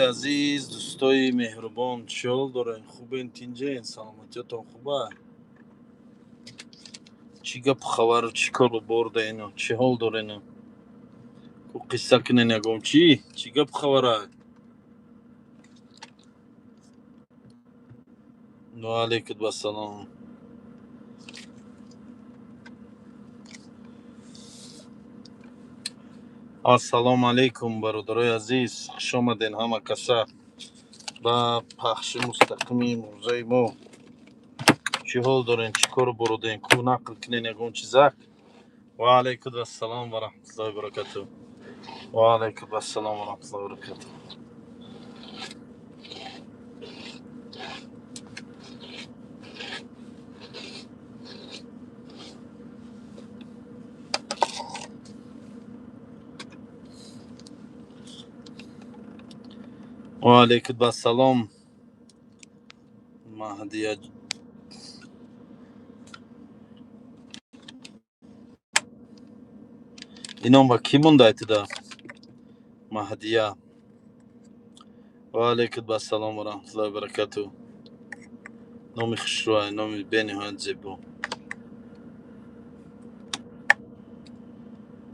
عزیز، دوستای مهربان، چه حال دارین؟ خوبین؟ تینجین؟ سلامتیتون خوبه؟ چی گپ خبر؟ چی کار برده اینا؟ چه حال دارین؟ کو قصه کنین یگم چی گپ خبره؟ و علیکم السلام. السلام علیکم برادرای عزیز، خوش آمدین همه کسا با پخش مستقیمی موزه ما. چی حال دارین؟ چی کار برودین؟ کو نقل کنین یگم چیزک؟ و علیکم السلام و رحمت الله و برکاته. و علیکم السلام و رحمت الله و برکاته. و علیکم السلام مهدیه. اینم با کی مونده ایتدا؟ مهدیه. و علیکم السلام و رحمت الله و برکاته. نامی خشروه، نامی بینی های زیبا.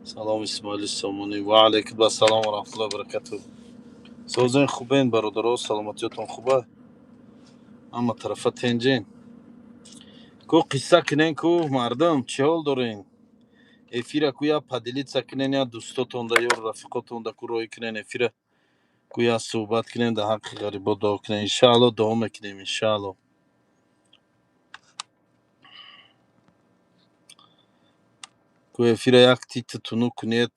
سلام اسماعیل سامونی. و علیکم السلام و رحمت الله و برکاته. سوزین خوبین برادرها؟ سلامتیتون خوبه؟ اما طرفه تنجین کو قصه کنین کو مردم چه حال دارین؟ افیره کو یا پدیلیت سکنین یا دوستاتون دا یا رفیقاتون دا کو روی کنین افیره کو یا صحبت کنین دا حق غریبا دا کنین. انشاءالله دعا میکنیم انشاءالله. کو افیره یک تیت تونو کنید.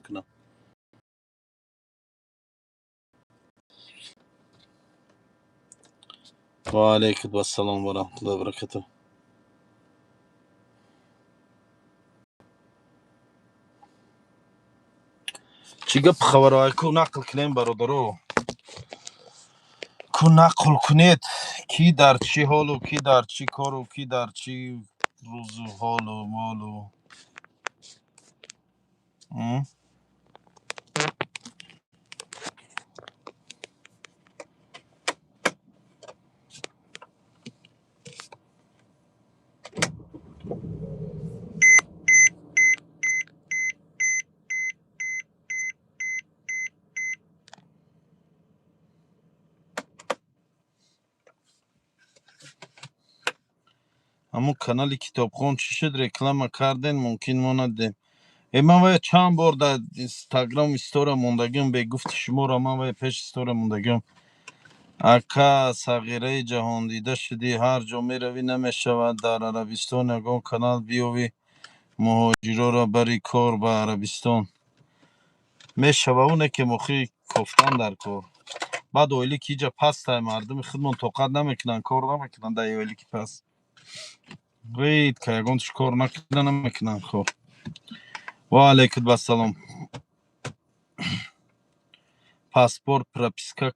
کنم و علیکم السلام و رحمت الله و برکاته. چی گپ خبرهای کو نقل کنیم برادرو؟ کو نقل کنید کی در چی حالو، کی در چی کارو، کی در چی روزو حالو مالو. همون کانال کتابخون چی شد رکلام کردن؟ ممکن ما ندیم. من باید چند بار در اینستاگرام استورا موندگیم به گفت شما را من باید پیش استورا موندگیم اکا صغیره جهان دیده شدی هر جا می روی نمیشود در عربستان یگان کانال بیوی مهاجرا را بری کار به عربستان میشوه اونه که مخی کفتن در کار. بعد اویلی که ایجا پس تای مردم خودمون توقت نمیکنن کار نمیکنن در اویلی که پس وید که یگانش کار نکنن نمیکنن خب. و علیکم السلام. پاسپورت پرپیسکا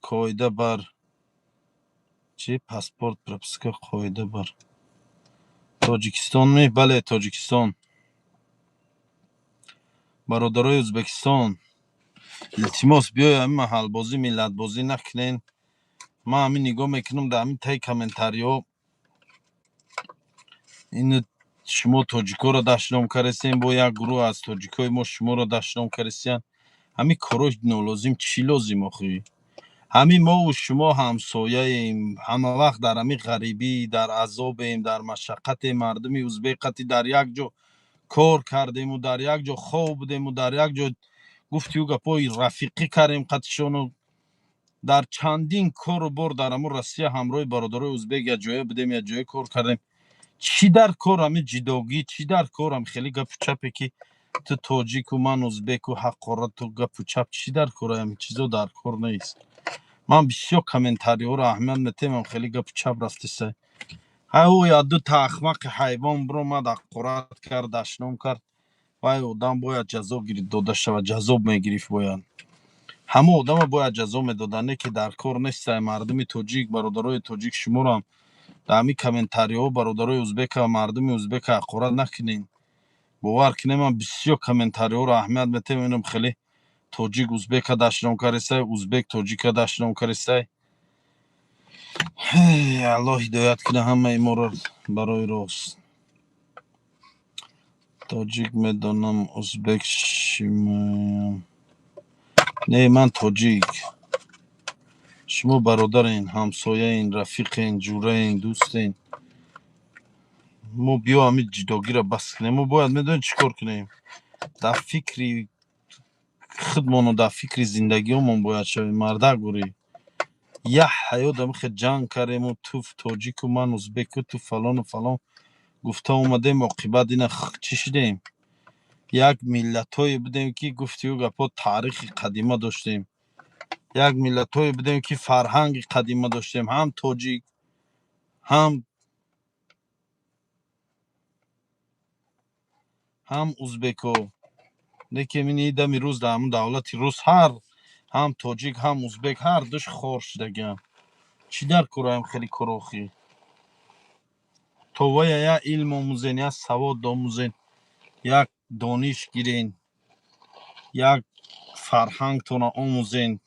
قایده بر چی؟ پاسپورت پرپیسکا قایده بر تاجیکستان می؟ بله تاجیکستان. برادرای ازبکستان التماس بیای همین محل بازی ملت بازی نکنین. من همین نگاه میکنم در همین تای کامنتاری ها این شما تاجیکا را دشنام کرسین با یک گروه از تاجیکای ما شما را دشنام کرسین. همین کاراش نالازم چی لازم آخی؟ همین ما و شما همسایه ایم، همه وقت در همین غریبی در عذاب ایم، در مشقت مردمی ازبکتی در یک جا کار کردیم و در یک جا خواب بودیم و در یک جا گفتی و گپای رفیقی کردیم قطشانو در چندین کار و بار در همون روسیه همراه برادرای ازبک یا جای بودیم یا جای کار کردیم. چی در کار همین جداگی، چی در کار هم خیلی گپ چپی که تو تاجیک و من ازبک و حقارت و گپ چپ چی در کار همین چیزا در کار نیست. من بسیار کامنتاری ها را اهمیت میتیم خیلی گپ چپ رفته سه های او دو تا احمق حیوان برو ما قرات کرد دشنام کرد وای آدم باید جذاب گیرید داده شود جذاب میگریف باید همه آدم باید جذاب میدادنه که در کار نیست مردم توجیک برادرای توجیک شما را در همین کامنتاری ها برادرای ازبک و مردم ازبک قرات نکنین باور کنیم من بسیار کامنتاری ها را اهمیت میتیم اینم خیلی توجیک ازبک دشنام کردسته ازبک توجیک دشنام کردسته الله هدایت کنه همه ما را برای راست تاجیک میدانم ازبک شما نه من تاجیک شما برادرین همسایه رفیقین جورین دوستین ما بیا همین جداگی را بس کنیم ما باید میدونیم چیکار کنیم در فکری خودمون و در فکری زندگی همون باید شویم مرده گوری یه حیات هم خود جنگ کردیم و تو تاجیک و من ازبک و تو فلان و فلان گفته اومده موقعیت این چی شدیم یک ملت های بودیم که گفتی و گپا تاریخ قدیمه داشتیم یک ملت های بودیم که فرهنگ قدیمه داشتیم هم تاجیک هم ازبکو لیکن این دم روز در همون دولت روز هر هم تاجیک هم ازبک هر دوش خور شدگیم چی در کرایم خیلی کروخی تو وای یا علم آموزین یا سواد آموزین یک دانش گیرین یک فرهنگ تون آموزین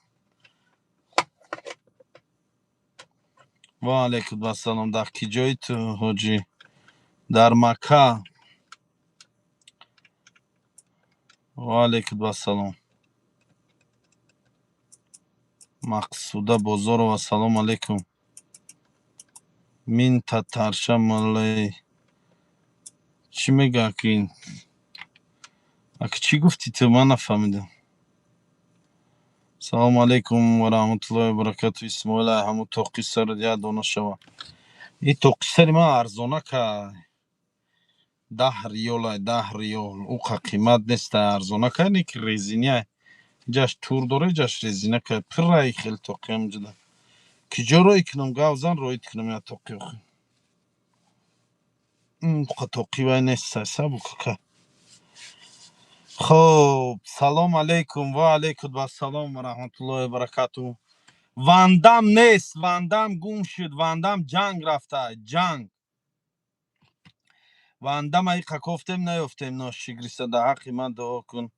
و علیکم السلام در کی جای تو حاجی در مکه و علیکم السلام مقصوده بازار و سلام علیکم من تترشم علی چی میگه که این اگه چی گفتی تو من نفهمیدم سلام علیکم و رحمت الله و برکاته اسماعیل همون توقی سر دیا دونه شوا این توقی سر ما ارزونه که 10 ریال او که قیمت نیست ارزونه که اینی که ریزینیه جاش تور داره جاش ریزینه که پر رای خیلی توقی هم جده کجا رای کنم گوزن رایت کنم یا توقی خو توقی وای نیست سبو که خب سلام علیکم و علیکم السلام و رحمت الله و برکاته وندم نیست وندم گم شد وندم جنگ رفته جنگ وندم ای گفتیم نیفتیم ناشگریسته در حقی من دعا کن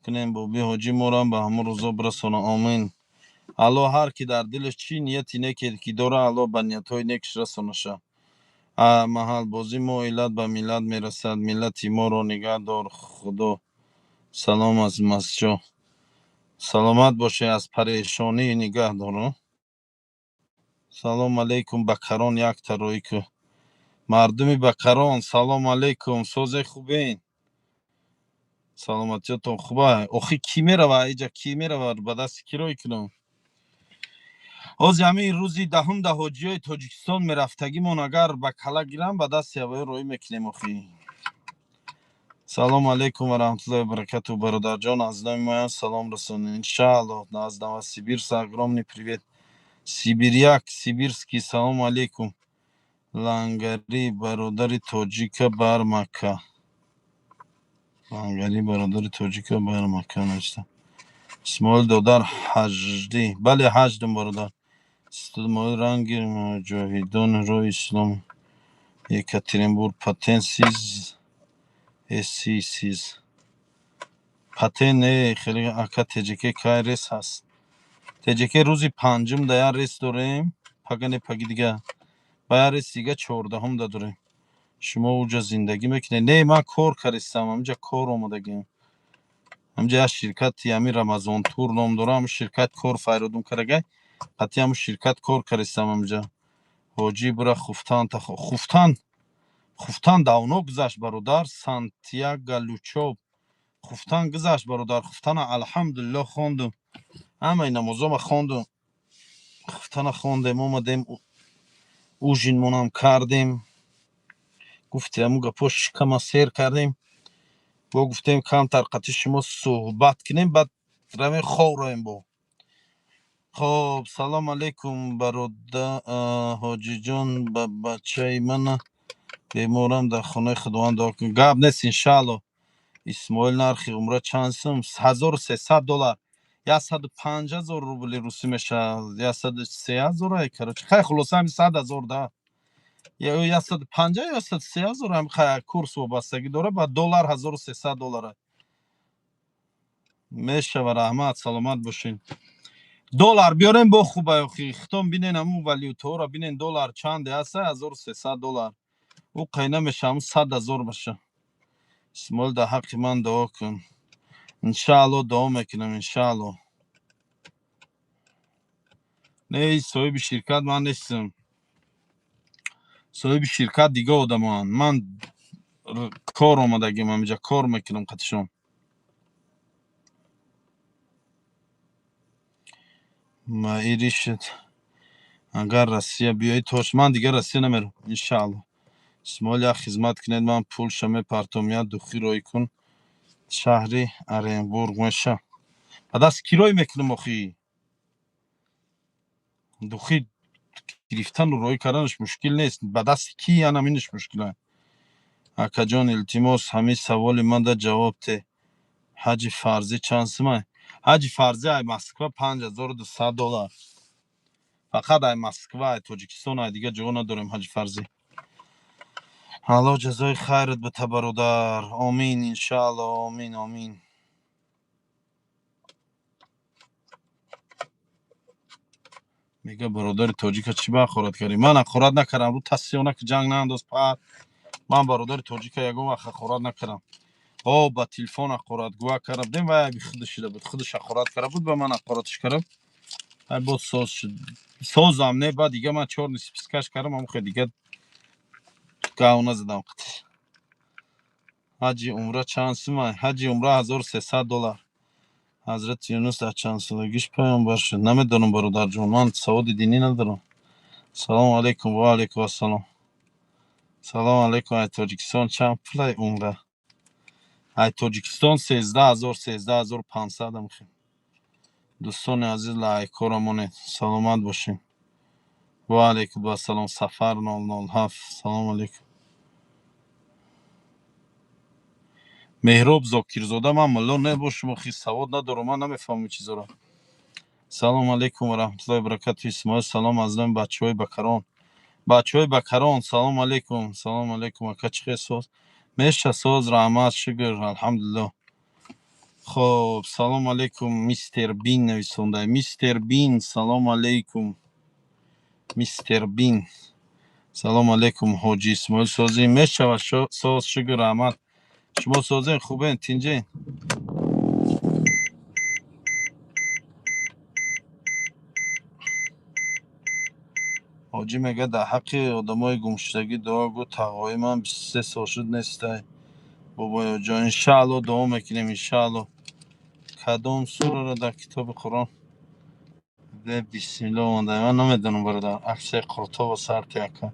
کنیم با بی حاجی مورم به همون روزا برسانه آمین الله هر کی در دلش چی نیتی نکرد که داره الله به نیت های نکش رسانه شه محل بازی ما علت به ملت میرسد ملت ما را نگه دار خدا سلام از مسجد سلامت باشه از پریشانی نگه دارم سلام علیکم بکران یک تروی که مردمی بکران سلام علیکم سوز خوبین سلامتیتون خوبه آخی کی میروه ایجا کی میروه به دست کی روی کنم از همین روزی دهم ده حاجی های تاجیکستان میرفتگی من اگر به کلا گیرم به دست یوه روی میکنیم آخی سلام علیکم و رحمت الله و برکاته برادر جان از نمی سلام رسانید انشاءالله از نو سیبیر ساگرامنی پریویت سیبیریاک سیبیرسکی سلام علیکم لنگری برادر تاجیک بر مکه لنگری برادر تاجیک بر مکه نوشته اسماعیل دادر حجدی بله حجدم برادر استدمال رنگ مجاهدان روی اسلام یکاترینبورگ پاتنسیز اسیسیز پاتن نه خیلی اکا تجیکه که ریس هست تجیکه روزی پنجم دیا ریس داریم پگه پگی دیگه باید ریس دیگه 14 داریم شما اوجا زندگی میکنه نه من کار کردم همجا کار اومدگیم همجا شرکت یمی رمضان تور نام داره هم شرکت کار فایرودم کرده پتی هم شرکت کار کردم همجا حاجی برا خفتان تا خفتان داونو گذشت برادر سانتیاگو لوچوب خفتان گذشت برادر خفتان الحمدلله خوندم همه نمازم خوندم خفتان خوندم اومدیم اوجین مونم کردیم گفتیم همون گپاش کما سیر کردیم با گفتیم کم ترقتی شما صحبت کنیم بعد روی خواه رایم با خب سلام علیکم برادر حاجی جان بچه من بیمارم در خانه خداوند دعا کن گپ نیست انشالله اسماعیل نرخی عمره چند سم $1300 150,000 روبل روسی میشه 103,000 کرد خیلی خلاصه همین 100,000 ده یا 150 یا 103,000 هم خیلی کورس وابستگی داره با دلار $1300 میشه و رحمت سلامت باشین دلار بیارین با خوبه اخی ختم بینین همون ولیوتا را بینین دلار چند هست $1300 او قینه میشه همون 100,000 بشه اسمال در حق من دعا کن انشالله دعا میکنم انشالله نه صاحب شرکت من نیستم صاحب شرکت دیگه آدمان من کار آمدگیم اینجا کار میکنم قطشم ما ایری شد اگر روسیه بیایی توش من دیگه روسیه نمیرم انشالله اسمال یا خدمت کنید من پول شمه پرتومیت دخی روی کن شهری ارنبورگ میشه با دست کیروی میکنم اخی دخی گرفتن و روی کردنش مشکل نیست با دست کی یا نمینش مشکله اکا جان التماس همه سوال من در جواب ته حج فرضی چند سمه حج فرضی ای مسکو $5200 فقط ای مسکو ای تاجیکستان ای دیگه جا نداریم حج فرضی الله جزای خیرت بده برادر آمین انشالله آمین آمین میگه برادر تاجیک چی بخورد کردی من خورد نکردم رو تصیانه که جنگ نانداز پر من برادر تاجیک یگو وقت خورد نکردم با تلفن خورد گواه کردم دیم و بی خودش شده بود خودش خورد کرده بود به من خورادش کردم ای بود ساز شد ساز هم نه بعد دیگه من 4 نیست پیسکش کردم هم خیلی دیگه گاو نزدم قطش حجی عمره چند سمه حجی عمره $1300 حضرت یونس در چند سالگیش پیامبر شد نمیدونم برادر جون من سواد دینی ندارم سلام علیکم و علیکم السلام سلام علیکم ای تاجیکستان چند پلی عمره ای تاجیکستان 13,000 13,500 هم خیلی دوستان عزیز لایک کارمونه سلامت باشین و علیکم السلام سفر 007 سلام علیکم مهراب زاکرزاده من ملا نباشم خیلی سواد ندارم من نمیفهمم چیزا را سلام علیکم و رحمت الله و برکاته اسماعیل سلام از من بچهای بکران سلام علیکم اکا چی خیلی میشه ساز رحمت شکر الحمدلله خب سلام علیکم میستر بین نویسنده میستر بین سلام علیکم میستر بین سلام علیکم حاجی اسماعیل سازی میشه ساز شکر رحمت شما سازین خوبه تینجین حاجی میگه در حق آدمای گمشدگی دعا گو تقوی من 23 سال شد نیسته بابا جان انشالله دعا میکنیم انشالله کدام سوره را در کتاب قرآن ده بسم الله آمده من نمیدونم برادر عکس قرطاب و سر تیکه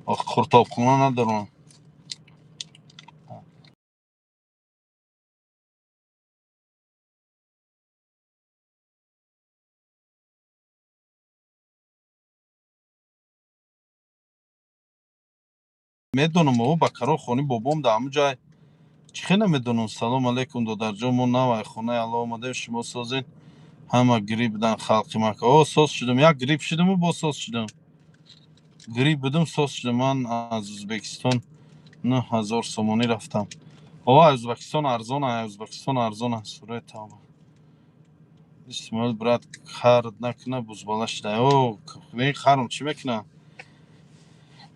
آخه قرطاب خونه ندارم میدونم او بکرا خونی بابام در همون جای چخی نمیدونم سلام علیکم دادر جان ما نوای خونه الله آمده شما سازین همه گریب بدن خلقی مکه او ساز شدم یک گریب شدم و با ساز شدم گریب بدم ساز شدم من از ازبکستان 9,000 سومانی رفتم ازبکستان ارزانه سوره تابه اسماعیل برات خرد نکنه بزبالش ده این خرم چی میکنه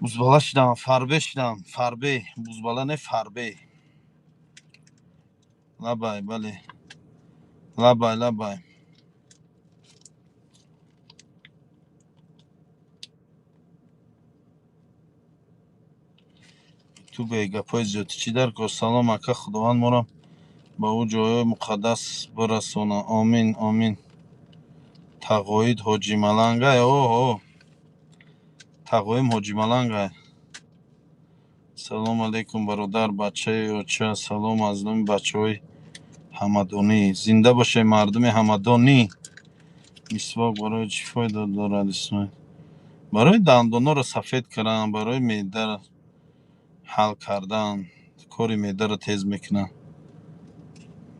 بزبالش دم فربه بزباله نه فربه لبای بله لبای تو به گپای زیادی چی در که سلام اکا خداوند ما را به او جای مقدس برسانه آمین آمین تقاید حاجی ملنگه تقایم حاجی ملنگه سلام علیکم برادر بچه اوچه سلام از نام بچه های همدانی زنده باشه مردم همدانی مسواک برای چی فایده دارد اسماعیل؟ برای دندانا را سفید کردن، برای معده را حل کردن، کاری معده را تیز میکنن،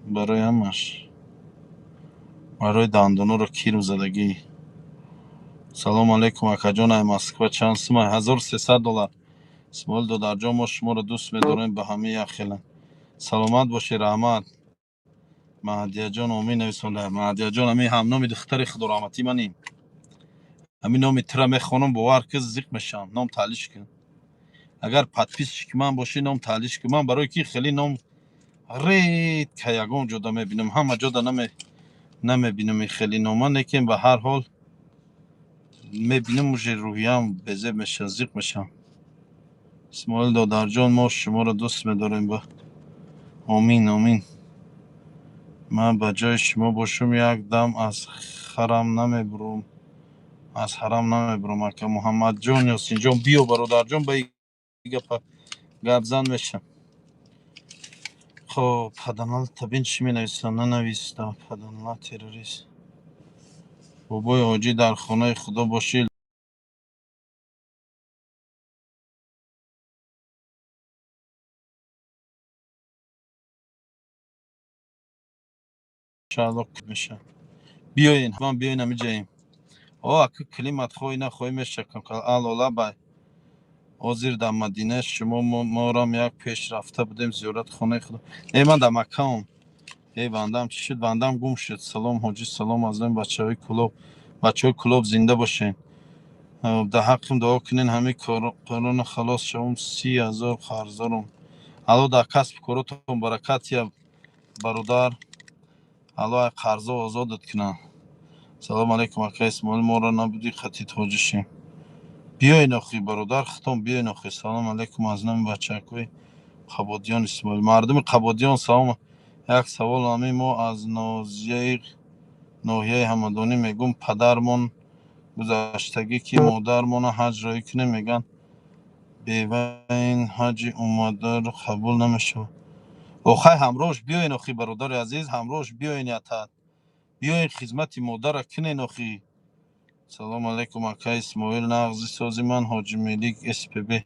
برای همش، برای دندانا را کیر زدگی. سلام علیکم اکاجان ای مسکو چند سومه؟ $1300. اسماعیل دادرجان ما شما را دوست می‌داریم به همه اخیلا. سلامت باشی. رحمت مهدیه جان امین نویسنده. مهدیه جان همین هم نام دختر خدا رحمتی منیم. همین نام ترا میخوانم باور که زیق میشم. نام تعلیش کن. اگر پادپیس که من باشی نام تعلیش کن. من برای کی خیلی نام رید که یگان جدا میبینم، همه جدا نمیبینم. خیلی نام نکیم به هر حال میبینم موجه روحیم بزه میشه، زیق میشم. اسماعیل دادرجان ما شما را دوست می‌داریم. با آمین آمین. من به جای شما باشم یک دم از حرم نمیبرم، از حرم نمیبرم. اکا محمد جان یاسین جان بیو برادر جان به این گپ زن میشم. خب پدنال تبین چی می نویسن؟ ننویسته. پدنال تروریست. بابای حاجی در خانه خدا باشی. شاید میشه. بیاین من بیاین همی جاییم. اکا کلیمت خوی نخوی میشه که الالا بای حاضر در مدینه شما ما را یک پیش رفته بودیم زیارت خانه خدا. ای من در مکه هم. ای بندم چی شد؟ بندم گم شد. سلام حاجی، سلام از این بچه های کلوب. بچه های کلوب زنده باشین. در حقم دعا کنین همه کارون خلاص شوم. 30,000 قرض دارم. الو در کسب کارتون برکت یا برادر. الو قرض آزادت کنن. سلام علیکم اکا اسماعیل ما را نبودی خطیت حاجی شیم. بیاین اخی برادر ختم بیاین اخی. سلام علیکم از نام بچه کوی قبادیان اسماعیل. مردم قبادیان سلام. یک سوال همی ما از ناحیه همدانی میگم پدرمون گذشتگی که مادرمون حج رایی کنه میگن بیوین حج اومده رو قبول نمیشه. آخه همراهش بیاین اخی برادر عزیز، همراهش بیاین یتد بیاین خدمت مادر کنین اخی. سلام علیکم اکا اسماعیل نغزی سازی من حاجی ملیک اس پی بی.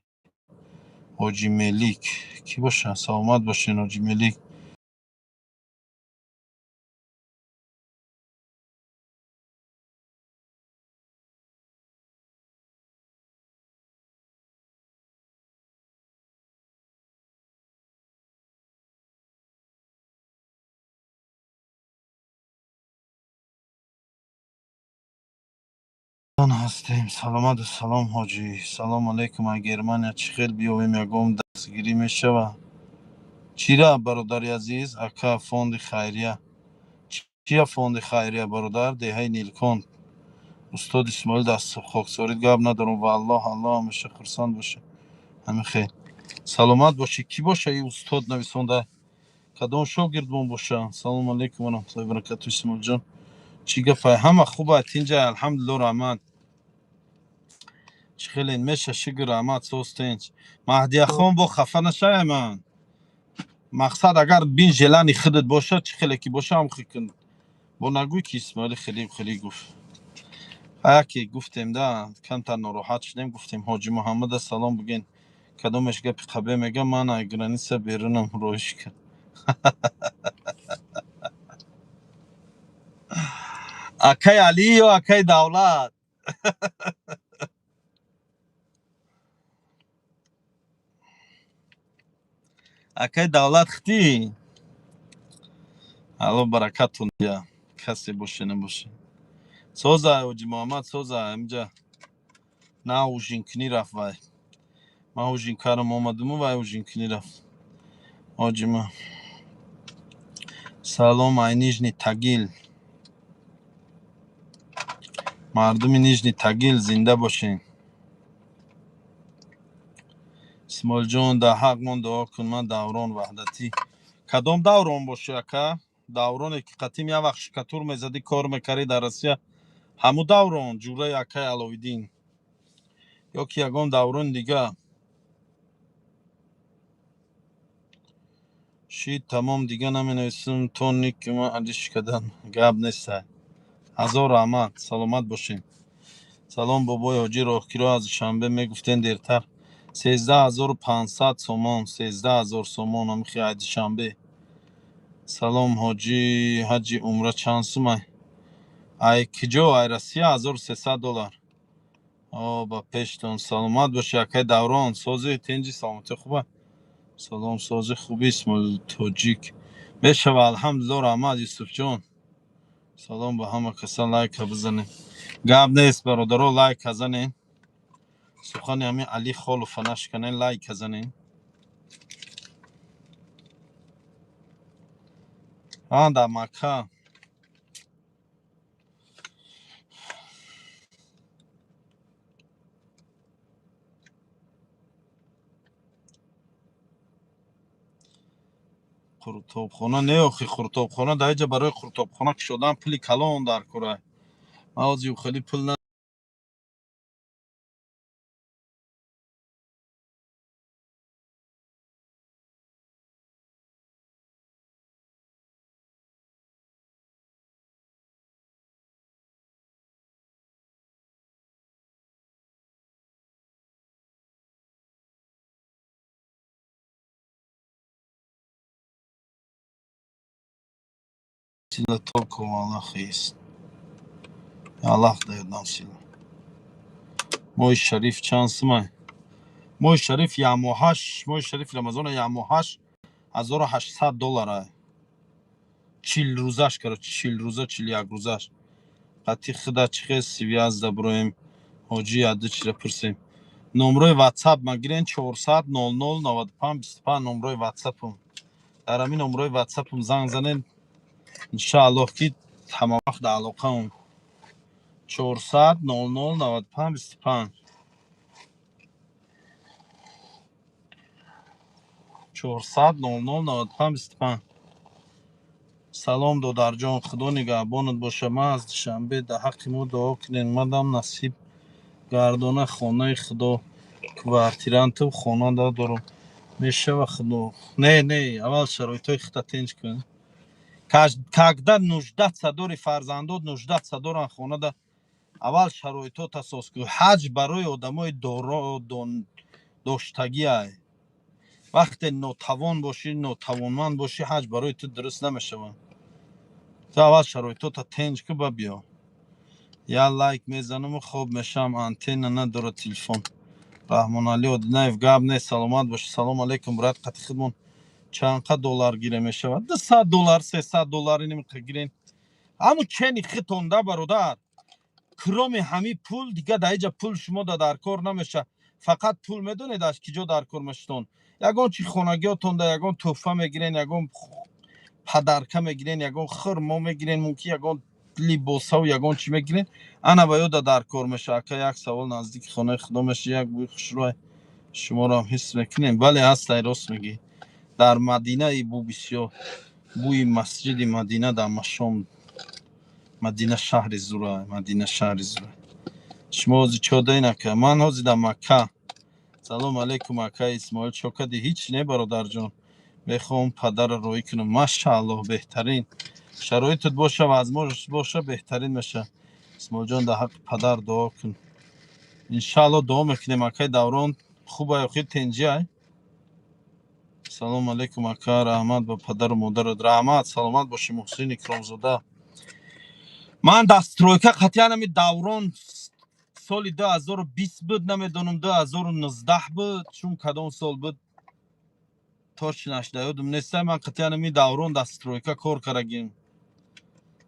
حاجی ملیک کی باشه؟ سلامت باشین حاجی ملیک. من هستیم. سلامت و سلام حاجی. سلام علیکم اگرمن چی خیل بیاویم یکم دستگیری میشه. چیره برادر عزیز اکا فوند خیریه؟ چیه فوند خیریه برادر؟ دهه نیلکون استاد اسماعیل دست خاکسارید گپ ندارم والله. الله همیشه خرسند باشه. همین خیر. سلامت باشی. کی باشه این استاد نویسنده؟ کدام شاگردمون باشه؟ سلام علیکم و رحمت الله و برکاته اسماعیل جان. چی گفته؟ همه خوبه اینجا الحمدلله. رحمت چی خیلی میشه شکر رحمت سوستینج. مهدی خان با خفه نشه من. مقصد اگر بین جلانی خودت باشه چی خیلی کی باشه هم خیلی با نگوی که اسماعیل خیلی گفت. که گفتیم ده کم تا ناراحت شدیم گفتیم حاجی محمد سلام بگین. کدومش گپ قبه میگه من اگرانی سه بیرونم روش کرد. اکای علی و اکای دولت. اکای دولت ختی. الو برکتون یا کسی باشه نباشه. سوزا حاجی محمد سوزا امجا نه اوژین کنی رفت وای. من اوژین کارم آمدم و اوژین کنی رفت. حاجی ما سلام ای نیجنی تگیل. مردم نیجنی تگیل زنده باشین. اسماعیل جان در حق من دعا کن. من دوران وحدتی. کدام دوران باشه اکا؟ دورانی که قدیم یک وقت شکتور میزدی کار میکردی در روسیه همو دوران جوره اکای علاویدین یا که یگان دوران دیگه شید تمام دیگه نمی نویسم تو نیک که من علیش کردن گب نیسته. هزار رحمت سلامت باشین. سلام بابای حاجی راهگیرا از شنبه میگفتن دیرتر 13500 سومان 13000 سومان هم خیلی شنبه. سلام حاجی عمره چند سومه ای کجا ای را 3300 دلار. با پیشتون سلامت باشه. یکی دوران سازی تنجی سلامتی خوبه. سلام سازی خوبی اسم توجیک میشوه الحمدلله رحمت یوسف جان. سلام به همه کسان لایک بزنین. گپ نیست برادرها لایک بزنین. سخن همین علی خالو فنش کنین لایک بزنین. در مکه خورتوبخانه نه اخی خورتوبخانه در اینجا برای خورتوبخانه که شدن پلی کلان در کره موازی خیلی پل نه. سیلا توب کن الله خیست الله دیدم سیلا موی شریف چند سمه موی شریف یاموهاش موی شریف رمضان یاموهاش 1800 دلاره 40 روزش کرد 40 روزه 41 روزش قطی خدا چخه سویاز دبرویم حاجی یاده چی را پرسیم. نمره واتساپ ما گیرین 400 00 95 25 نمره واتساپم. در همین نمره واتساپم زنگ زنین انشاءالله که تمام وقت علاقه هم 400 00 95 25 400 00 95 25. سلام دودر جان خدا نگهبانت باشه. ما از شنبه در حق ما دعا کنین مدام نصیب گردانه خانه خدا کوارتیران تو خانه دارم میشه و خدا نه اول شرایط های خدا تنج کن. کاغدا 19 صدور فرزندات 19 صدور خانه ده اول شرایط ها تاساس که حج برای آدمای داشتگی ای وقتی ناتوان باشی ناتوانمند باشی حج برای تو درست نمیشه. تو اول شرایط ها تا تنج که بیا یا لایک میزنم و خوب میشم انتن نداره تلفن. رحمان علی ادنایف گاب نه سلامت باش. سلام علیکم برات قط خدمون چند دلار گیره میشه 200 دلار 300 دلار اینم گیرین همو چنی خطونده برادر کروم همی پول دیگه دایجا پول شما در کار نمیشه. فقط پول میدونید از کجا در کار میشتون. یگان چی خونگیاتون ده یگان توفه میگیرین یگان پدرکه میگیرین یگان خرما میگیرین ممکن یگان لیبوسا و یگان چی میگیرین انا باید در کار میشه. که یک سوال نزدیک خانه خدا میشه یک بوی خوشروی شما را هم حس میکنین. بله هست راست میگی. در مدینه ای بو بسیار بوی مسجد مدینه در مشام مدینه شهر زوره مدینه شهر زوره. شما از چوده نکه من هازی در مکه. سلام علیکم مکه اسماعیل چوکدی هیچ نه برادر جان میخوام پدر روی کنم ماشاءالله بهترین شرایطت باشه و از ما باشه بهترین میشه. اسماعیل جان در حق پدر دعا کن انشالله دعا میکنیم. مکه دوران خوبه یا خیلی تنجی ای. سلام علیکم مکه رحمت به پدر و مادر رحمت سلامت باشی محسن اکرام زاده. من دسترویکه قطعا نمی دوران سال 2020 بود نمیدونم 2019 بود چون کدام سال بود توش نشده یادم نیست. من قطعا نمی دوران دسترویکه کار کردیم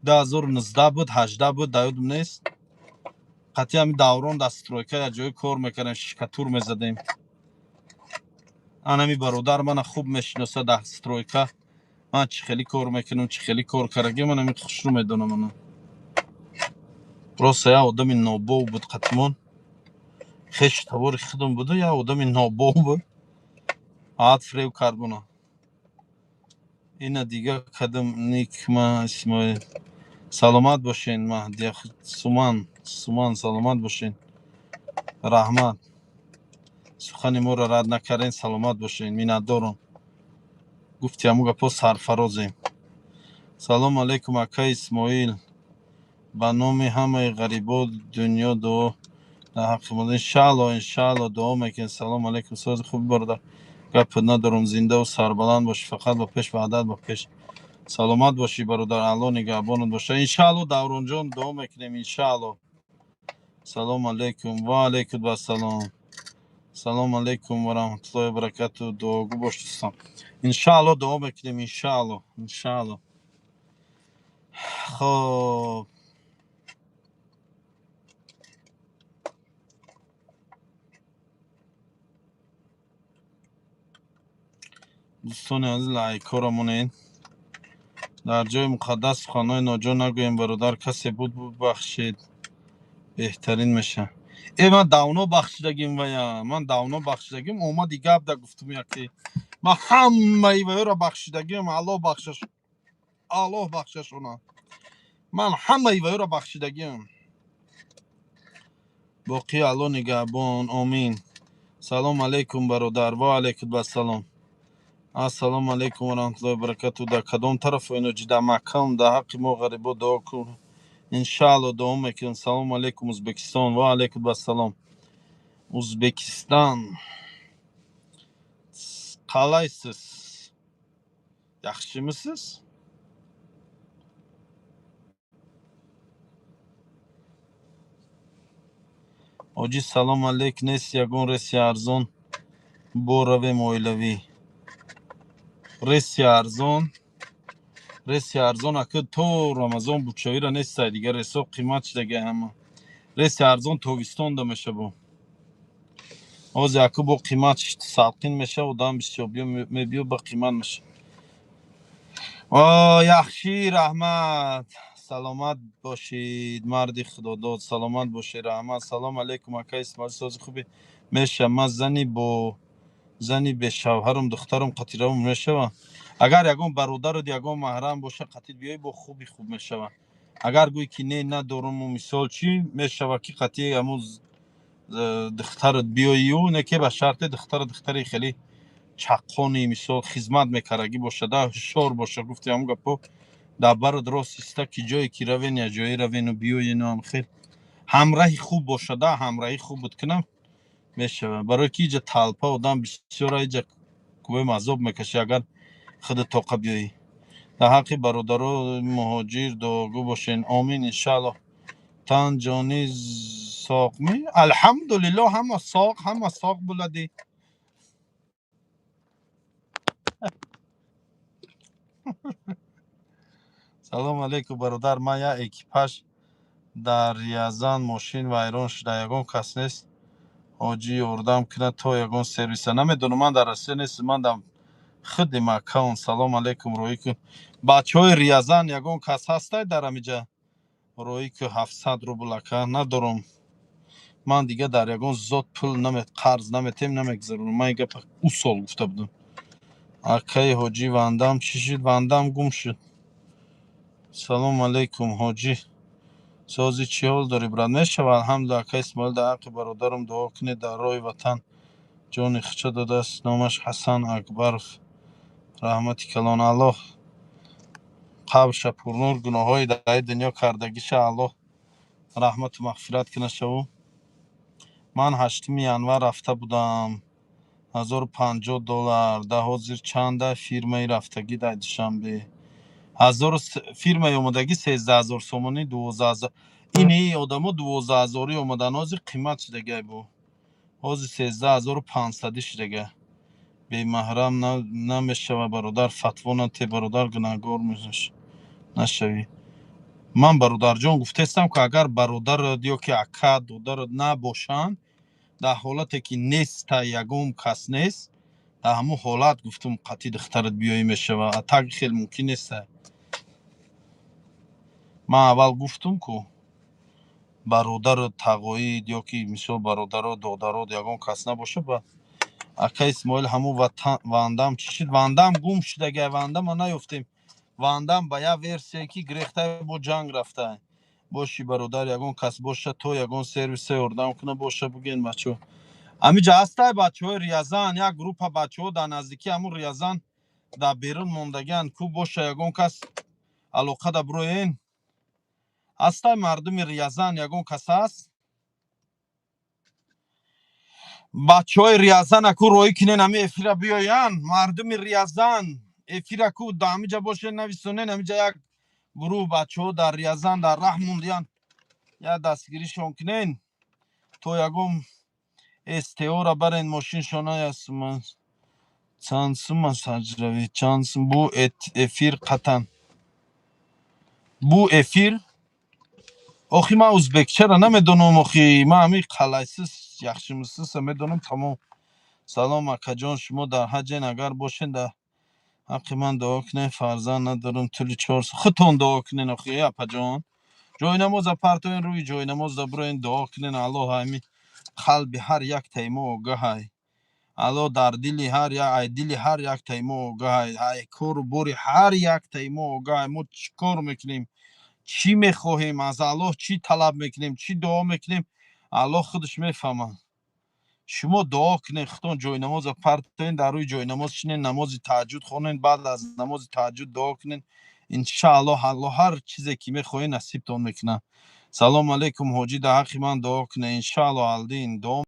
2019 بود 18 بود یادم نیست. قطعا می دوران دسترویکه یا جای کار میکردیم شکتور میزدیم. انمی برادر من خوب میشناسه دسترویکه من چه خیلی کار میکنم چه خیلی کار کردیم. من خوش رو میدونم. من راست یا آدم نابو بود قطعا خش تبار خودم بوده یا آدم نابو بود عاد فریو کرد. اینا دیگه کدام نیک ما اسمای سلامت باشین مهدی سومان سلامت باشین رحمت سخن ما را رد نکردین سلامت باشین میندارم گفتی همو گپا سرفرازیم. سلام علیکم اکای اسماعیل به نام همه غریبا دنیا دعا در حق ما. انشالله دعا میکنیم. سلام علیکم. ساز خوبی برادر، گپ ندارم. زنده و سربلند باشی، فقط با پیش و عدد با پیش سلامت باشی برادر. الله نگهبانت باشه. انشالله دوران جان دعا میکنیم. انشالله. سلام علیکم. و علیکم السلام. سلام علیکم و رحمت الله و برکاته. دعاگو باش دوستان. انشالله دعا میکنیم. انشالله. خب دوستان عزیز، لایک ها را مونین. در جای مقدس خانه ناجا نگویم برادر. کسی بود بخشید بهترین میشه. من داونا بخشیدگیم من داونا بخشیدگیم اومدی گپ دا گفتم یکی من همه ایوه را بخشیدگیم. الله بخشش اونا. من همه ایوه را بخشیدگیم. باقی الله نگهبان. آمین. سلام علیکم برادر. و علیکم السلام. السلام علیکم و رحمت الله و برکاته. در کدام طرف اینو جدا مکم در حق ما غریبا دعا کن. انشالله دعا میکنم. سلام علیکم ازبکستان. و علیکم السلام. ازبکستان qalайсыз? Yaxshimisiz? Oji salom alayk. Nes yagon resi arzon boravem oilaviy. Resi arzon akid to Ramazon buchavira nestay diga reso qimat shidage hama. Resi arzon toviston da meshe bo. Ozi akid bo qimat salqin meshe odam bishobiyo mebiyo ba qimat meshe. Yaxshi rahmat. سلامت باشید مردی خدا داد. سلامت باشید رحمت. سلام علیکم اکای اسماعیل. ساز خوبی میشه. من زنی به شوهرم دخترم قطیرم میشه. اگر یگون برادر و یگون محرم باشه قطیر بیای با خوب میشه. اگر گویی که نه ندارم و مثال چی میشه که قطعی اموز دخترت بیایی و نکه به شرط دختری خیلی چقونی مثال خدمت میکردگی باشه ده شور باشه. گفتی همون گپو در بر درست است که جایی که روین یا جایی روین و بیای اینا هم خیلی همراهی خوب باشه. ده همراهی خوب بود کنم میشه. برای که اینجا تلپا آدم بسیار اینجا کوه مذاب میکشه اگر خود طاقه بیایی. در حق برادر مهاجر دعاگو باشین. آمین انشالله. تن جانی ساق می الحمدلله همه ساق بلدی. سلام علیکم برادر. ما یا اکیپاژ در یزن ماشین ویران شده یگان کس نیست حاجی یاردم کنه تا یگان سرویس نمیدونم. من در رسیه نیست. من در خود مکان. سلام علیکم روی کن. بچه های ریازن یگان کس هسته در امیجا روی که 700 روبل اکا ندارم. من دیگه در یگان زود پول قرض نمیتیم نمیگذارم. من ایگه او سال گفته بودم اکای حاجی وندم چی شد؟ وندم گم شد. سلام علیکم حاجی. سازی چی حال داری براد؟ میشه الحمدلله. اکای اسماعیل در حق برادرم دعا کنی در راه وطن جان خچه داده است. نامش حسن اکبرف. رحمتی کلان الله قبرش پرنور گناه های در دنیا کردگیش الله رحمت و مغفرت کنه شو. من 8 ینور رفته بودم. $1050 ده حاضر چنده فیرمه رفتگی در دوشنبه. فیرمه اومدگی 13,000 سومانی 12,000. اینی آدم 12,000 اومدن حاضر قیمت شدگه بو. حاضر 13,500 شدگه. به محرم نمیشه برادر. فتوا نتی برادر گناهگار میشش نشوی. من برادر جان گفته استم که اگر برادر یا که اکا دادر نباشن در حالتی که نیست تا یگم کس نیست در همون حالت گفتم قطعی دخترت بیایی میشه و اتاق خیلی ممکن نیست. من اول گفتم که برادر تقاید یا که مثل برادر و دادرات یگم کس نباشه با اکا اسماعیل همون وندم چی شد؟ وندم گم شده گه. وندم ما نیفتیم. وندم با یا ورسیه که گریخته با جنگ رفته باشی برادر یگان کس باشه تو یگان سرویس اردم کنه باشه بگین بچه امیجا هسته بچه های ریازن یک گروپ بچه ها در نزدیکی همون ریازن در بیرون موندگن کو باشه یگان کس علاقه در بروی این ҳастай мардуми Риязан ягон кас аст? бачаҳои Риязан аку роҳӣ кинен ҳами эфира биёян. Мардуми Риязан эфира ку да ҳамиҷа бошен нависонен. Ҳамиҷа як гурӯҳ бачаҳо дар Риязан дар раҳ мондиян. Я дастгиришон кинен то ягон СТО-ра барен мошиншона ясман. Чанд сум аст ҳаҷравӣ? Чанд сум бу эфир қатан. Бу эфир охи ман узбекчара намедонам. Охи ман ҳами қалайсиз яхшимисиса медонам тамом. Салом акаҷон, шумо дар ҳаҷен агар бошен дар ҳаққи ман дуо кунед. Фарзанд надорам тӯли 4 сол. Худтон дуо кунед охи апаҷон. ҷойнамоза партоен рӯи ҷойнамозда бироен дуо кунед. Алло ҳами қалби ҳар яктаи мо огаҳай. Алло дар дили ҳар дили ҳар яктаи мо огаҳай. Ай кору бори ҳар яктаи мо огаҳай. Мо чӣ кор мекунем? Чӣ мехоҳем? Аз Аллоҳ чӣ талаб мекунем? Чӣ дуо мекунем? Аллоҳ худаш мефаҳмад. шумо дуо кунед. худтон ҷойнамоза партоен дар рӯи ҷойнамоз шинен, намози таҳаҷҷуд хонен. Баъд аз намози таҳаҷҷуд дуо кунен. Иншааллоҳ Аллоҳ ҳар чизе ки мехоҳед насибтон мекунад. Салому алайкум ҳоҷӣ дар ҳаққи ман дуо кунед. Иншааллоҳ алдин дуо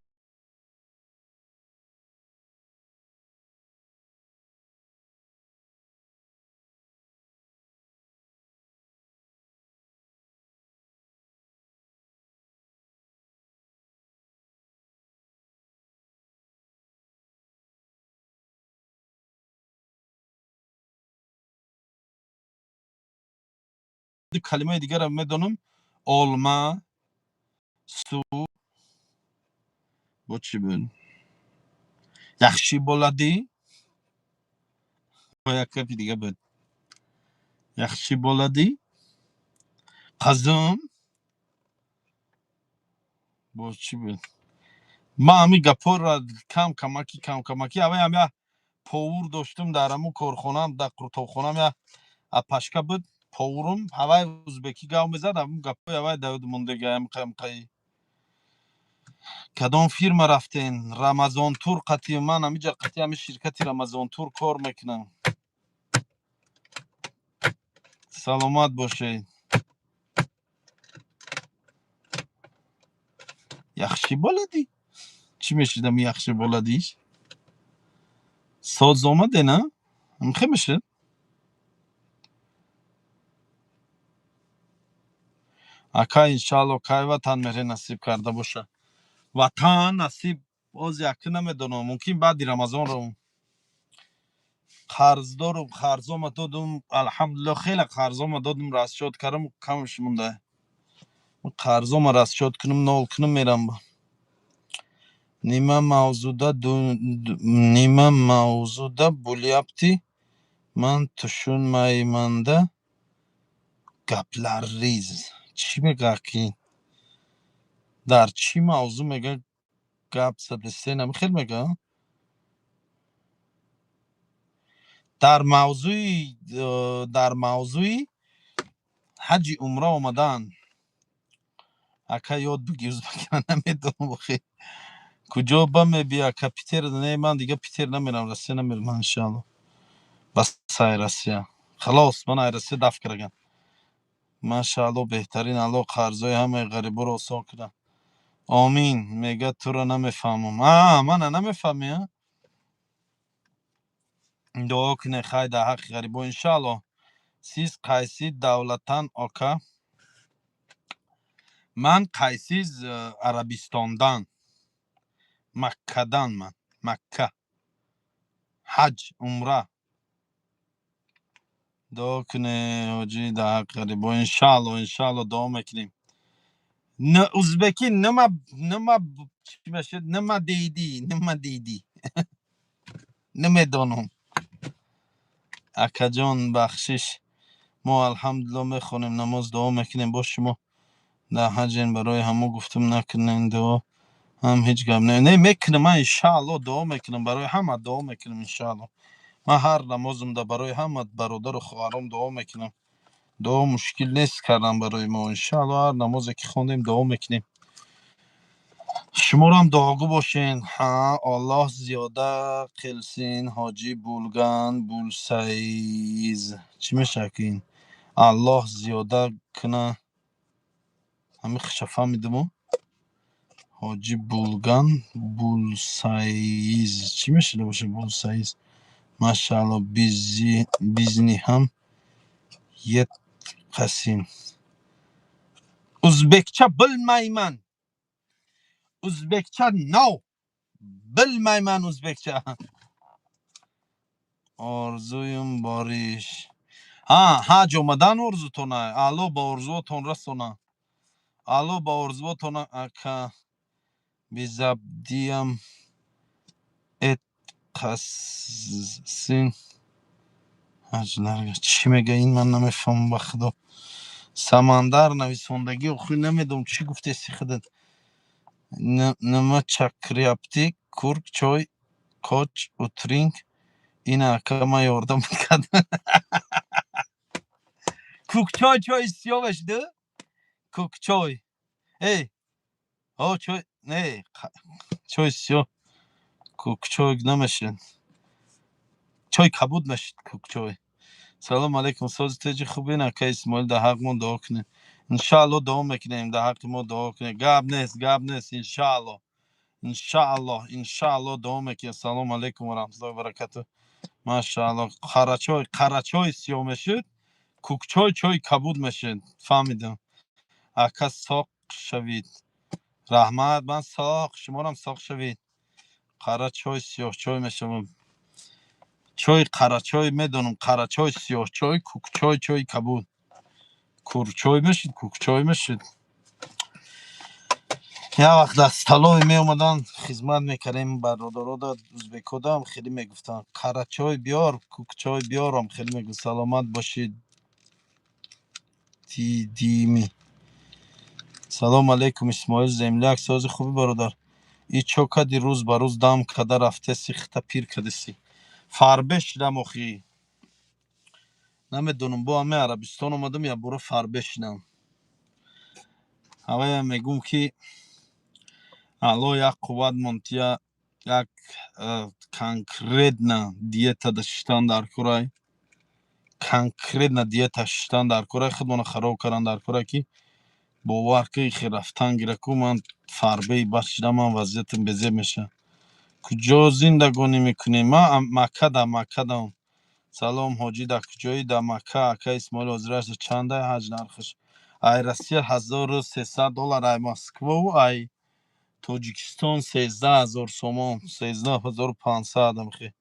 калимаи дигарро медонам. Олма, су бо чӣ буд? Яхши боладӣ? Бо як гапи дига буд. Яхши боладӣ? Қазум? Бо чӣ буд? Ман ҳами гапҳоро камакӣ авай ҳам я повур доштум дар ҳамун корхонаам, дар қуртобхонаам я апашка буд. Повурум ҳавай узбекӣ гап мезад. ҳамун гапҳои ҳавай давид мондегаям қаи. Кадом фирма рафтен? Рамазон тур қатӣ. Ман ҳамиҷа қатӣ ҳами ширкати Рамазон тур кор мекунам. саломат бошед. яхши боладӣ? чӣ мешуд ҳами яхши боладиш? соз омаде на? ҳамхе мешуд? ака иншааллоҳ кай ватан мере насиб карда боша. Ватан насиб боз якӣ намедонам. Мумкин баъди Рамазон равам. қарздорум, қарзома додум. Алҳамдулиллоҳ хеле қарзома додум. Расчёт кардам, камаш монда. қарзома расчёт кунам, нол кунам мерам. Нима мавзуда буляпти? Ман тушун майманда гаплар риз. Чӣ мега ки? дар чӣ мавзӯъ мега гап задистен? Ҳами хел мега? дар мавзӯи ҳаҷи умра омадаанд. ака ёд бигир узбекиро намедонам охи. куҷо ба мебия ака Питер? Не, ман дига Питер намерам, Россия намерам иншааллоҳ. бас ай Россия. халос ман ай Россия дафт кардагам. машааллоҳ беҳтарин. Аллоҳ қарзои ҳамаи ғариборо осон кунад. Амин. Мега туро намефаҳмам. Мана намефаҳмӣ? дуо кунед хай дар ҳаққи ғарибон иншааллоҳ. Сиз қайси давлатан ока? Ман қайсиз Арабистондан. Маккадан. Ман Макка ҳаҷ умра. дуо кунед ҳоҷӣ дар ҳаққи ғарибон иншааллоҳ дуо мекунем. узбекӣ нима чӣ мешуд? Нима дидӣ? намедонам. акаҷон бахшиш. мо алҳамдулиллоҳ мехонем, намоз дуо мекунем. бо шумо дар ҳаҷен барои ҳамо гуфтум накунем дуо ҳам ҳеҷ гап не мекунем. ман иншааллоҳ дуо мекунем. барои ҳама дуо мекунем иншааллоҳ. ман ҳар намозимда барои ҳама бародару хоҳарам дуо мекунам. дуо мушкил нест кардан барои мо. иншааллоҳ ҳар намозе ки хондем дуо мекунем. шуморо ҳам дуогӯ бошен. Аллоҳ зиёда қилсин. ҳоҷӣ Булган Булсайз. чӣ мешавад ки ин? Аллоҳ зиёда куна. همه خشفه میدمو حاجی بولگان بولسایز چی میشه باشه بولسایز ماشاءالله بیزنی هم یه قسیم Uzbekcha bilmayman. Uzbekcha no. Bilmayman Uzbekcha. Orzuyum borish. Ha jomadan orzutona. Alo ba orzuton rasona. Alo ba orzutona aka bizabdiyam et qasin. Hajlarga چی میگه این من نمیفهم بخدا سمندر نویسندگی اخوی نمیدونم چی گفته سی خودت نما چکریابتی کورک چای کوچ اوترینگ این اکا ما یاردم میکرد کوک چای سیاه ده کوک چای ای چای نه چای سیاه کوک چای نمیشه چای کبود نشد کوک چای سلام علیکم ساز تیجی خوبی نه که اسماعیل ده حق ما دعا کنه انشاءالله دعا میکنیم ده حق ما دعا کنه گاب نیست انشاءالله دعا میکنیم سلام علیکم و رحمت الله و برکاته ماشاءالله قرچای سیاه میشد کوک چای کبود میشد فهمیدم اکا ساق شوید رحمت من ساق شمارم ساق شوید قرچای سیاه چای میشم چای قرچای میدونم قرچای سیاه چای کوک چای کبود کورچای میشید کوک چای میشید یا وقت از طلای می اومدن خدمت میکردیم برادرها دا ازبکودا هم خیلی میگفتن قرچای بیار کوک چای بیار هم خیلی میگفتن سلامت باشید دیدیمی سلام علیکم اسماعیل زملیک ساز خوبی برادر ای چوکا دی روز با روز دام کده رفته سیخته پیر کدسی فربش دم اخی نمیدونم با همه عربستان اومدم یا برو فربش دم همه میگم که الو یک قوت منتیا یک конкретна диета داشتن در کره конкретна диета شدن در کره خودمون خراب کردن در کره که باور که خیر رفتن گیره کو من فربه بچه من وضعیتم بزه میشه کجا زندگانی میکنی ما مکه سلام حاجی در کجایی در مکه اکا اسماعیل حضرت چنده حج نرخش ای روسیه $1300 ای مسکو و ای توجیکستان 13000 سومون 13500 میخوای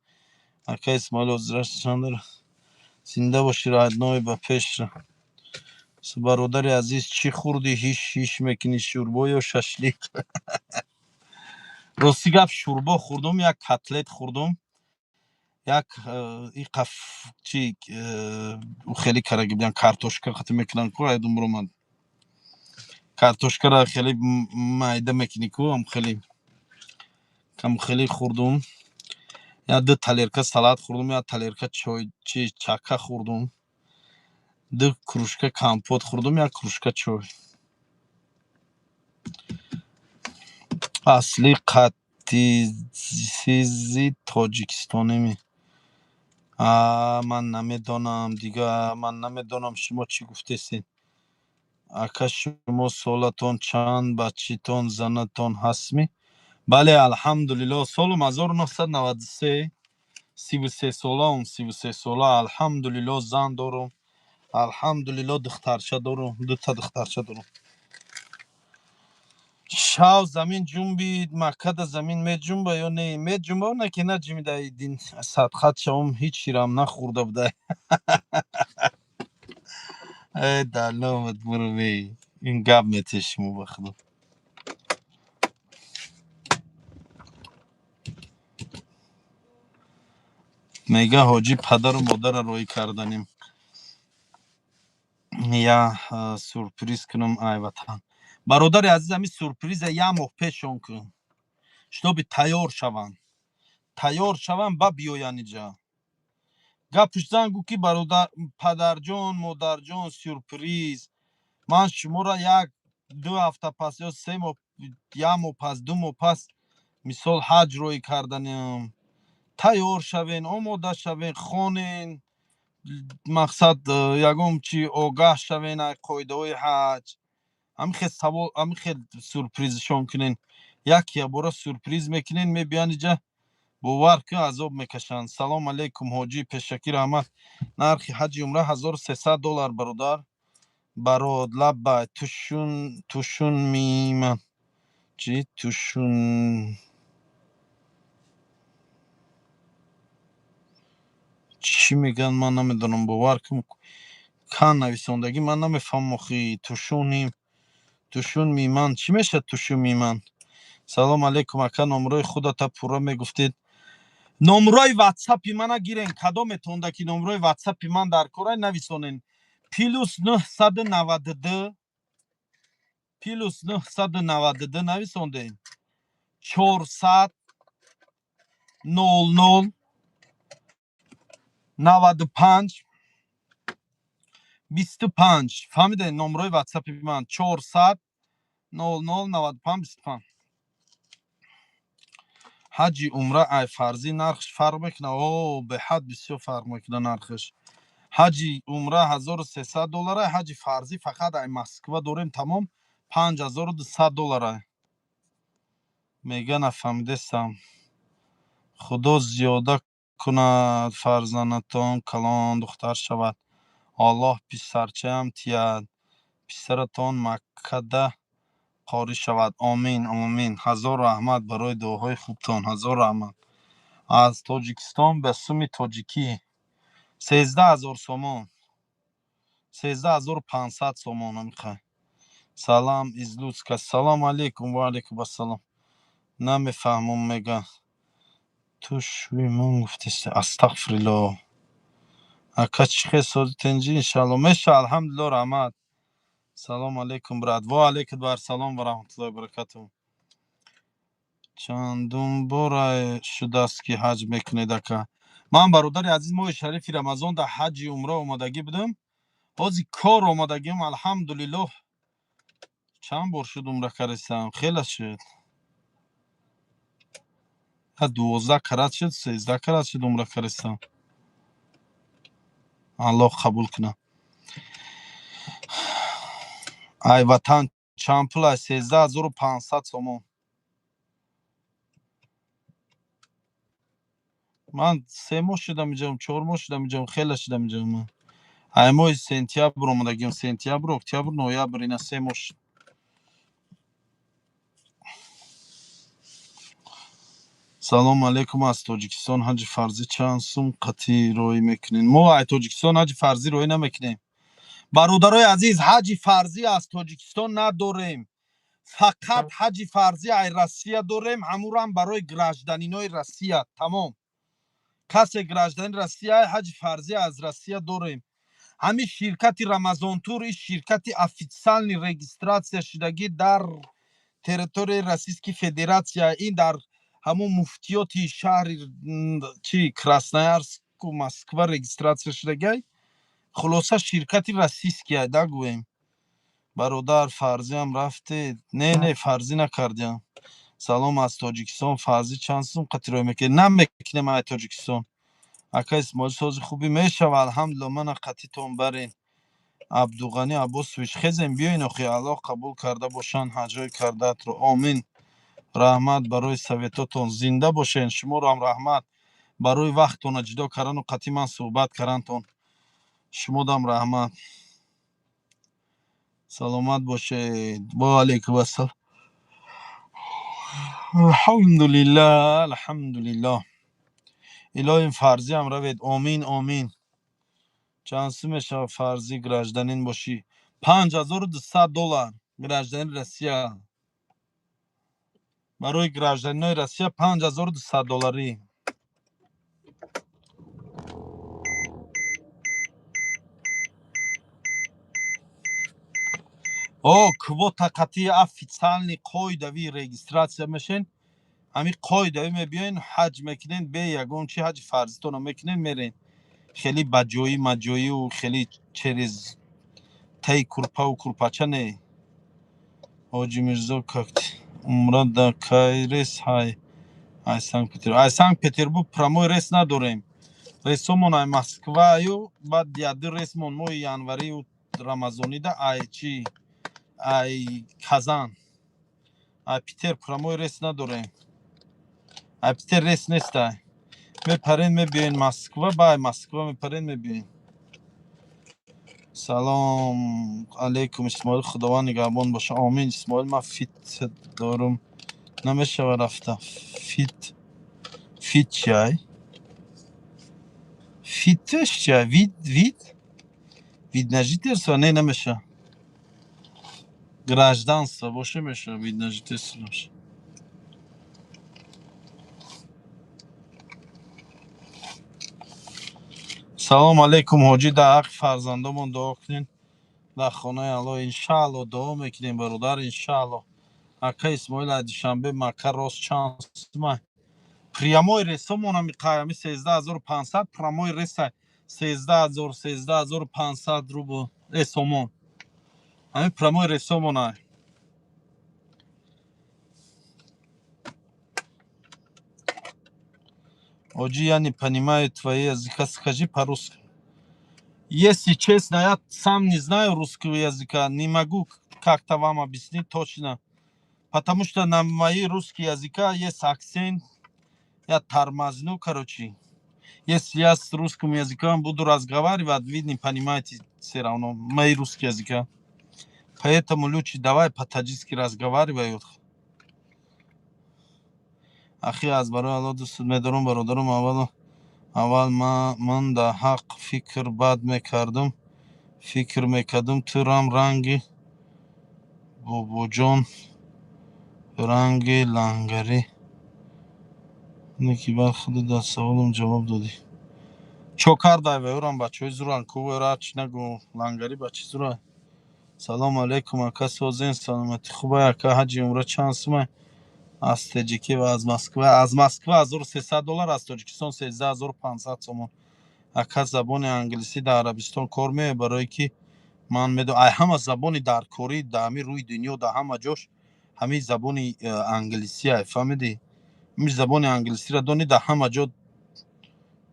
اکا اسماعیل حضرت چنده زنده باشی راحت نوی به پیش را برادر عزیز چی خوردی هیچ میکنی شوربا یا ششلیک راستی گفت شوربا خوردم یک کتلت خوردم یک این چی خیلی کرده بیان کارتوشکا خطی میکنن کو ایدون برو من کارتوشکا را خیلی مایده میکنی کو هم خیلی خوردم یا دو تالرکا سالاد خوردم یا تالرکا چای چی چاکا خوردم دو کروشکا کامپوت خوردم یا کروشکا چای اصلی قطی سیزی تاجیکستانی می من نمیدونم دیگه من نمیدونم شما چی گفتید اکا شما سالتون چند بچیتون زنتون هستمی بله الحمدلله سالم 1993 33 سالم 33 ساله الحمدلله زن دارم الحمدلله دخترچه دارم دو تا دخترچه دارم شاو زمین جنبید مکه دا زمین می جنبه یا نه می جنبه و نه که نه جمیده دین صدقات شوم هیچ شیرم نخورده بوده ای دلومت برو بی این گب میتشمو بخدا میگه حاجی پدر و مادر روی کردنیم یا سورپریز کنم ای وطن برادر عزیزم این سورپریز یه ماه پیشون کن شتابی تیار شون با بیاین اینجا گپش زنگو که برادر پدر جان مادر جان سورپریز من شما را یک دو هفته پس یا سه ماه یک ماه پس دو ماه پس مثال حج روی کردنیم تیار شوین آماده شوین خانین مقصد یگم چی آگاه شوین از قاعده های حج خیلی سوال خیلی سورپرایزشون کنین. یک بار سورپرایز میکنین میبیان اینجا باور که عذاب میکشن. سلام علیکم حاجی پشکی رحمت. نرخ حج عمره $1300 برادر. براد لب توشون میمن چی توشون چی میگن من نمیدونم. باور کن کان نویسندگی من نمیفهم مخی. توشون میمن چی میشه توشون میمن؟ سلام علیکم اکا نمره خودت پورا میگفتید. نمره واتساپی من گیرین کدامتون که نمره واتساپی من در کار نویسونین. +992 +992 نویسوندین 400 00 95 25. فهمیدین نمره واتساپی من 400 00 95 25. حجی عمره ای فرضی نرخش فرق میکنه. اوه به حد بسیار فرق میکنه نرخش. حجی عمره $1300. حجی فرضی فقط ای مسکو داریم تمام $5200. میگه نفهمیدستم. خدا زیاده کند فرزندتان کلان دختر شود. الله پسرچه هم تید پسرتان مکده قاری شود. آمین آمین. هزار رحمت برای دعاهای خوبتان. هزار رحمت. از تاجیکستان به سوم تاجیکی 13000 سومون 13500 سومون میخوای. سلام از لوسکا. سلام علیکم و علیکم السلام. نمیفهمم میگه تو شوی من گفتیست. استغفرالله. اکا چخه سازی تنجی انشالله میشه. الحمدلله رحمت. سلام علیکم براد. و علیکم بر سلام و رحمت الله و برکاته. چندم بار شده است که حج میکنید اکا. من برادر عزیز ماه شریف رمضان در حج عمره آمادگی بدم. بازی کار آمادگیم الحمدلله. چند بار شد عمره کردم. خیلی شد. 12 کرات شد 13 کرات شد عمره کردم. الله قبول کنه. ای وطن چند پول است؟ 13500 سومون. من 3 ماه شدم اینجا 4 ماه شدم اینجا خیلی شدم اینجا. من ای ماه سپتامبر اومدگیم. سپتامبر اکتبر نوامبر اینا 3 ماه. سلام علیکم از تاجیکستان. حج فرضی چند سوم قطعی روی میکنین؟ ما از تاجیکستان حج فرضی روی نمیکنیم برادرای عزیز. حج فرضی از تاجیکستان نداریم. فقط حج فرضی از روسیه داریم. همون برای گراجدانینای روسیه. تمام کسی گراجدانی روسیه حج فرضی از روسیه داریم. همین شرکت رمضان تور این شرکت افیسیال رجیستراسیون شدگی در تریتوری روسیسکی فدراسیا. این در همون مفتیات شهر چی کراسنایارسک و مسکو رجیستراسیون شدگی. خلاصه شرکت روسیسکی دگویم. برادر فرضی هم رفته؟ نه فرضی نکردیم. سلام از تاجیکستان. فرضی چند سوم قطعی میکنه؟ نمیکنیم از تاجیکستان. اکا اسماعیل ساز خوبی میشه و الحمدلله من قطعی تون برین. عبدالغنی عباسویچ خیزم بیاین اخی. الله قبول کرده باشن حجای کردت رو. آمین. رحمت برای سویتاتون. زنده باشین. شما رو هم رحمت برای وقتتون جدا کردن و قطعی من صحبت کردنتون. شما دم رحمت. سلامت باشید. با علیکم السلام. الحمدلله الحمدلله. الهی فرضی هم روید. آمین آمین. چند سومش فرضی گراجدانین باشی؟ $5200 گراجدانی روسیه. برای گراجدانی روسیه $5200. او کواتا قطعی افیسیالنی قایدوی رجیستراسیون میشین. همین قایدوی میبیاین حج میکنین. به یگون چی حج فرضیتون رو میکنین میرین. خیلی بجایی مجایی و خیلی چریز تای کرپا و کرپاچه نه. حاجی میرزا کاکت عمره در کای ریس های سانک پتربورگ پراموی ریس نداریم. ریسمون های مسکوه و بعد دیاده ریسمون مو ینوری و رمضانی ده ای چی ای کازان ای پیتر پراموی رس نداریم ای پیتر رس نیسته میپرین میبین مسکوا بای مسکوا میپرین میبین سلام علیکم اسماعیل خداوند نگهبان باشه آمین اسماعیل من فیت دارم نمیشه رفتم فیت چای فیتش چای وید نجیترس و نه نمیشه گراجدانس باشه میشه وید نجیترس نمیشه سلام علیکم حاجی در حق فرزندمون دعا کنین در خانه الله انشاءالله دعا میکنیم برادر انشاءالله اکا اسماعیل دوشنبه مکه راست چانس من прямой ресомон ами қаями 13500 прямой реса 13000 13500 рубл ресомон ами прямой ресомон ай оҷи яни понимаю твои языка скажи по-русски если честно я сам не знаю русского языка не могу как-то вам объяснить точно потому что на мои русский языка есть акцент я тормозну короче. Если я с русским языком буду разговаривать, вы не понимаете все равно мои русский языка. Поэтому лучше давай по-таджикски разговаривай. Ахи аз барои Аллоҳ дӯст медорам бародарам аввал ман дар ҳақ фикр бад мекардам фикр мекардам ту ранги бобоҷон ранги лангарӣ не ки баъд худат дар саволам ҷавоб додӣ чо кардай ваёрам бачаҳои зуран кувера чи нагӯ лангарӣ бачи зурай салому алейкум ака созен саломатӣ хубай ака ҳаҷи умра чанд сумай аз таҷикӣ ва аз москва $1300 аз тоҷикистон 13500 сомон ака забони англисӣ дар арабистон кор меояд барое ки ман ай ҳама забони дар корӣ дар ҳамин рӯи дунё дар ҳама ҷош ҳамин забони англисиай фаҳмидӣ ин забони англисиро донӣ дар ҳама ҷо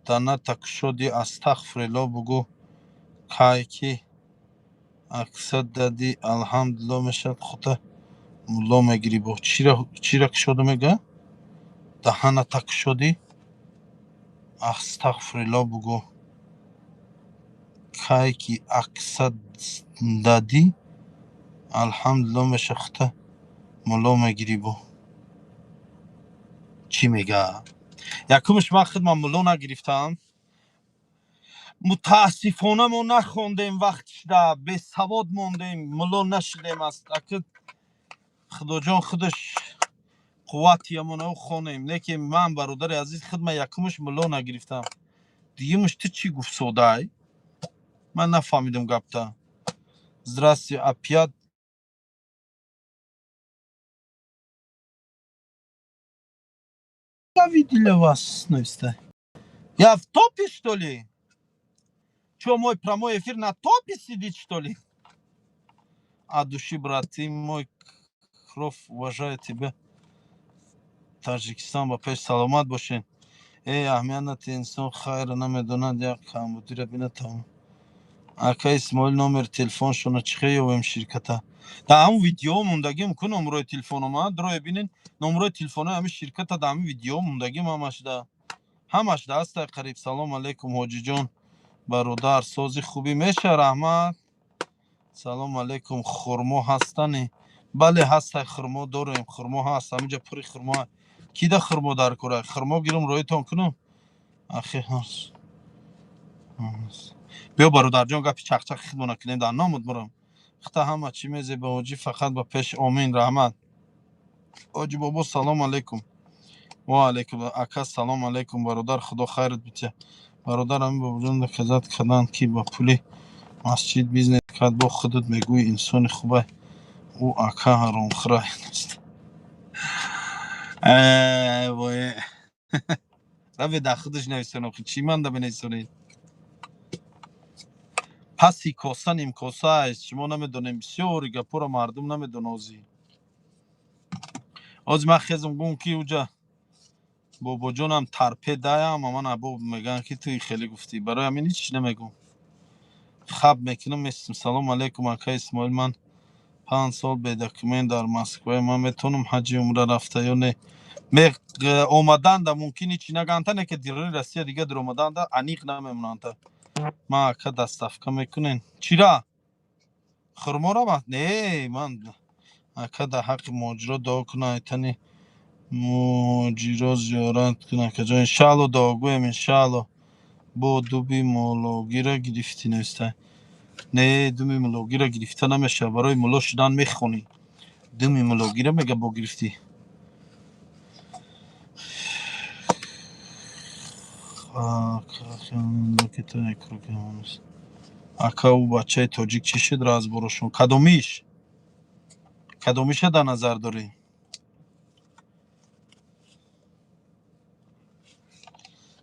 дана такшоди астағфирулло бугӯ кай ки аксат дадӣ алҳамдулилло мешавад хута мулло мегирӣ бо чира кушода мега даҳаната кушодӣ астағфирулло бугӯ кай ки аксат дадӣ алҳамдулилло мешавад хута мулло мегирӣ бо чӣ мега якумш ман худман мулло нагирифтам мутаассифона мо нахондем вақтишда бесавод мондем мулло нашудем аст ака худоҷон худаш қуввати ямонао хонем лекин ман бародари азиз худман якумш мулло нагирифтам дуюмш ту чӣ гуфтсодай ман нафаҳмидам гапта здравствуйте опять я видела вас навсегда я в топе что ли чё мой прямой эфир на топе сидит что ли от души брат ты мой кровь уважаю тебя таджикистон ба пеш саломат бошен аҳамиянати инсон хайра намедонад як камбудиро бинатавон ака исмоил номер телефоншона чӣ ёвем ширката дар ҳамн видео мондагӣ мкун номерои телефонома дроя бинин номерои телефонои ҳамин ширката дар ҳамин видео мондагӣ ҳамаш да ҳастай қариб салому алейкум ҳоҷиҷон бародар сози хубӣ меша раҳмат салому алейкум хурмо ҳастане бале ҳастай хурмо дорем хурмо ҳаст ҳаминҷа пури хурмо кида хурмо дар кора хурмо гирам роитон кунам ахи ҳаст биё бародарҷон гапи чақчақ хидмо накунем дар номуд мурам хта ҳама чӣ мезеба ҳоҷӣ фақат ба пеши омин раҳмат ҳоҷи бобо салому алейкум ва алейкум ака салому алейкум бародар худо хайрат битя бародар ҳамин бобоҷон казат карданд ки ба пули масҷид бизнес кард бо худат мегӯӣ инсони хубай ӯ ака ҳаромхӯрай нест вой раве дар худаш нависонам чӣ манда бинависонед паси коса нимкоса аст шумо намедонем бисёри гапҳоро мардум намедонозӣ ҳозир ман хезам гум ки уҷа бобоҷонам тарпе даям аман або мегӯянд ки туи хеле гуфтӣ барои ҳамин ҳеч намегӯм хаб мекунам местам салому алейкум ака исмоил ман 5 سال به دکمن در مسکو من میتونم حج عمره رفته یا نه می اومدن دا ممکنی چی نگانتا نه که دیرانی رسیه دیگه در اومدن دا انیق نمیمونن تا ما که دستفکه میکنین چرا خرما را با نه من اکا دا حق ماجرا دعا کنه ایتنی ماجرا زیارت کنه که جا انشالله دعا گویم انشالله با دوبی مولوگی را گرفتی نوسته نه دومی مولوگی را گرفته نمیشه برای مولو شدن میخونی دومی مولوگی را میگه با گرفتی اکا او بچه تاجیک چی شد را از بروشون کدومیش در نظر داری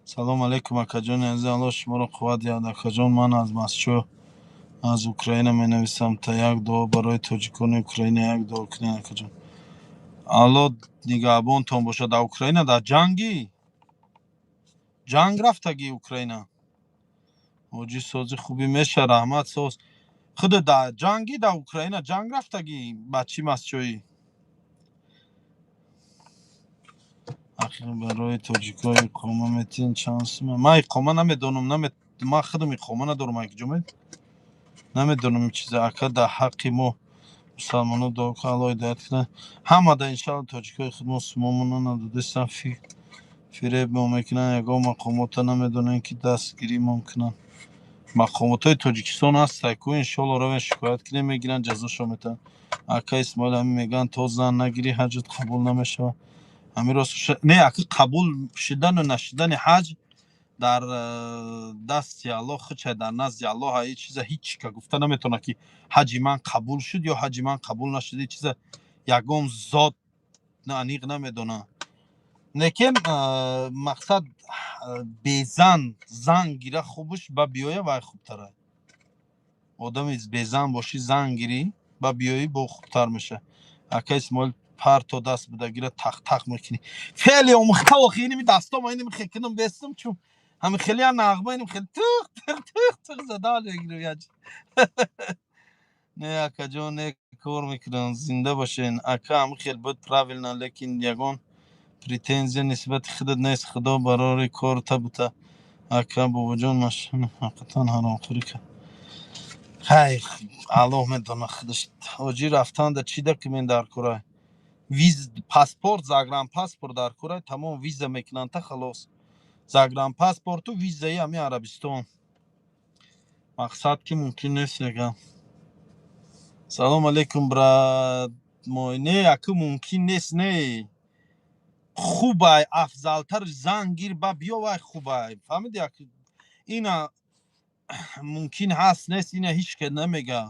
سلام علیکم اکا جان عزیز الله شما رو قوت یاد اکا جان من از مسچو از اوکراین می نویسم تا یک دعا برای تاجیکان اوکراین یک دعا کنین اکا جان الله نگهبان تان باشه در اوکراین در جنگ رفتگی اوکراین اوجی سازی خوبی میشه رحمت ساز خود در جنگی در اوکراین جنگ رفتگی بچی مسچویی اخیر برای تاجیکای اقامه میتین چانس من اقامه نمیدونم من خودم اقامه ندارم اگه جمعه نمیدونم این چیز اکا در حقی ما مسلمانو دعا که الله هدایت کنه همه در انشاءالله تاجیکای خود مسلمانو ندادستن فریب میکنن یگاه مقامات نمیدونن که دستگیری ممکنن مقامات های تاجیکستان هست که انشاءالله رو شکایت کنه میگیرن جزاشو میتن اکا اسماعیل همین میگن تا زن نگیری حجت قبول نمیشه همین راستش نه اگه قبول شدن و نشدن حج در دست الله خچه در نزد الله هیچ چیز هیچ که گفته نمیتونه که حج من قبول شد یا حج من قبول نشد هیچ چیز یگام ذات انیق نمیدونه لیکن مقصد به زن گیره خوبش با بیایه و خوبتره آدم از به زن باشی زن گیری با بیایی با خوبتر میشه اکا اسماعیل پر تا دست بده گیره تق تق میکنی خیلی امخته و خیلی می دستا ما اینی میخکنم بستم چون همین خیلی هم نغمه اینیم خیلی تق زده حالا گیره نه اکا جان نه کار میکنن زنده باشین اکا هم خیلی بود پراویل نه لیکن یگان پریتنزی نسبت خودت نیست خدا برای کار تا بوده اکا بابا جان ماشین حقیقتا حرام خوری که خیر الله میدونه خودش آجی رفتن در چی که من در کره ویز پاسپورت زاگرام پاسپورت در کره تمام ویزا میکنن تا خلاص زاگرام پاسپورت و ویزای همی عربستان مقصد که ممکن نیست یکم سلام علیکم برات نه اکو ممکن نیست نه خوبه افضلتر زنگیر با بیا و خوبه فهمیدی اکو اینا ممکن هست نیست اینا هیچ که نمیگه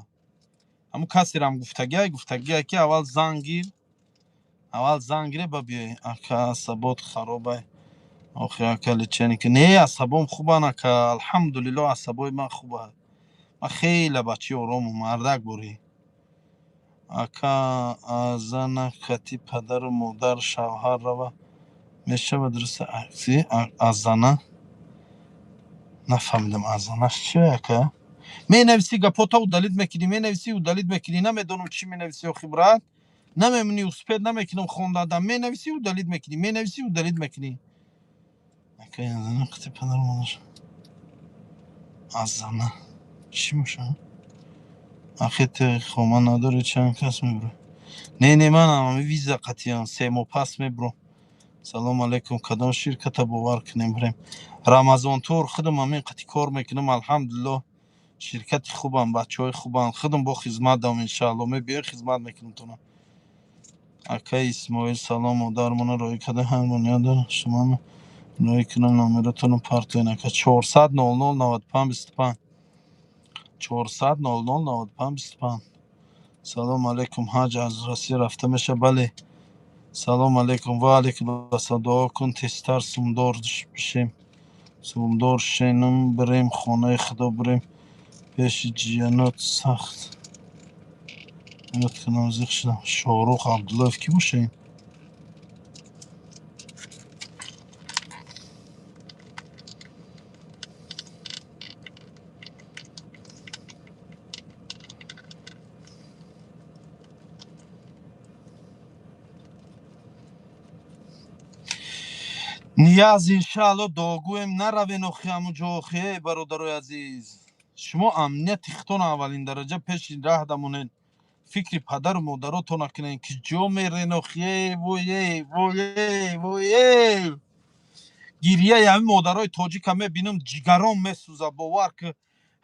همون کسی رم گفتگی که اول زنگیره با بیای اکا عصبات خرابه آخه اکا لچنی که نه عصبام خوبه نکا الحمدلله عصبای من خوبه من خیلی بچی آرام و مردک بوری اکا زن خطی پدر و مادر شوهر رو میشه مدرسه عکسی از زنه نفهمیدم از زنش چه اکا می نویسی گپوتا و دلید میکنی می نویسی و دلید میکنی نمیدونم چی می نویسی و خبرت نمیمونی و سپید نمیکنم خوندادم می نویسی و دلید میکنی می نویسی و دلید میکنی اکا از زنه خطی پدر و مادر از زنه چی میشه اخیت خوما نداره چند کس میبره نه من هم ویزا قطعا سه ماه پس میبرم سلام علیکم کدام شرکت باور کنیم بریم رمضان تور خودم همین قطعی کار میکنم الحمدلله شرکت خوبم بچه های خوبم خودم با خدمت دارم انشاءالله می بیا خدمت میکنم تونم اکای اسماعیل سلام و درمون روی کده هرمونیا دارم شما روی کنم نامیرتون پارتوین اکا 400 00 95 25 400 00 95 25 سلام علیکم حاج از رسی رفته میشه بله سلام علیکم و علیکم السلام دعا کن تستر سومدار بشیم سومدار شینم بریم خانه خدا بریم پیش جیانات سخت یاد کنم زیخ شدم شاروخ عبدالله کی باشه این نیاز انشالله داغویم نروین اخی همو جاخی برادرای عزیز. شما امنیت اختون اولین درجه پیش راه دمونین. فکر پدر و مادراتو نکنین که جا میرین اخیه ویه ویه ویه. گیریه همین مادرای تاجیک همه بینم جگران میسوزه. باور که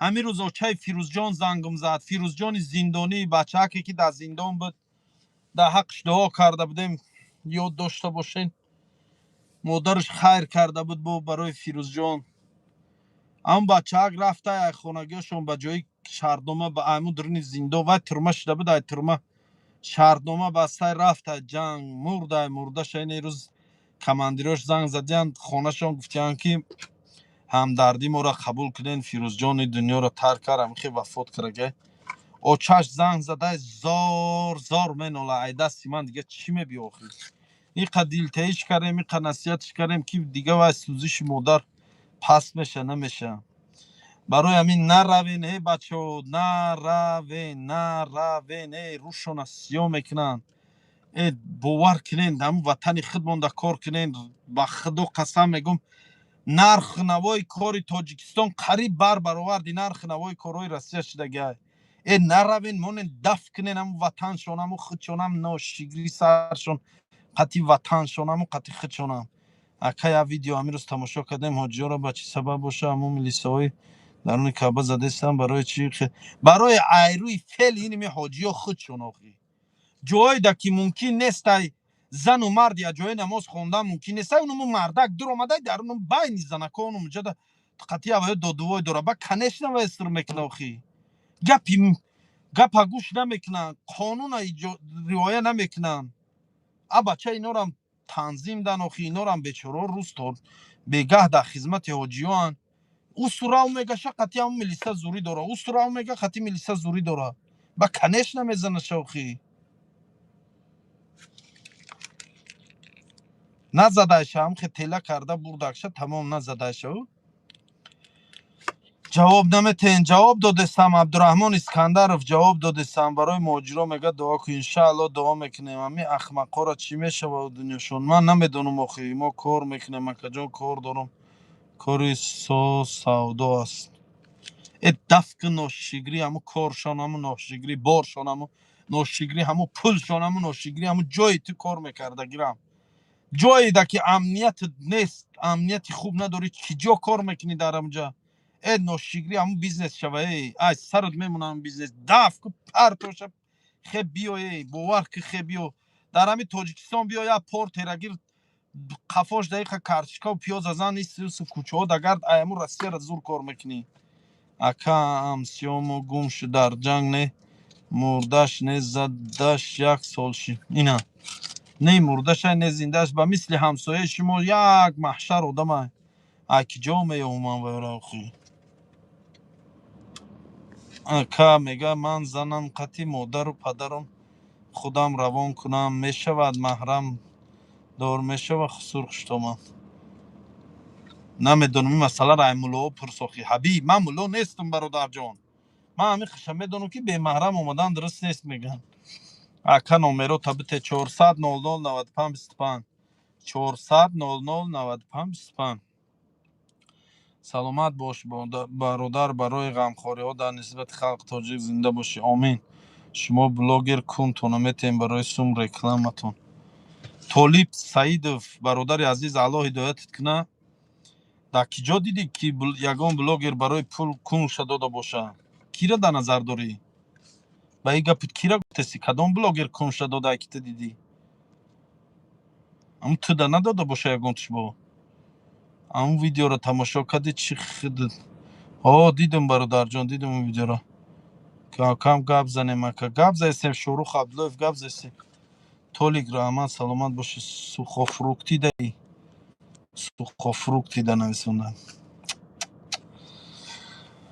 همین روز آچه فیروزجان زنگم زد. فیروزجان زندانی بچه هکی که در زندان بود در حقش دعا کرده بودیم یاد داشته باشین. مادرش خیر کرده بود برای فیروزجان. اما بچه ها رفته خانگیشون به جای شهردنامه به امو درنی زنده و ترمه شده بود. ای ترمه شهردنامه بسته رفته جنگ مرده شاین روز کماندیراش زنگ زدن خانهشون گفتن که همدردی ما را قبول کردین فیروزجان دنیا را ترک کردم خیلی وفات کرده. آچش زنگ زده زار میناله. ای دستی من دیگه چی میبیاخی اینقدر دیلتایش کردیم اینقدر نصیحتش کردیم که دیگه و سوزش مادر پس میشه نمیشه. برای همین نروین ای بچه ها نروین ای روشون سیاه میکنن. ای باور کنین همون وطن خودمان در کار کنین. با خدا قسم میگم نرخ نوای کاری تاجیکستان قریب برآورد نرخ نوای کارهای روسیه شدگی. ای نروین مونین دفع کنین همون وطنشون همون خودشون هم ناشگری سرشون قطعی وطنشون همون قطعی خودشون هم. اکا یا ویدیو همین روز تماشا کردیم حاجی ها را با چی سبب باشه همون ملیسه های درون کعبه زده استن برای چی برای ایروی فعل اینمی حاجی ها خودشون آخی. جایی ده که ممکن نیست زن و مرد یا جای نماز خوندن ممکن نیست اونمو مردک در آمده در اونم بین زنکان اونجا ده قطعی اوه دادوای داره با کنش نوستر میکنه آخی. گپ گوش نمیکنن قانون روایه نمیکنن. بچه اینا رو هم تنظیم دن آخی. اینا رو هم بیچاره روز تا بگه در خدمت حاجیان او سراو میگه قطعی هم ملیسا زوری داره. او سراو میگه قطعی ملیسا زوری داره با کنش نمیزنه شوخی. نزدهش هم خیلی تیله کرده بردکش تمام نزدهش. جواب نمیتین. جواب دادستم عبدالرحمن اسکندرов جواب دادستم برای مهاجرا میگه دعا کن انشالله دعا میکنیم. همین احمقا را چی میشه با دنیاشون من نمیدونم آخی. ما کار میکنیم من کجا کار دارم. کاری سودا است. ای دفق ناشگری همو کارشان همو ناشگری بارشان همو ناشگری همو پولشان همو ناشگری همو جایی تو کار میکرده گیرم. جایی ده که امنیت نیست امنیت خوب نداری کجا کار میکنی در اونجا. ای ناشگری همو بیزنس شوه. ای سرت میمونم بیزنس دفق پرتوشه خیلی بیو. ای باور که خیلی بیو در همین تاجیکستان بیا یا پور تیرگیر قفاش دقیقه کارچکا و پیاز از آن نیست کوچه ها دگرد ایمو رسیه را زور کار میکنی. اکا امسیامو گمش در جنگ نه مردش نه زدش یک سال شی اینا نه مردش نه زندهش با مثل همسایه شما یک محشر آدم اکی جا میومن و خی. اکا میگه من زنم قطعی مادر و پدرم خودم روان کنم میشود محرم دار میشود سرخش تومن. نمیدونم این مسئله را ملا پرساخی حبیب من ملا نیستم برادر جان. من همین خشم میدونم که به محرم اومدن درست نیست میگن. اکا نومرو تبت 400 00 95 25 400 00 95 25. سلامت باش برادر برای غمخواری ها در نسبت خلق تاجیک زنده باشی آمین. شما بلاگر کن تونمیتین برای سوم رکلامتون. طالب سعیدов برادر عزیز الله هدایتت کنه. در کجا دیدی که یگان بلاگر برای پول کن شده باشه؟ کی را در نظر داری؟ با این گپت کی را گفتی کدام بلاگر کن شده که تو دیدی؟ اما تو در نداده باشه یگان تشبه اون ویدیو را تماشا کردی چی خود دیدم برادر جان دیدم اون ویدیو را که کم گپ زنیم که گپ زدیم شروع خبلوف گپ زدیم تولید را اما سلامت باشی سوخافروکتی دهی سوخافروکتی ده نویسوندن.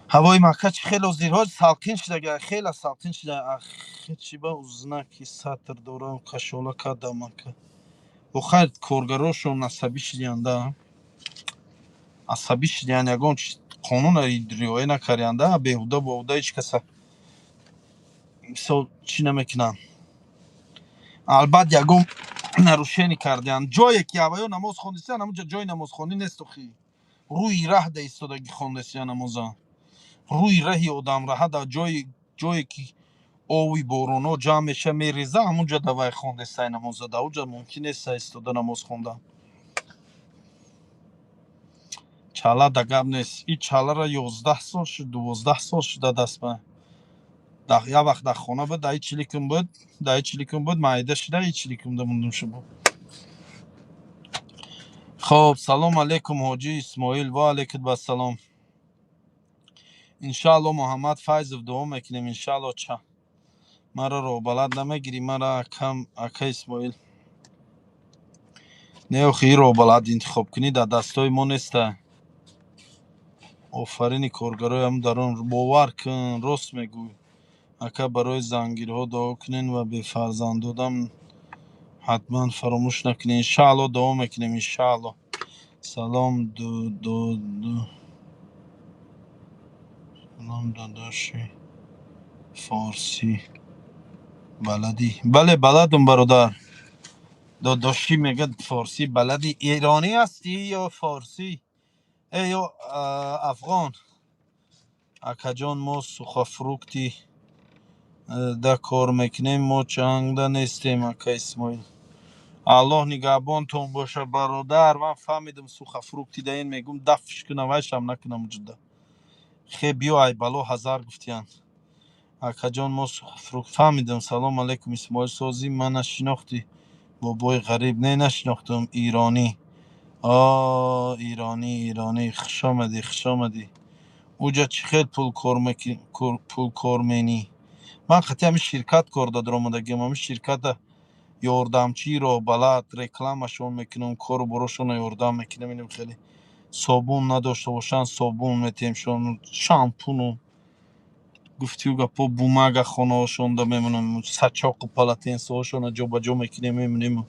هوای مکه چی خیلی زیرها سالکین شده خیلی سالکین شده. خیلی چی با ازنکی ساتر دورم کشولا کردم مکه و خیلی کارگراشون عصبی شدینده عصبی شدین یگان قانون ریایه نکرینده بهوده بوده هیچ کس مثال چی نمیکنن. البته یگان нарушение кардиан. Ҷое ки аваё намоз хондисиян ҳамунҷа ҷои намозхонӣ несту хи. Рӯи раҳ да истодаги хондисиян намоза. Рӯи раҳи одамраҳа да ҷое ки ови бороно ҷамъ меша мереза ҳамунҷа да вай хондисай намоза. Да уҷа мумкин нест истода намоз хондан. Чала да гап нест. И чалара 11 сол шуд, 12 сол шуда даст ба. Я вақт дар хона буд, даи чиликум буд, маида шуда и чиликум да мундум шуд. خب سلام علیکم حاجی اسماعیل و علیکم السلام. انشالله محمد فیض دعا میکنیم انشالله چه مرا رو بلد نمیگیری مرا کم اکا اسماعیل نه خیر رو بلد انتخاب کنی در دستای ما نیسته. آفرین کارگرای هم درون باور کن راست میگوی اکا برای زنگیرها دعا کنین و به فرزندادم حتما فراموش نکنین انشالله دعا میکنیم انشالله. سلام سلام داداشی فارسی بلدی؟ بله بلدم برادر. داداشی میگه فارسی بلدی؟ ایرانی هستی یا فارسی؟ یا افغان؟ اکا جان ما سخفروکتی ده کار میکنیم ما چنگ نیستیم اکا اسماعیل. الله نگهبانتون باشه برادر. من فهمیدم سخفروکتی ده این میگم دفش کنم ویشم نکنم جده خیلی بیای بلا هزار گفتیان اکا جان ما سخفروکت فهمیدم. سلام علیکم اسماعیل سازی من نشناختی بابای غریب نه نشناختم. ایرانی ایرانی خوش آمدی اوجا چی خیلی پول کار مینی. من خطی همین شرکت کار دادر آمدگیم همین شرکت یاردمچی رو بلد رکلامشون میکنم کار براشون یاردم میکنم. اینم خیلی صابون نداشته باشن صابون میتیمشون شامپونو گفتی و گپا بومگا خانه هاشون دا میمونم سچاق و پلاتینس هاشون جا با جا میکنیم میمونیم.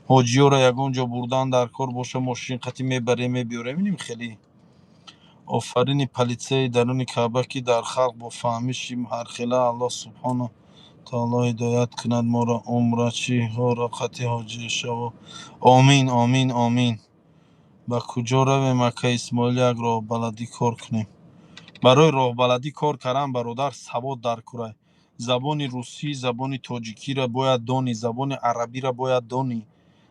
حاجیو را یگونجا بردن در کار باشه ماشین قطی میبره میبیاره میبینیم. خیلی آفرین پلیسه درون کعبه که در خلق با فهمیشیم هر خیلی الله سبحانه تعالی هدایت کند ما را عمره چی ها را قطی حاجی شو. آمین آمین آمین. با کجا رویم اکا اسماعیل یک راه بلدی کار کنیم؟ برای راه بلدی کار کردن برادر سواد در کره. زبان روسی زبان تاجیکی را باید دانی زبان عربی را باید دانی.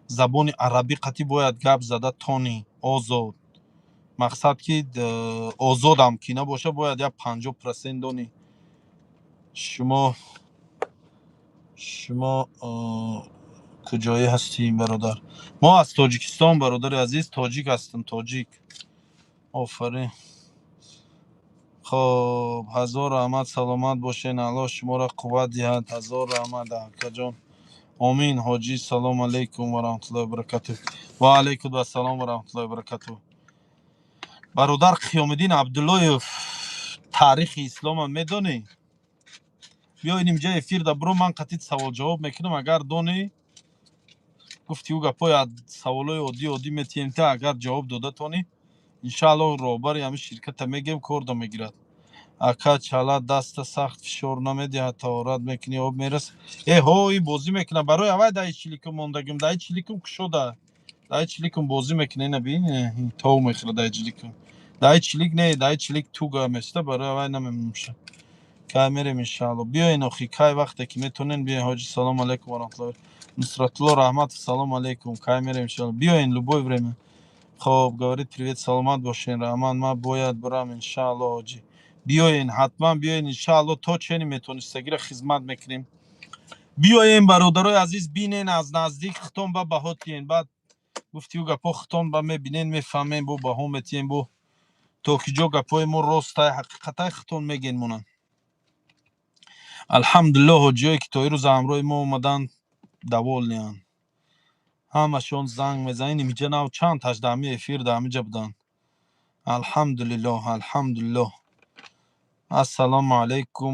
زبان عربی قطعی باید گپ زده تانی آزاد. مقصد که آزاد هم که نباشه باید یک 50% دانی. شما کجایی هستی برادر؟ ما از تاجیکستان برادر عزیز تاجیک هستم تاجیک. آفرین. خب هزار رحمت سلامت باشین الله شما را قوت دهد. هزار رحمت اکا جان آمین. حاجی سلام علیکم و رحمت الله و برکاته. و علیکم السلام و رحمت الله و برکاته. برادر قیامالدین عبداللهیف تاریخ اسلام هم میدونی؟ بیا اینجا افیر دا برو من قطعی سوال جواب میکنم اگر دونی گفتی او گپای سوالای عادی میتیم تا اگر جواب داده تونی انشالله روبر همین شرکت میگیم کار میگیرد. اکا چالا دست سخت فشار نمیده تورات میکنی آب میرس هوی بازی میکنه برای اول دای چلیکم موندگیم دای چلیکم کشوده دای چلیکم بازی میکنه نبین تو میخره دای چلیک نه دای چلیک تو گامسته برای اول نمیشه که میریم انشالله. بیاین اخی کای وقته که میتونین بیاین. حاجی سلام علیکم و رحمت الله نصرت الله رحمت سلام علیکم کای میریم انشالله. بیاین لوبوی بریم. خب گوارید پریوت سلامت باشین رحمان ما باید برم انشالله حاجی. بیاین حتما بیاین انشالله تا چنی میتونستگی را خدمت میکنیم. بیاین برادرای عزیز بینین از نزدیک ختم با بهاتین بعد گفتی و گپا ختم با میبینین میفهمین بو بها میتین بو تو که جو گپای ما راستای حقیقتای ختم میگین مونن. الحمدلله حاجیایی که تا این روز همراه ما اومدن دوال نیان همشون زنگ میزنین اینجا نو چند تاش دامی افیر دامی بودن. الحمدلله. السلام علیکم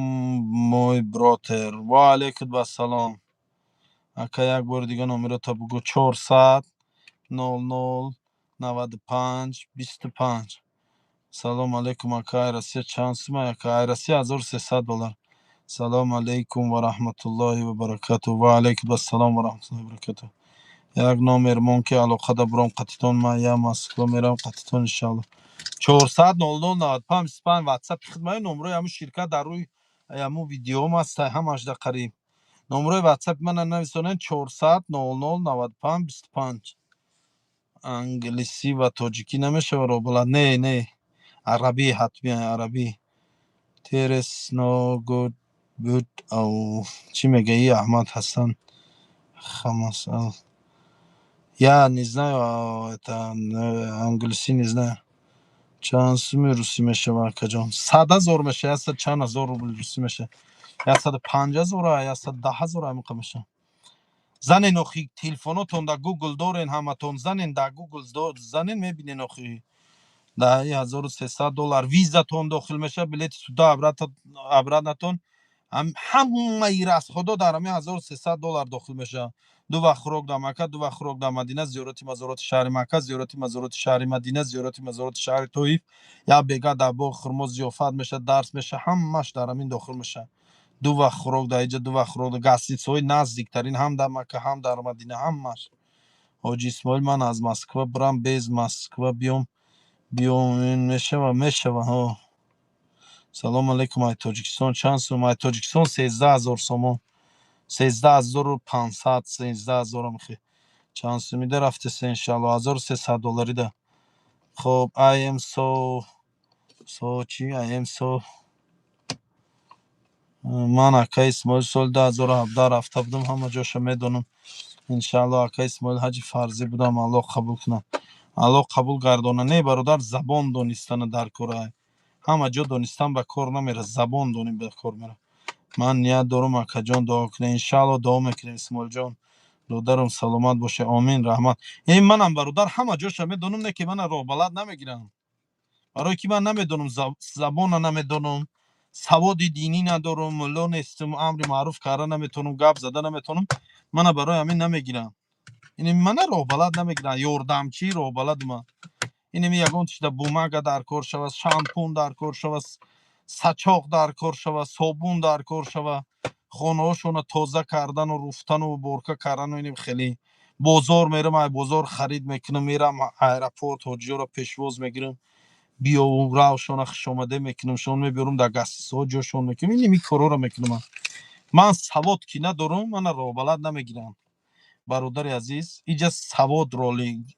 موی براتر. و علیکم السلام اکا یک بار دیگه نمره تا بگو 400 00 95 25. سلام علیکم اکا ایرسی چند سمه اکا ایرسی $1300. سلام علیکم و رحمت الله و برکاته. و علیکم السلام و رحمت الله و برکاته. یک نامر مون که علاقه دا برام قطیتون ما یا مسکو میرم قطیتون انشالله 400 00 95 25 واتساپ خدمت نمره همون شرکت در روی همون ویدیو ما است همش در قریب نمره واتساپ من نویسونن 400 00 95 25 انگلیسی و تاجیکی نمیشه رو بلد نه عربی حتمی عربی ترس نو گود بود او چی میگه ای احمد حسن خمس یا نیز نه انگلیسی نیز نه چند سومی روسی میشه ورکا جان 100,000 میشه یا 100,000 روبل روسی میشه یا 150,000 یا 110,000 میشه میشه زن نوخی تلفناتون در گوگل دارین همتون زنین در گوگل زنین میبینین نوخی در $1300 ویزاتون داخل میشه بلیت سودا عبرتتون همه ای از خدا در همه $1300 داخل میشه دو وقت خوراک در مکه دو وقت خوراک در مدینه زیارت مزارات شهر مکه زیارت مزارات شهر مدینه زیارت مزارات شهر طائف یا بیگا در باغ خرمز زیافت میشه درس میشه همش در همین داخل میشه دو وقت خوراک در اینجا دو وقت خوراک در گاستیتس‌های نزدیکترین هم در مکه هم در مدینه همش حاجی اسماعیل من از مسکو برم بیز مسکو بیام این میشه و میشه و ها سلام علیکم ای تاجیکستان چند سوم ای تاجیکستان 13,000 سوم 13,500 13,000 میخوای چند سومی در رفته سه انشالله $1,300 ده خب I am چی I am من اکای اسماعیل سال 2017 رفته بودم همه جاشو میدونم انشالله اکای اسماعیل حجی فرضی بودم الله قبول کنه الله قبول گردانه نه برادر زبان دونستن در کره همه جا دونستن به کار نمیره زبان دونیم به کار میره من نیت دارم اکا جان دعا کنه انشالله دعا میکنیم اسماعیل جان برادرم سلامت باشه آمین رحمت این منم برادر همه جاش میدونم نه که من راه بلد نمیگیرم برای که من نمیدونم زبان نمیدونم سواد دینی ندارم ملا نیستم امر معروف کردن نمیتونم گپ زدن نمیتونم من برای همین نمیگیرم این من راه بلد نمیگیرم یاردمچی راه بلد من این یگان تشت بومگا در کار شود شامپون در کار شود سچاق در کار شود صابون در کار شود خانه هاشون تازه کردن و رفتن و برکه کردن و اینیم خیلی بازار میرم ای بازار خرید میکنم میرم ایرپورت حاجی رو پیشواز میگیرم بیا و راوشون خشامده میکنم شون میبرم در گسیس ها جاشون میکنم این نمی کارا رو میکنم من سواد کی ندارم من راه بلد نمیگیرم برادر عزیز اینجا سواد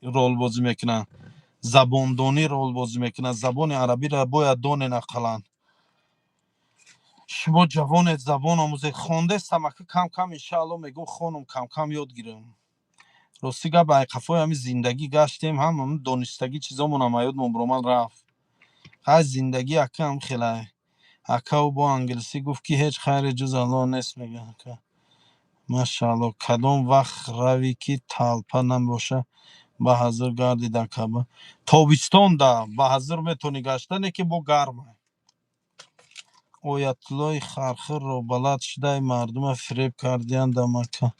رول بازی میکنه زباندونی رول بازی میکنه زبان عربی را باید دانین اقلا شما جوان زبان آموزه خوانده سمکه کم کم انشاءالله میگو خانم کم کم یاد گیرم راستی گه به قفای همین زندگی گشتیم هم دانستگی چیزامون هم یاد مبرومن رفت خیلی زندگی اکا هم خیلی اکا و با انگلیسی گفت که هیچ خیر جز الله نیست میگه اکا ماشاءالله کدام وقت روی که تلپه نباشه به حضر گردی در کبه تابستان ده به حضر میتونی گشتنه که با گرمه آیتالله خرخر رو بلد شده مردم فریب کردیان در مکه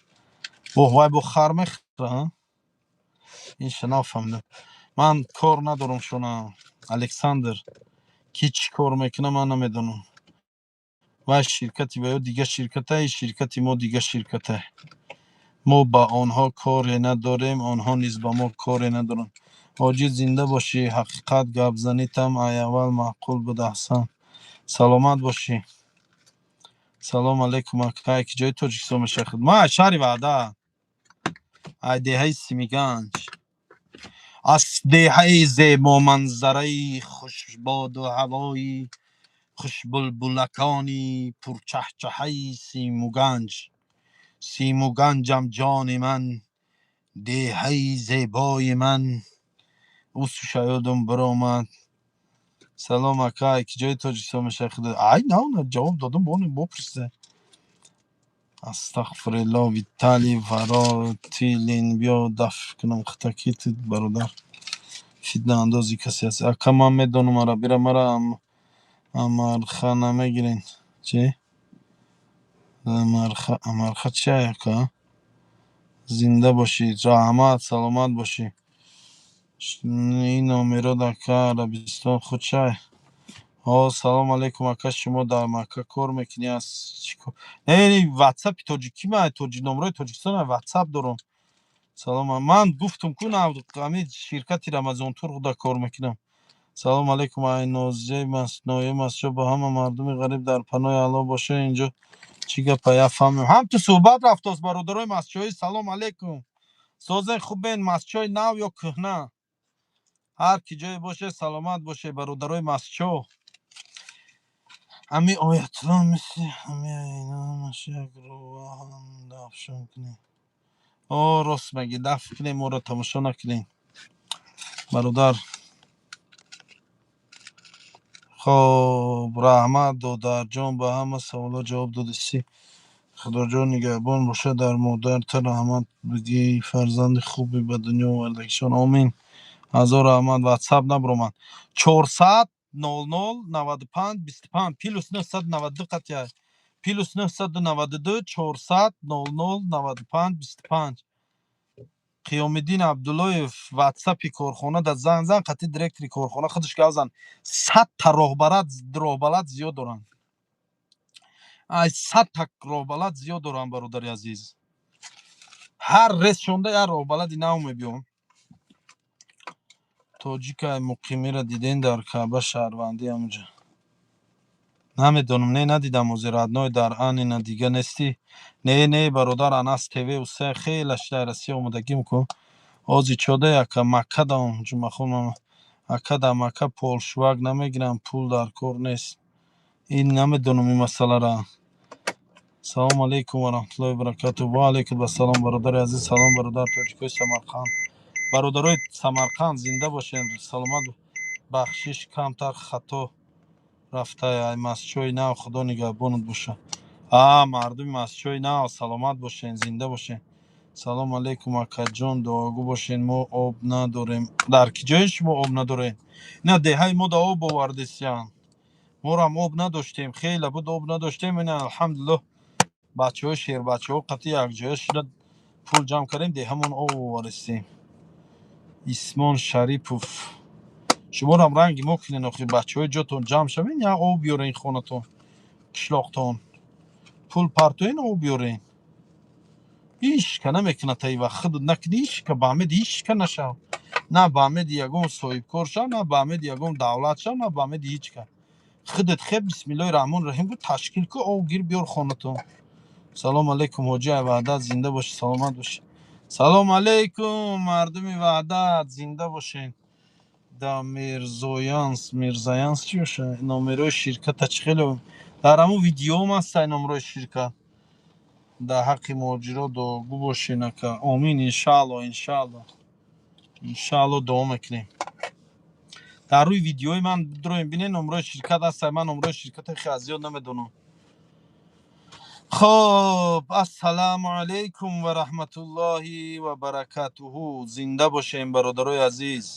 وای با خر میخوره این شنافم من کار ندارم شونه الکساندر کی چی کار میکنه من نمیدونم و شرکتی و یا دیگه شرکت شرکتی ما دیگه شرکته ما با آنها کاری نداریم آنها نیز با ما کاری ندارن حاجی زنده باشی حقیقت گپ زنیتم ای اول معقول بود احسن سلامت باشی سلام علیکم اکا کی جای تاجیکستان میشه ما شهری وعده ای دهه سیمیگنج از دهه زیبا منظره خوش باد و هوایی خوش بلبلکانی پر چهچهی سیموگنج سیموگنجم جان من دهه زیبای من او شایدم برآمد سلام اکا کی جای تاجیکستان میشه ای نه جواب دادم بپرسه استغفر الله ویتالی ورا تیلین بیا دفع کنم خطاکیت برادر فیدنه اندازی کسی هست اکا من میدونم مرا بیره مرا امرخه نمیگیرین چی؟ امرخه چی اکا؟ زنده باشی رحمت سلامت باشی این نمیرا دکا عربستان خود چه سلام علیکم اکا شما در مکه کار میکنی از چیکار نه واتساپ تاجیکی من تاجی نمره تاجیکستان واتساپ دارم салом. Ман гуфтум ку ҳамин ширкати Рамазонтур худа кор мекунам. салом алейкум. Ай нозем аст, ноем аст. шо ба ҳама мардуми ғариб дар паноҳи Алло боша. Инҷо чӣ гапа яфаҳмем. ҳам ту суҳбат рафтост бародарои мастчоӣ. Салом алейкум. созен хубен мастчои нав ё кӯҳна? ҳар ки ҷое боше саломат боше бародарои мастчо. ҳами оятулло мисли ҳами айнамаш як рӯҳам дафшон кунем. О рост мегӣ, дафт кунем, моро тамошо накунем бародар. хоб раҳмат додарҷон, ба ҳама саволо ҷавоб додисӣ. худоҷон нигаҳбон боша, дар модарта раҳмат бигӣ, фарзанди хуби ба дунё овардагишон. Омин. ҳазор раҳмат. ватсап набуромад 400 00 95 25 плюс 992 қатъя плюс 992 400 00 95 25. қиёмиддин Абдуллоев ватсапи корхона да зан қатъи директори корхона худаш гавзан 100 та роҳбалат зиёд доранд. ай 100 та роҳбалат зиёд доранд бародари азиз. ҳар рез шонда як роҳбалати нав мебиём. тоҷикай муқимиро диден дар Каъба шаҳрвандӣ ҳамуҷа? Намедонам, не надидам ҳозир адной дар анина дига нестӣ. Не бародар Анас ТВ усе хеле штар Россия омадагӣ мекун. Ози чода яка Макка дам ҷумахон ака да Макка полшвак намегирам, пул дар кор нест. Ин намедонам ин масъалара. Салом алейкум ва раҳматуллоҳи ва баракатуҳ. Ва алейкум ассалом бародари азиз. Салом бародар тоҷикои Самарқанд. бародарои Самарқанд зинда бошед. Саломат бахшиш камтар хато рафтае. Ай мастчои нав худо нигаҳбонат боша. Мардуми мастчои нав саломат бошен, зинда бошен. салом алейкум акаҷон, дуогӯ бошен. Мо об надорем. дар ки ҷои шумо об надорем? На деҳаи мо да об овардисиян. морам об надоштем, хеле буд об надоштем. ина алҳамдулиллоҳ бачаҳои шербачаҳо қатъи якҷоя шуда пул ҷамъ кардем, деҳамон об оваристем. исмон Шарипов, шуморам ранги мо кунен, охир бачаҳои ҷотон ҷамъ шавен, я об биёрен хонатон, қишлоқтон. пул партоен, об биёрен. ҳичка намекунад таи вақт худ накуди, ҳичка ба амеди ҳичка нашав. На ба амеди ягон соҳибкор шав, на ба амеди ягон давлат шав, на ба амеди ҳичка. худат хеб бисмиллоҳи раҳмони раҳим гӯ ташкил ку, об гир биёр хонатон. салом алейкум ҳоҷи Ваҳдат, зинда бошед, саломат бошед. салом алейкум мардуми Ваҳдат, зинда бошед. да мирзаянс чӣ боша? номерои ширката чӣ хеле дар ҳамун видеоам ҳастай номерои ширкат. дар ҳаққи муҳоҷирот дуогӯ бошен ака. Омин. иншаалло дуо мекунем. дар рӯи видеои ман дроем бинен номерои ширкат ҳастай. ман номерои ширката хеле зиёд намедонам. خب السلام علیکم و رحمت الله و برکاته. زنده باشین برادرای عزیز.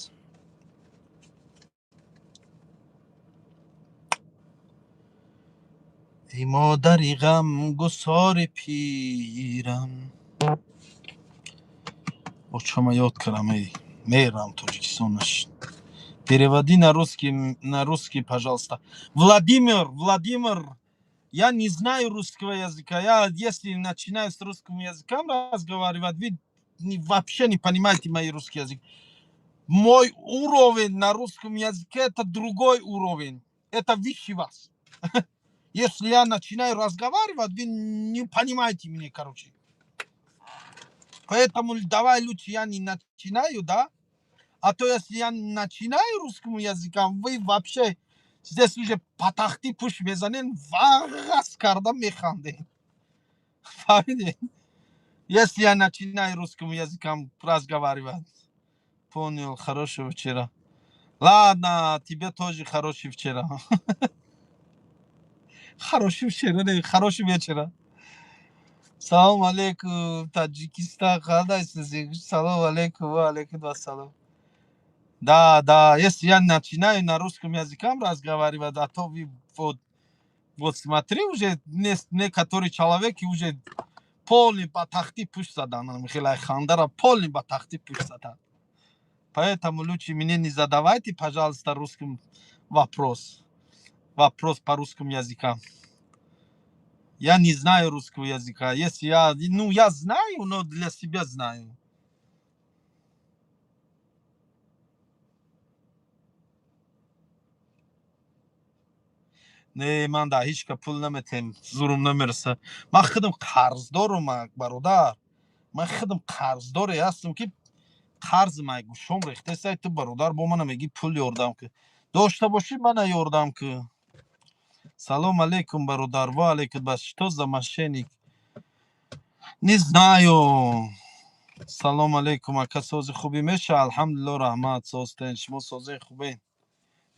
ای مادری غم گسار پیرم. очама ёд кардам, мерам Тоҷикистонаш. Переводи на русский, пожалуйста. Владимир, я не знаю русского языка. Я, если начинаю с русским языком разговаривать, вы вообще не понимаете мой русский язык. Мой уровень на русском языке это другой уровень. Это выше вас. Если я начинаю разговаривать, вы не понимаете меня, короче. Поэтому давай лучше я не начинаю, да? А то если я начинаю русским языком, вы вообще здесь уже патахти пуш мезанен, вагас карда механден. Фаҳмидед? Если я начинаю русским языком разговаривать. Понял, хорошего вчера. Ладно, тебе тоже хороший вчера. Хороший вчера, не, хороший вечера. Салом алейкум, Таджикистан, қадайсиз? Салом алейкум, ва алейкум ассалом. Да, если я начинаю на русском языке разговаривать, а то вы вот смотри, уже некоторые человеки уже полный батахти пуш задан, Михаил Хандара полный батахти пуш задан. Поэтому лучше мне не задавайте, пожалуйста, русским вопрос по русскому языку. Я не знаю русского языка. Если я знаю, но для себя знаю. Не, ман дар ҳеҷ ка пул наметем, зурум намераса. Ман худам қарздорум бародар. Ман худам қарздоре ҳастам ки қарз май гӯшом рехтесай ту бародар бо мана меги пул ёрдам ки. Дошта бошӣ мана ёрдам ки. Салом алейкум бародар. Ва алейкум бас. Что за мошенник? Не знаю. Салом алейкум. Ака сози хубӣ меша? Алҳамдулилло раҳмат. Созтен шумо сози хубе?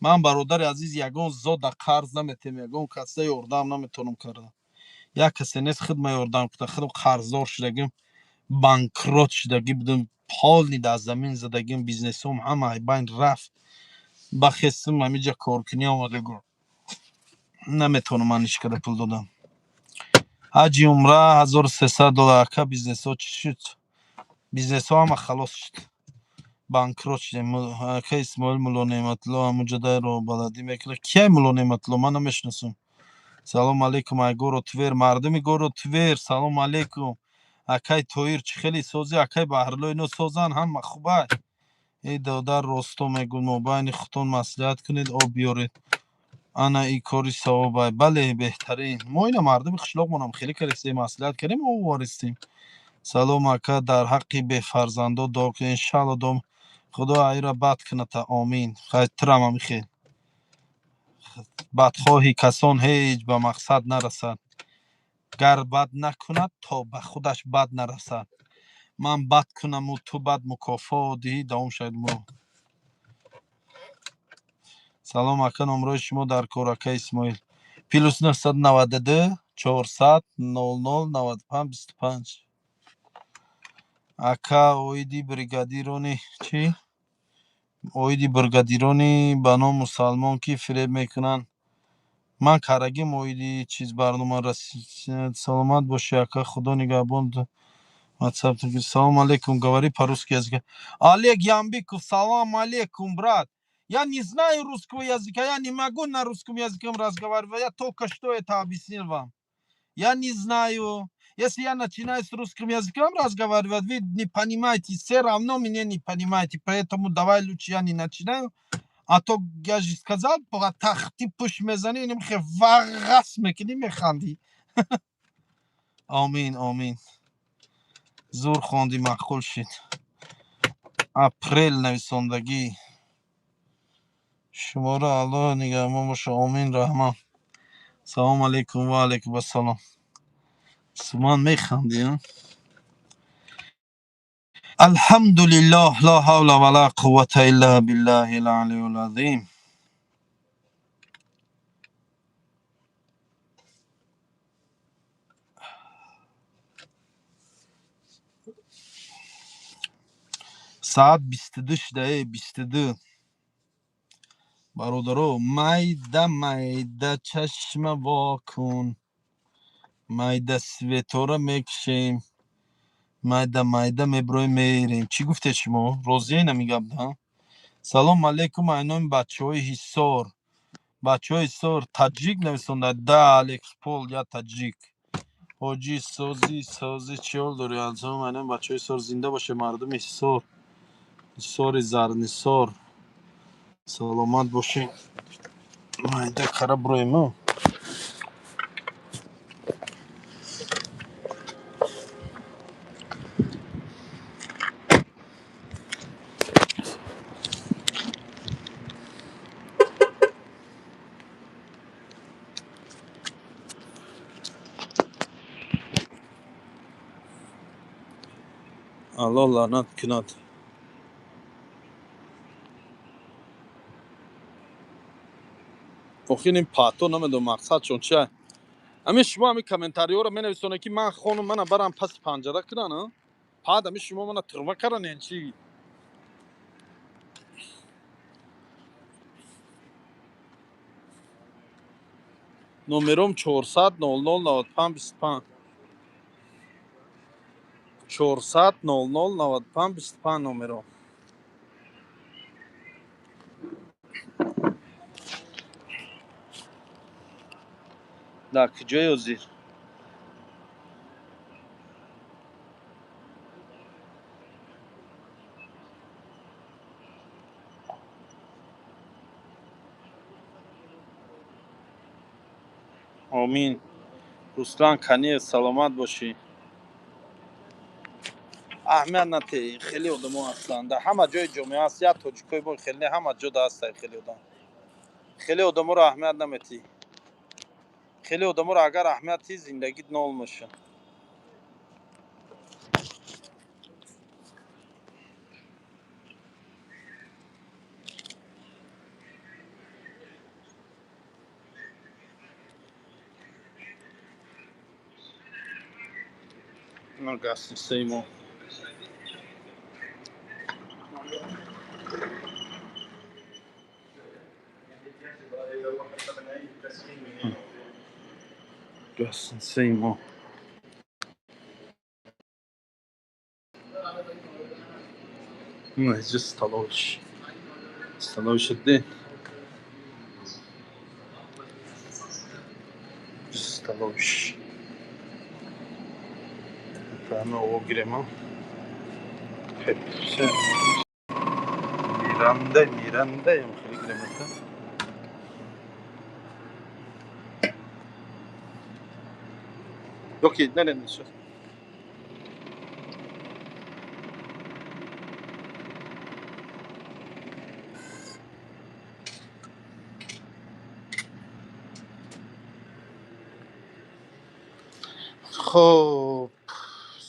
Ман бародари азиз ягон зода қарз наметем, ягон каса ёрдам наметавонам карда. Як касе нест худма ёрдам куда. Худам қарздор шудагим, банкрот шудаги будам, полни дар замин задагим, бизнесом ҳама байн рафт. Ба хесим ҳамиҷа коркунӣ омадагум. Наметавонам ман иш када пул додам. ҳаҷи умра $1300. Ака бизнесҳо чӣ шуд? Бизнесҳо ҳама халос шуд. Банкрот шудем. Ака Исмоил Мулло Неъматулло ҳамуҷа дайро баладӣ мекунад. Кияй Мулло Неъматулло? Ман намешиносам. Салом алейкум ай Горо Твер. Мардуми Горо Твер, салом алейкум. Акай Тоир чӣ хеле сози? Акай Баҳрло ино созан ҳама хубай? Эй додар росто мегӯ, мобайни худтон маслиҳат кунед, об биёред. Ана и кори савобай. Бале, беҳтарин. Мо ина мардуми қишлоқмонам хеле каристем, маслиҳат кардем, оваристем. Салом ака, дар ҳаққи бефарзандо дуо кунед. Иншалло дом худо айра бад куната. Амин. Хайтирам амихел. бадхоҳи касон ҳеҷ ба мақсад нарасад. Гар бад накунад, то ба худаш бад нарасад. Ман бад кунаму ту бад мукофот диҳӣ, давом шавед мурод. Салом ака, номрои шумо дар кор ака Исмоил. +992 400 00 95 25. ака оиди бригадирони чӣ? Оиди бригадирони ба ном мусалмон ки фиреб мекунанд. Ман карагим оиди чиз барнома расид. Саломат боши ака, худо нигаҳбон. WhatsApp. Салом алейкум, говори по-русски языка. Олег Ямбиков, салам алейкум, брат. Я не знаю русского языка, я не могу на русском языке разговаривать. Я только что это объяснил вам. Я не знаю. Если я начинаю с русским языком разговаривать, вы не понимаете, все равно меня не понимаете. Поэтому давай лучше я не начинаю. А то я же сказал, по тахти пуш мезани, немхе вагас мекини механди. Амин, амин. зур хонди маъқул шид. апрел нависондагӣ. шуморо аллоҳ нигаҳбон боша. Амин, раҳмат. салом алейкум. Ва алейкум ассалом. суман механди? алҳамдулиллоҳ, ла ҳавла ва ла қуввата илля биллаҳи алиyyil азим. саат 22 шуда. 22. бародаро, майда майда чашма вокун, майда светора мекушем, майда майда меброем мерем. Чӣ гуфтед шумо? Розиен ами гапда? Салом алейкум айноми бачаҳои Ҳисор. бачаҳои Ҳисор таҷик нависондад. Да, Алекс Пол, я таҷик. ҳоҷи сози чиёл дорӣ? Азом айноми бачаҳои Ҳисор зинда боша. Мардуми Ҳисор, Ҳисори Зарнисор, саломат бошед. майда кара броем. алло лаънат кунад. охир ин пато намедонам мақсадшон чия. ҳамин шумо ҳамин комментариҳоро менависонед ки ман хонум мана барам паси панҷара кунан. баъд ҳамин шумо мана тӯрма карданен чи? номером 400 00 95 25. 400 00 95 25 номером. дар куҷо ёзир? آمین. رسلان کنی سلامت باشی. احمد نتی خیلی آدم هستند در همه جای جامعه هست. یا تاجیکای با خیلی همه جا هست. خیلی آدم رو اهمیت نمیتی. خیلی آدم رو اگر اهمیتی زندگیت نول میشه. نه گاز سیمو. گاز سیمو. نه جست تلاش. تلاش ده. جست تلاش. فهم او گرما. هپسه. میرنده یم خیلی گرمته. اوکی نرنیشه. خب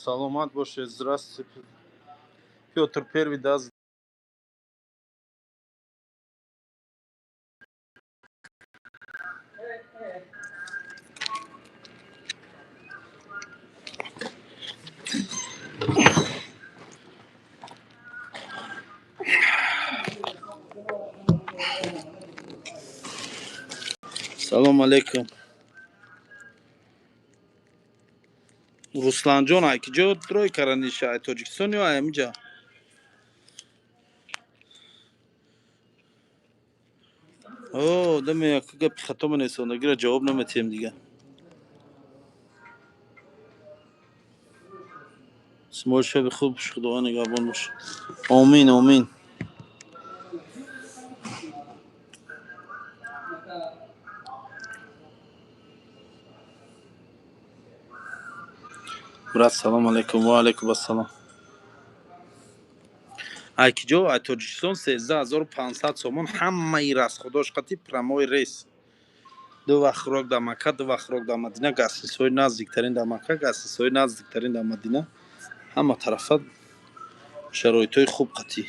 سلامت باشه. Здравствуйте. Петр Первый даст. Салом алейкум. Руслан ҷон акиҷо тройка раниша Тоҷикистон ё амиҷа? О, даме як гапи хато менависондагиро ҷавоб наметиҳем дига. Исмоил шаби хуб бош, худоя нигаҳбон бош. Омин, омин. Брат, салом алейкум. Ва алейкум ассалом. Акиҷо аз Тоҷикистон 13500 сомон ҳамаи расходош қати прамои рейс. Ду вақт хӯрок дар Макка, ду вақт хӯрок дар Мадина, гастисҳои наздиктарин дар Макка, гастисҳои наздиктарин дар Мадина. Ҳама тарафа шароитҳои хуб қатӣ.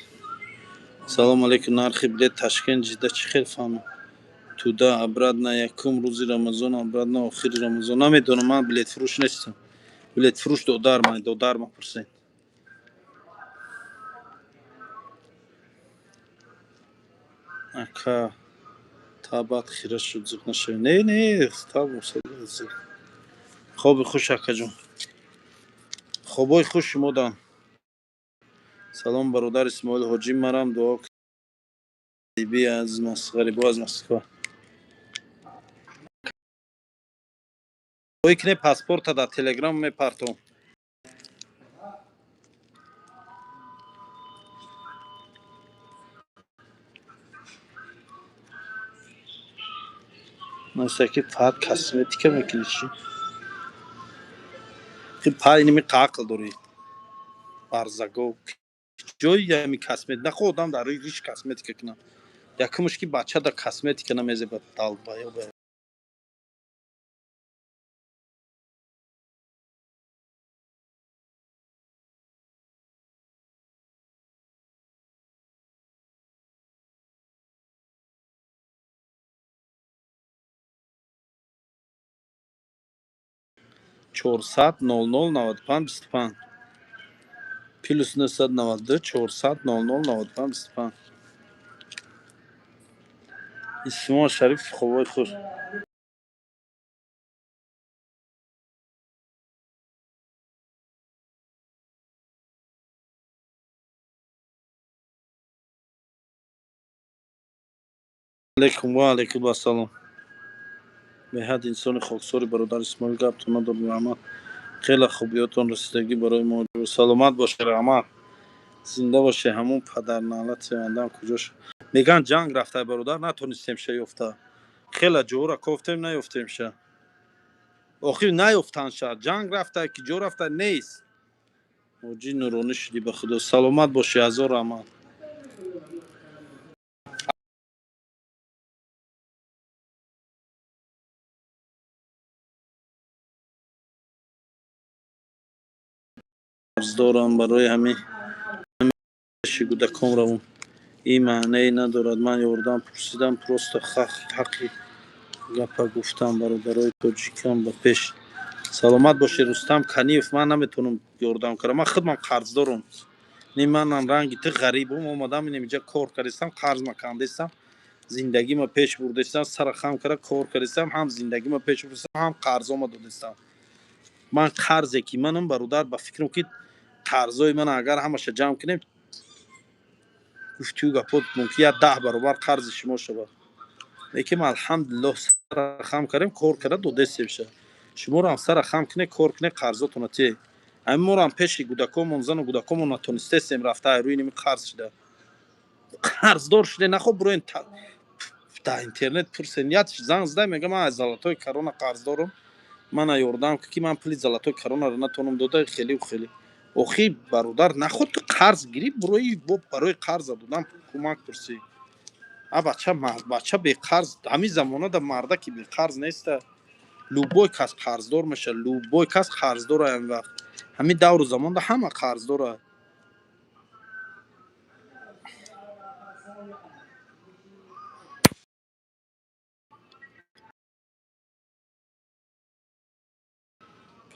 Салом алейкум. Нархи билет Ташкент Ҷидда чӣ хел фаҳмем? Туда обратно якум рӯзи Рамазон, обратно охири Рамазон. Намедонам, ман билетфурӯш нестам. Билетфурӯш додар мапурсед. Ака табат хира шуд зуд нашавед. Не, таб зуд. Хоби хуш акаҷон. Хобои хуш шумодан. Салом бародар Исмоил ҳоҷӣ марам дуо киби аз Ғарибо аз Москва. Дуои кине паспорта дар телеграм мепартом. Насаки фақат косметика мекунӣ чӣ? Па иними қақл дорӣ. Барзагов. Ҷои ами космет. Нахо одам дар рӯи риш косметика кунад. Якумш ки бача да косметика намезебад талба ё ба. چهارصد 00 95 25 плюс 992 400 00 95 25. Исмоил Шариф хобои хуш. алейкум ва алейкум ассалом. меҳад инсони хоксори бародар Исмоил гап надор раҳмат. хеле хубиётон расидагӣ барои мо. Саломат боше раҳмат. Зинда боше. Ҳамон падар налати андан куҷо шуд? Мегӯянд ҷанг рафта бародар натонистем ша ёфта. Хеле ҷоҳора кофтем наёфтем ша. آخی نیفتن شد جنگ رفته که جو رفته نیست موجی نورانی شدی به خدا سلامت باشی هزار رحمت عرض دارم برای همه کودکان رو این معنی ندارد من یاردم پرسیدم پروست حقی گپا گفتم برادرای توجیکان به پیش سلامت باشی رستم کنیف من نمیتونم یاردم کنم من خودم قرض دارم نی منم رنگی تو غریبم اومدم اینجا کار کردم قرض مکندستم زندگی ما پیش بردستم سر خم کرده کار کردم هم زندگی ما پیش بردستم هم قرضم دادستم من قرضی که منم برادر با فکرم که قرضای من اگر همش جمع کنیم گفتیو گپot ممکن 10 برابر قرض شما شود لیکن الحمدلله سر خم کردیم کار کرده دو دست میشه شما رو هم سر خم کنه کار کنه قرضاتون تی اما رو هم پیش گودکامون زن و گودکامون نتونسته رفته روی نمی قرض شده قرض دار شده نه خب برو تا اینترنت پرسنیت زنگ زده میگه من از زلاتای کرونا قرض دارم من یاردم که من پلی زلاتای کرونا رو نتونم داده خیلی و خیلی اخی برادر نخود تو قرض گیری بروی برای قرض دادم کمک پرسی بچه بی قرض همین زمانه در مرده که بی قرض نیست لوبوی کس قرضدار میشه لوبوی کس قرضدار این وقت همین دور زمان ده همه قرضدار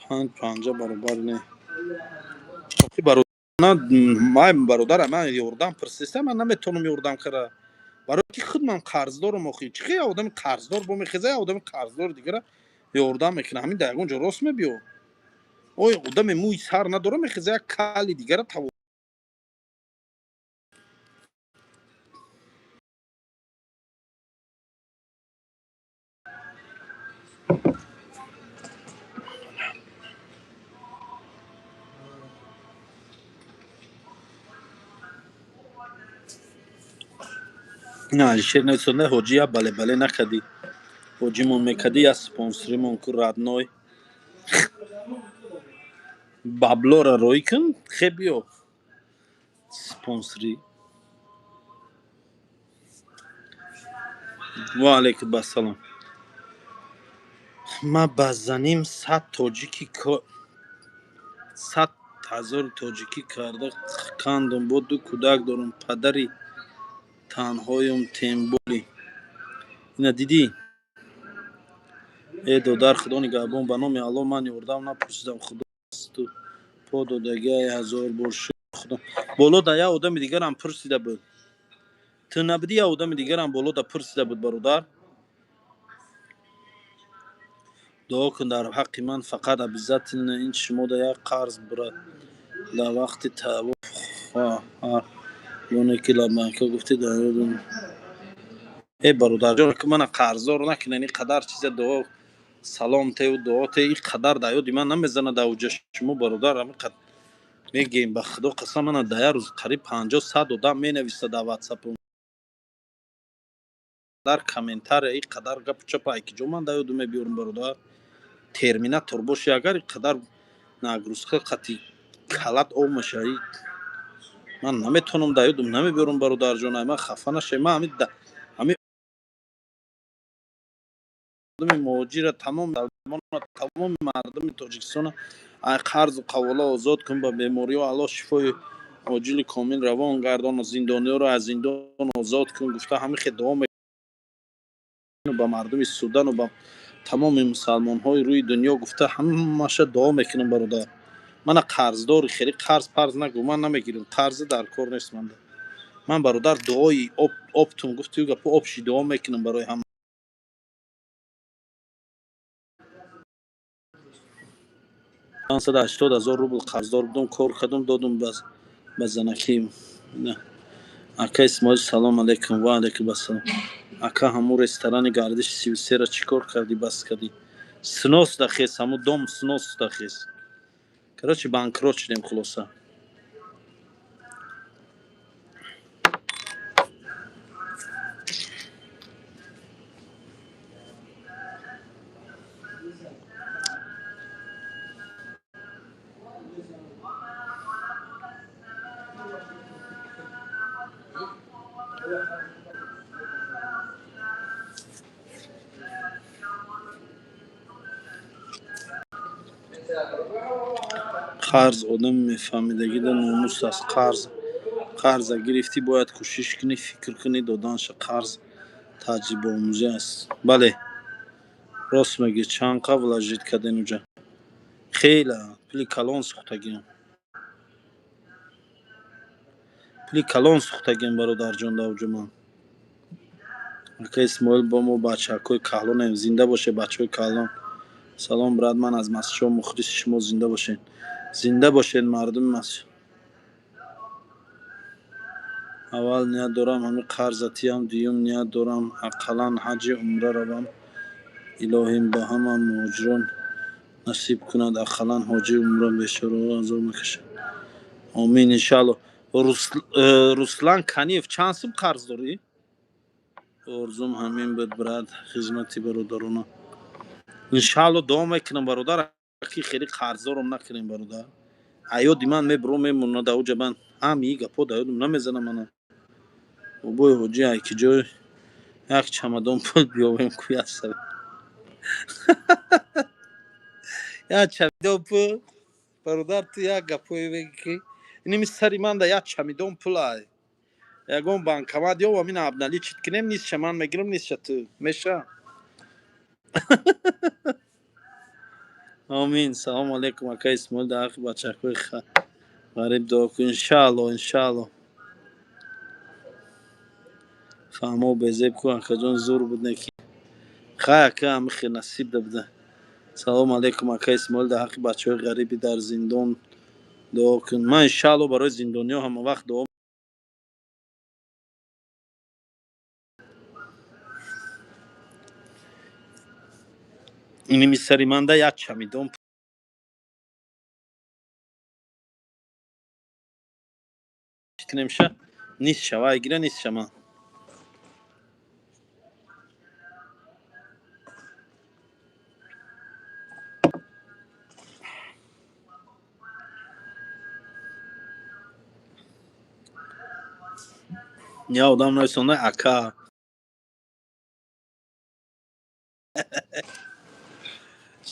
پنجه برابر نه برادر نه من برادر من یاردم پرسیستم من نمیتونم یاردم کرده برای که خود من قرضدار مخی چه آدم قرضدار با میخزه آدم قرضدار دیگه یاردم میکنه همین دقیقاً اونجا راست میبیو اوی آدم موی سر نداره میخزه یک کلی دیگه تو نه شیر نشونه حجیه بله بله نکدی حجیمون میکدی از سپانسریمون که ردنای بابلو را روی کن خیلیو سپانسری و علیکم السلام ما بزنیم 100 تاجیکی که 100,000 تاجیکی کرده کندم با دو کودک دارم پدری تنهایم تنبولی اینا دیدی ای دادر خدا نگهبان به نام الله من یاردم نپرسیدم خدا است تو پا دادگی 1000 بار شد خدا بالا دا یا آدم دیگر هم پرسیده بود تو نبودی یا آدم دیگر هم بالا دا پرسیده بود برادر دعا کن در حق من فقط عزت این شما دا یک قرض بره در وقت توافق اونه که لبنکه گفتی در ای برادر جان که من قرضدار نکنه این قدر چیز دعا سلام ته و دعا ته این قدر دایود من نمیزنه در اوج شما برادر همین قدر میگیم به خدا قسم من در روز قریب 50 100 آدم می نویسه در واتساپ در کامنتار این قدر گپ چپ ای که جو من دایود میبیورم برادر ترمیناتور باشه اگر این قدر ناگروسخه قطی کلات او مشایی من نمیتونم دایودم نمیبیورم برادر جان من خفه نشه من همین مردم مهاجر تمام مردم تاجیکستان قرض و قواله آزاد کن به بیماری و الله شفای عاجل کامل روان گردان و زندانی رو از زندان آزاد کن گفته همه خدمت میکنه به مردم سودان و به تمام مسلمان های روی دنیا گفته همه دعا میکنم برادر من قرضدار خیلی قرض پرز نگو من نمیگیرم قرض در کار نیست من برادر دعای آبتون گفتی گپ آبشی دعا میکنم برای همه 580,000 روبل قرضدار بودم کار کردم دادم به زنکیم نه اکا اسماعیل سلام علیکم و علیکم السلام اکا همون رستوران گردش 33 را چیکار کردی بس کردی سنوس دخیس همون دوم سنوس دخیس کرچی بانکروت شدیم خلاصه қарз одам мефаҳмидагида номус аст. қарз гирифтӣ бояд кӯшиш кунӣ, фикр кунӣ, доданша қарз таҷрибаомӯзӣ аст. Бале, рост мегӣ. Чанд қабл ажид карден уҷа? Хела пили калон сӯхтагиам. Пили калон сӯхтагиам бародарҷон давҷуман. Ака Исмоил ба мо бачакҳои каҳлонем. Зинда бошед бачаҳои каҳлон. Салом брат, ман аз Масҷидшоҳ мухлиси шумо. Зинда бошед. Зинда бошед мардуми Масҷид. аввал ният дорам ҳамин қарзатиам, дуюм ният дорам ақаллан ҳаҷи умра равам. Илоҳим ба ҳама муҳоҷирон насиб кунад, ақаллан ҳоҷи умра бечораҳо азоб накашанд. Амин иншаалло. Руслан Каниев, чанд сум қарз дорӣ? Орзум ҳамин буд брат, хизмати бародарона. Иншаалло дуо мекунам бародар, ки хеле қарздорам накунем бародар. Ҳаёди ман мебурам мемонад ауҷа ман ҳамин гапҳо да ёдам намезанам мана. Бобои ҳоҷӣ айкиҷой як чамадон пул биёвем ку ясав. Як чамадон пул бародар, ту як гапҳое мегӣ ки иними сари ман да як чамадон пул ай. Ягон банкомат ё амин абналӣ чит кунем нисша ман мегирам нисша ту. Меша? Амин. Салом алейкум ака Исмоил, дар ҳаққи бачакҳои ғариб дуо кун. Иншаалло, иншаалло. Фаҳмо безеб кун акаҷон, зур буд неки. Хай ака ҳамин хел насиб да буда. Салом алейкум ака Исмоил, дар ҳаққи бачаҳои ғариби дар зиндон дуо кун. Ман иншаалло барои зиндониҳо ҳама вақт дуо. Иними сари ман да як чамидон کنمشه نیست شوای گیره نیست شما یا آدم نویسنده اکا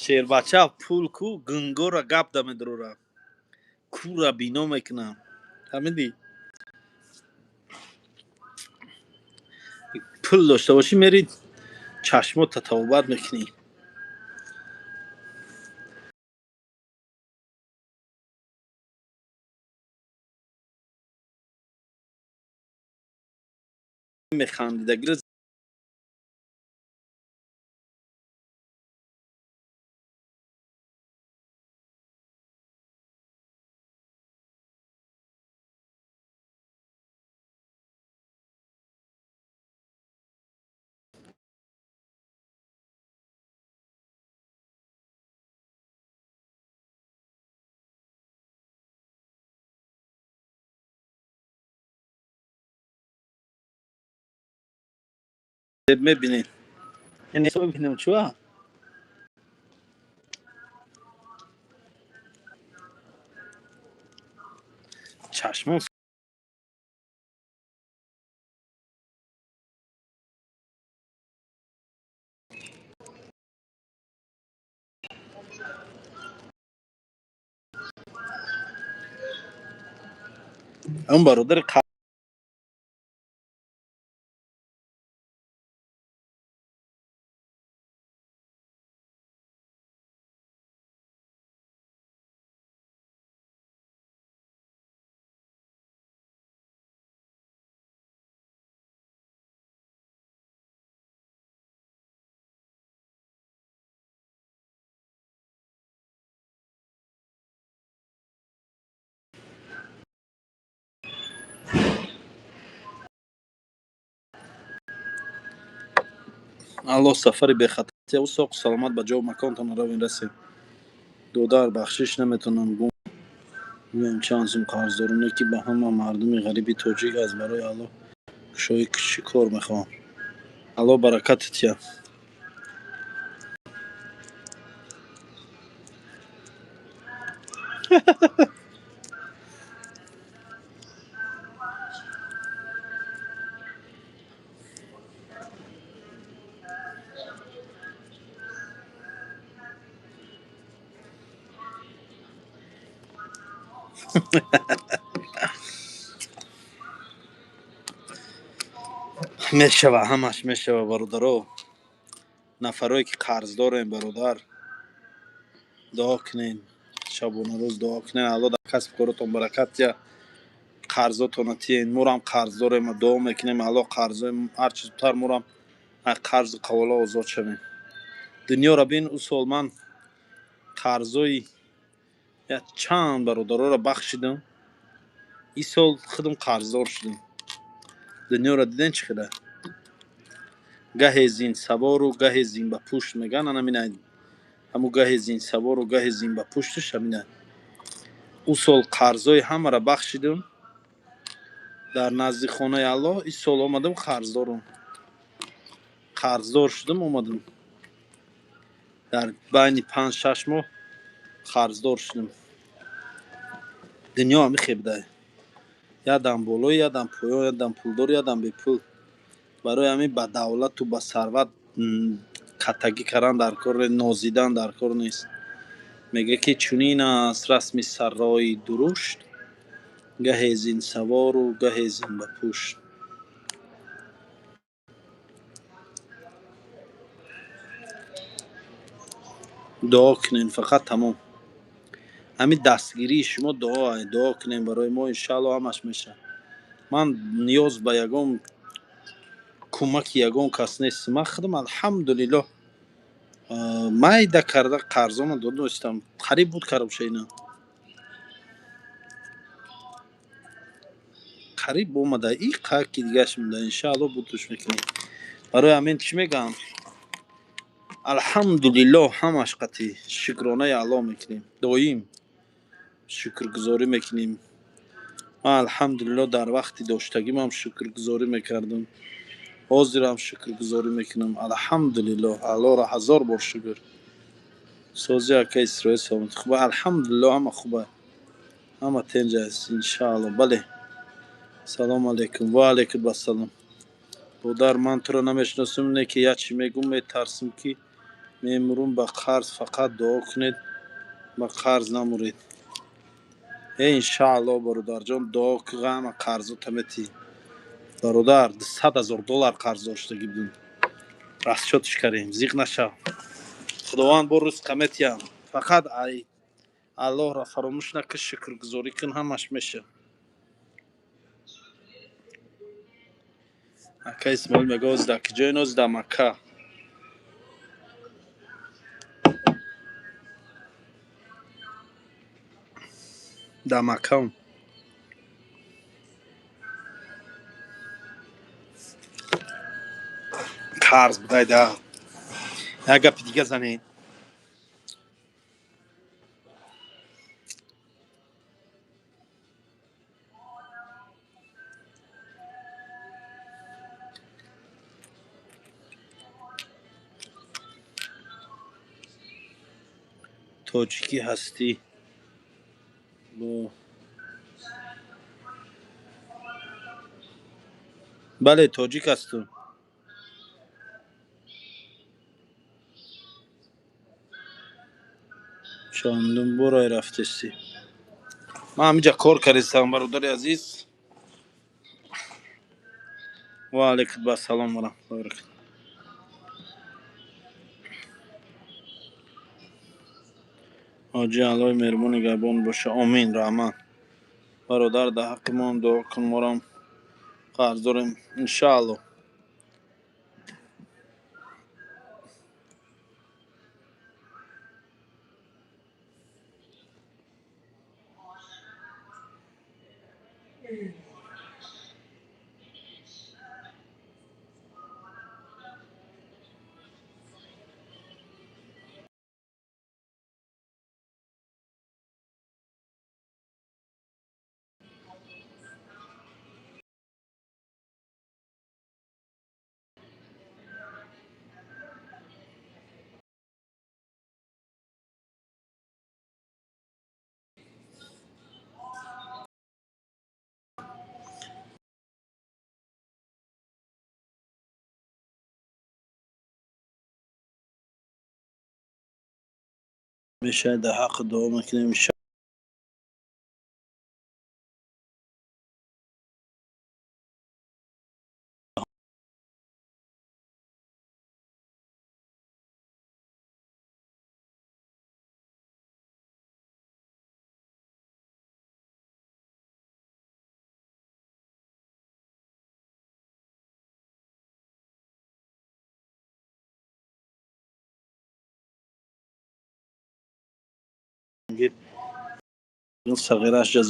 شیر بچه پول کو گنگو را گپ دمه درو را کو را بینا میکنم همین دی پول داشته باشی میرید چشمات تطاوبت میکنی میخندیدگی را میبینید این رو ببینم چوه چشمان اون برادر الله سفری به خطر و ساق سلامت به جا و مکانتان روین رسید دودار بخشش نمیتونم گم میگم چند سوم قرض دارم که به همه مردم غریبی توجیه از برای الله شوی چی کار میخوام الله برکتت یا мешава, ҳамаш мешава бародаро. нафарое ки қарздорем бародар, дуо кунед, шабонарӯз дуо кунед, алло дар касб коротон баракат диҳад, қарзотона тиен. мурам қарздорем, дуо мекунем алло қарзоем ҳарчи зудтар мурам аз қарзу қавола озод шавем. дунёро бин усол ман қарзои чанд бародароро бахшидам. ин сол худам қарздор шудам. дунёро дидем чӣ қадар. гаҳе зин савору гаҳе зин ба пушт меган анаминай. ҳамун гаҳе зин савору гаҳе зин ба пуштуш ҳаминай. ун сол қарзои ҳамаро бахшидам дар назди хонаи алло. ин сол омадам қарздорам. қарздор шудам омадам. дар байни 5-6 моҳ қарздор шудам. дунё ҳамин хебдай. ядам боло, ядам поён, ядам пулдор, ядам бепул. барои ҳамин ба давлату ба сарват каттагӣ кардан дар кор нест, нозидан дар кор нест. мега ки чунин аст расми саррои дурушт, гаҳе зин савору гаҳе зин ба пушт. дуо кунем фақат тамом. ҳамин дастгирии шумо дуо кунем барои мо, иншаалло ҳамаш мешавад. ман ниёз ба ягон кӯмаки ягон кас нест. ман худам алҳамдулиллоҳ майда карда қарзоно додостам. қариб буд карда боша ина. қариб омада. и қаки дигаш муда. иншаалло будуш мекунем. барои ҳамин чӣ мегӯям? алҳамдулиллоҳ ҳамаш қатӣ шукронаи алло мекунем. доим шукргузорӣ мекунем. ман алҳамдулиллоҳ дар вақти доштагим ҳам шукргузорӣ мекардам. ҳозирам шукргузорӣ мекунам. алҳамдулиллоҳ. аллоро ҳазор бор шукр. сози ака исроил саломат. хуба алҳамдулиллоҳ ҳама хуба. ҳама тенҷ аст иншаалло. бале. салому алейкум. ва алейкум ассалом. бодар ман туро намешиносам. не ки ячи мегӯм метарсам ки мемурум ба қарз. фақат дуо кунед ба қарз намуред. иншаалло бародарҷон дуо ки ҳама қарзота метӣ. бародар $100,000 қарз доштагӣ будем. расчётиш кардем. зиқ нашав. худованд бо рӯз қаметиям. фақат аллоҳро фаромӯш накун, шукргузорӣ кун, ҳамаш мешавад. ака исмоил мегӯяд озида киҷои нозида Макка. да Маккаам. қарз будайда. як гапи дига занед. тоҷикӣ ҳастӣ. бале тоҷик ҳастум. чандум борай рафтестӣ. ман ҳаминҷа кор кардистам бародари азиз. ва алейкум ассалом ва раҳматуллоҳи ва баракатуҳ. ҳоҷи аллои меҳрубон нигаҳбон боша. омин раҳмат. бародар дар ҳаққи мо ҳам дуо кун. морам қарздорем иншаалло. мешавад дар ҳаққи дуо мекунем. صغیرش جز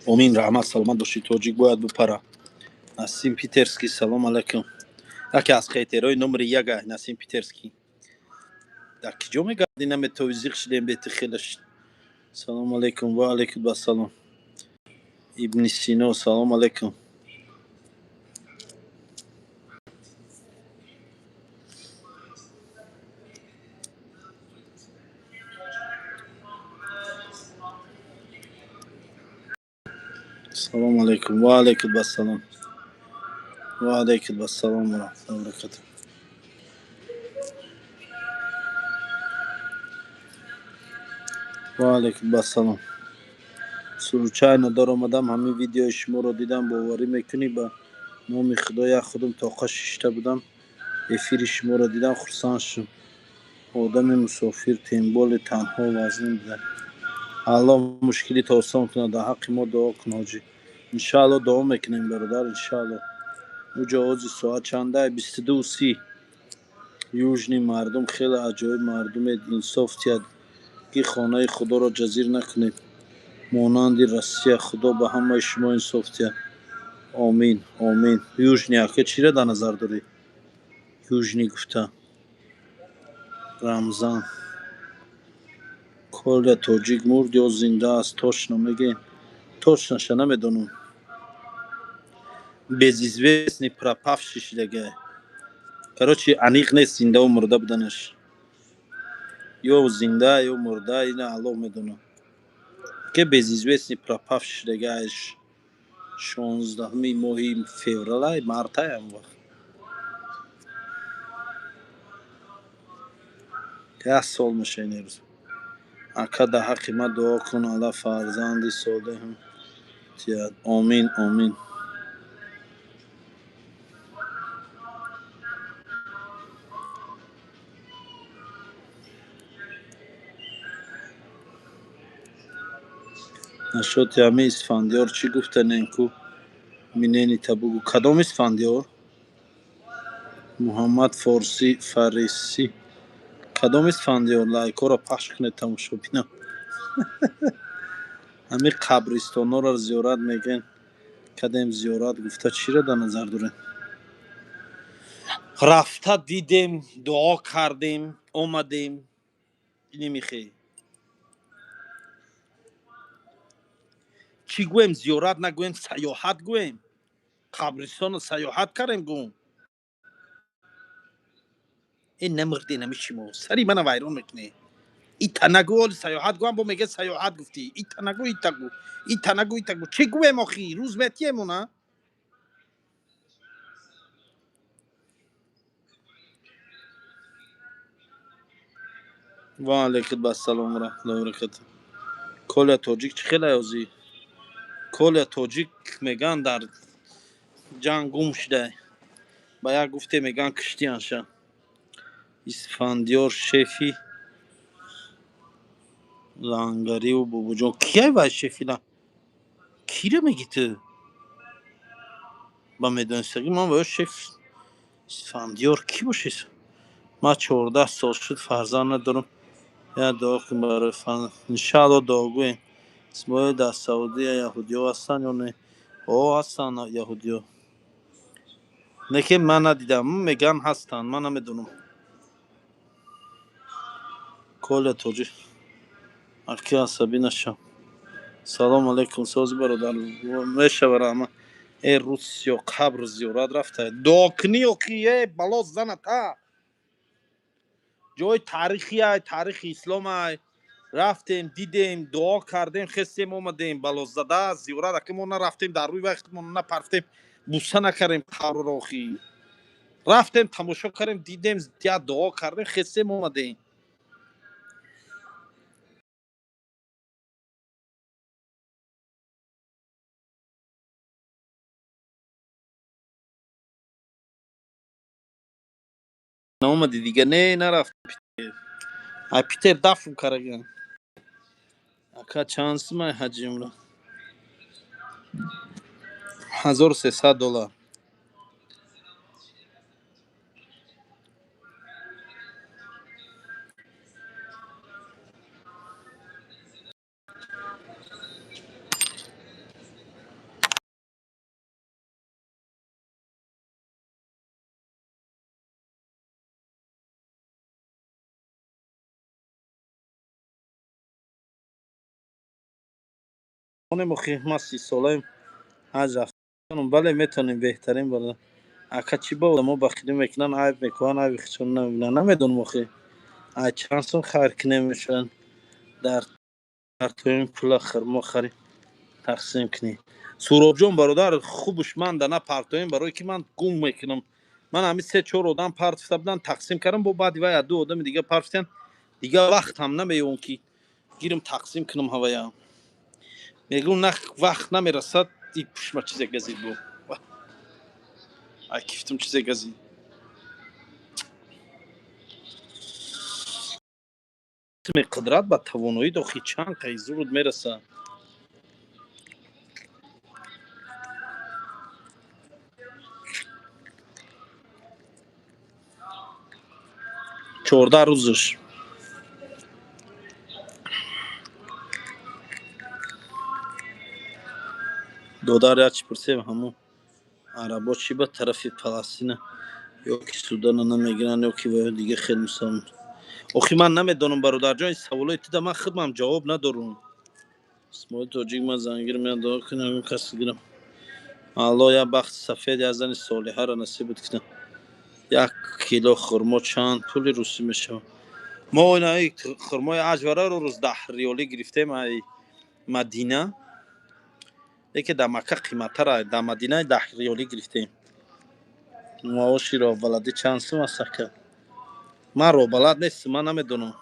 امین رحمت سلامت باشی. توجیک باید بپره. نسیم پیترسکی سلام علیکم. یکی از خیترهای نمره یک نسیم پیترسکی در کجا میگردی نمی توضیح شدیم بیت خیلش. سلام علیکم و علیکم السلام. ابن سینا سلام علیکم. سلام علیکم و علیکم السلام و علیکم السلام و رحمت الله و برکاته. و علیکم السلام. سروچای ندار آمدم همین ویدیو شما رو دیدم باوری میکنی با نام خدای خودم تا شیشته بودم افیر شما رو دیدم خرسان شدم. آدم مسافر تنبال تنها وزن بوده. الله مشکلی تا آسان کنه. در حق ما دعا کن حاجی. انشاءالله دعا میکنیم برادر. انشاءالله مجاوز ساعت چنده 22:30 یوجنی مردم خیلی عجایب مردم انصاف تید که خانه خدا را جزیر نکنید مانند رسی خدا به همه شما انصاف تید. آمین آمین. یوجنی اکه چی را در نظر داری؟ یوجنی گفته رمضان کل تاجیک مرد یا زنده است точно میگه. точно ша намедонам. Безизвестный пропавший шлягай. Короче, аниқ нест зиндаву мурда буданаш. Ё зинда, ё мурда, ина Аллоҳ медонад. Ки безизвестный пропавший шлягайш 16 моҳи февралай мартай ҳам вақт. 1 сол меша ин рӯз. Ака дар ҳаққи ман дуо кун алла фарзанди солеҳам тияд. Амин амин. нашоти ҳамаи исфандиёр чӣ гуфтанем ку миненита бугӯ. Кадом исфандиёр? Муҳаммад Форсӣ Фарисӣ. Кадом исфандиёр лайкҳоро пахш кунед тамошо бинам. ҳамин қабристоноро зиёрат мегӯен. Кадем зиёрат гуфта чиро дар назар дорем? рафта дидем, дуо кардем, омадем. Ини мехоҳӣ. Чӣ гӯем? Зиёрат нагӯем, саёҳат гӯем. Қабристоно саёҳат кардем гӯм. намирдем ҳами шумо. Сари мана вайрон мекунед. Ита нагӯ оли саёҳат гӯам бо мегӯяд саёҳат гуфтӣ. Ита нагӯ ита гӯ. Ита нагӯ ита гӯ. Чӣ гӯем охӣ? Рӯз метиҳемона? ва алайкум ассалом ва раҳматуллоҳи ва баракатуҳ. Коля тоҷик чӣ хела ёзӣ? Коля тоҷик мегӯянд дар ҷанг гум шуда. Ба як гуфте мегӯянд киштиянша. Исфандиёр шефи лангариву бубуҷон. Кияй вай шефи лан? Киро мегӣ ту? Ба медонистагӣ ман ба ё шеф исфандиёр кӣ бошед? Ман 14 сол шуд фарзанд надорам. Я дуо кун барои фарзанд. Иншаалло дуогӯем. Исмоил дар Саудия яҳудиё ҳастанд ё не? О ҳастанд яҳудиё. Лекин ман надидам. Мегӯянд ҳастанд. Ман намедонам. Коля тоҷик. аки асабӣ нашав. Салом алейкум сози бародар. Мешава раҳмат. Рӯз ё қабр зиёрат рафта. Дуо кунӣ охӣ бало заната. ҷои таърихи таърихи исломай. Рафтем дидем дуо кардем хестем омадем балозада зиёрат ака мо нарафтем дар рӯи вақт мо напарафтем буса накардем қабрро охӣ. Рафтем тамошо кардем дидем я дуо кардем хестем омадем. اومدی دیگه نه نرفت ای پیتر دفع کرگن اکا چانس ما حجیم را $1300 اون مخی ما 30 ساله حج رفتم بله میتونیم بهترین بالا اکا چی بود ما بخیلی میکنن عیب میکنن عیب خیشون نمیبینن نمیدون مخی ای چانسون خیر کنه میشن در تو این پول خرما خری تقسیم کنی سوراب جون برادر خوبش من دنا پارتوین برای که من گم میکنم من همین 3-4 آدم پارت بودن تقسیم کردم با بعد وای 2 آدم دیگه پارتن دیگه وقت هم نمیون که گیرم تقسیم کنم هوایا میگم نه وقت نمیرسد دی پشما چیز گزید بو ای کیفتم چیز گزید می قدرت با توانایی دو چند قی زود میرسه 14 روزش دودار یا چی پرسیم همون عربا چی به طرف فلسطین یا که سودان نمیگیرن یا که دیگه خیلی مسلمان آخی من نمیدونم برادر جان این سوالای تو من خودم جواب ندارم اسمای توجیه من زنگیر میان دعا کنم کسی گیرم الله یا بخت سفید از این صالحه را نصیب کنه 1 کیلو خرما چند پول روسی میشه ما این خرمای اجوره رو روز 10 ریالی گرفتیم ای مدینه یکی در مکه قیمت را در مدینه 10 ریالی گرفتیم معاشی را ولدی چند سوم است که من رو بلد نیست من نمیدونم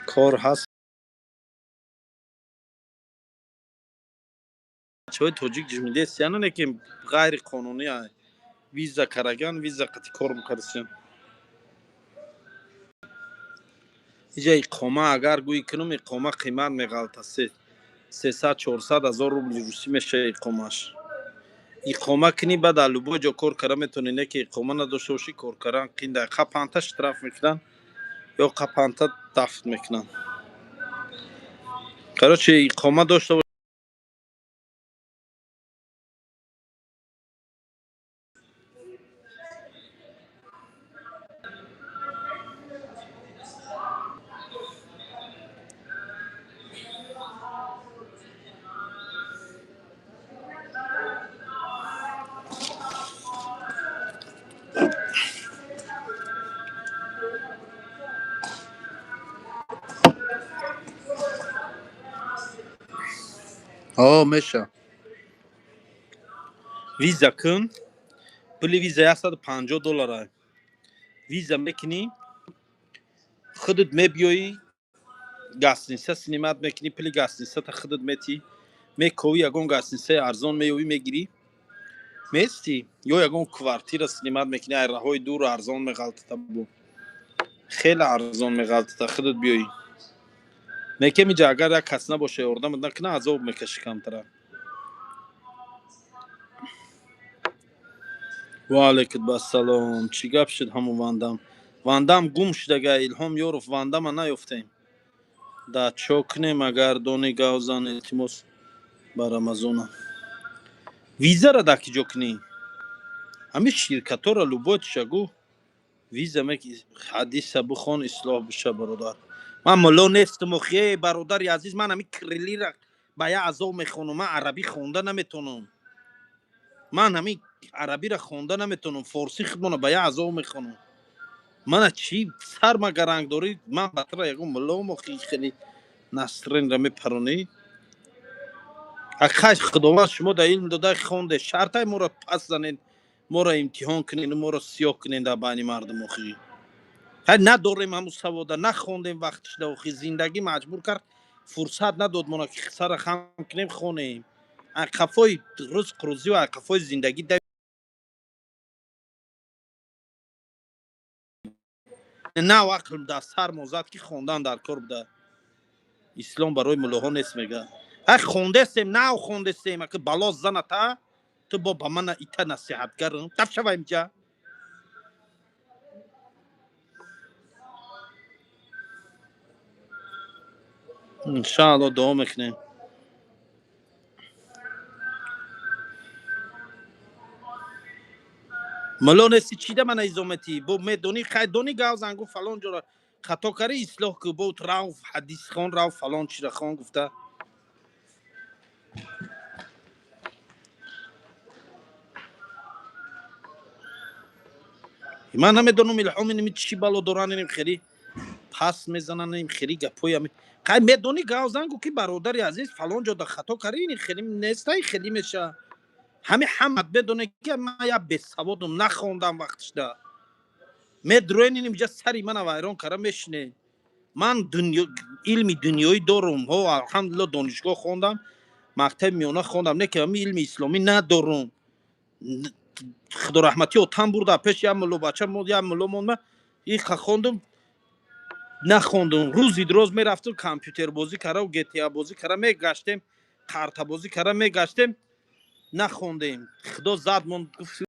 کار هست چوی توجیک جمیده سیانه نه که غیر قانونی های ویزا کرگان ویزا قتی کار میکردن اینجا اقامه اگر گویی کنم اقامه قیمت میغلطه 300-400 هزار روبل روسی میشه اقامهش اقامه کنی بعد الوبو جا کار کرده میتونی نه که اقامه نداشته باشی کار کردن قین دقیقه پانتاش طرف میکنن یا قپانتا دفت میکنن قرار چه اقامه داشته باش میشه ویزا کن پولی ویزا $150 ویزا میکنی خودت میبیایی گاسنیسه سینمات میکنی پلی گاسنیسه تا خودت میتی میکوی یگون گاسنیسه ارزان میوی میگیری میستی یا یگون کوارتیر سینمات میکنی ای راهوی دور ارزان میغلطه بو خیلی ارزان میغلطه خودت بیایی میگه میجا اگر یک کس نباشه اردم نکنه عذاب میکشی کمتره و علیکم السلام چی گپ شد همون واندم گم شده گه الهام یورف واندم نیفتیم دا چوکنه مگر دونی گاوزان التماس بر امازون ویزا را داکی جوکنی همه شرکت ها را لوبوت شگو ویزا میکی حدیث بخون اصلاح بشه برادر من ملو نیستم مخیه برادر عزیز من همی کریلی را با یه عذاب میخونم من عربی خونده نمیتونم من همی عربی را خونده نمیتونم فارسی خودمون با یه عذاب میخونم من چی سر ما گرنگ داری من بطره یکم ملو مخی خیلی نسترین را میپرونی اخش خدمات شما در علم داده خونده شرطای ما را پس زنین ما را امتحان کنین ما را سیاه کنین در بین مردم مخی نداریم همون سوادا نخوندیم وقتش داخل زندگی مجبور کرد فرصت نداد ما که سر خم کنیم خونیم عقفای روز قروزی و عقفای زندگی نه وقت در سر موزد که خوندن در کار بوده اسلام برای ملوها نیست میگه خونده سیم نه خونده سیم که بالا زنتا تو با من ایتا نصیحت کردم تف شویم جا انشاءالله دعا میکنیم ملو نسی چیده من ایزومتی بو میدونی خیدونی گاو زنگو فلان جورا خطا کاری اصلاح که بود راو حدیث خان راو فلان چیره خان گفته من نمیدونم الهام اینمی چی بالو دوران اینم خیلی پس میزنن این خیلی گپوی هم خیلی میدونی گاو زنگو که برادری عزیز فلان جا خطا کاری این خیلی نیسته خیلی میشه همه حمد بدونه که من یا بسوادم نخوندم وقتش ده مدروین اینجا سری من وایران کردم میشنه من علمی دنیایی دارم ها الحمدلله دانشگاه خوندم مکتب میانه خوندم نه که همین علم اسلامی ندارم خدا رحمتی اوتان برده پیش یا ملو بچه مود یا ملو مون این خوندم نخوندم روزی دروز میرفتم کامپیوتر بازی کردم و GTA بازی کردم میگشتم کارت بازی کردم میگشتم نخوندیم خدا زد من گفت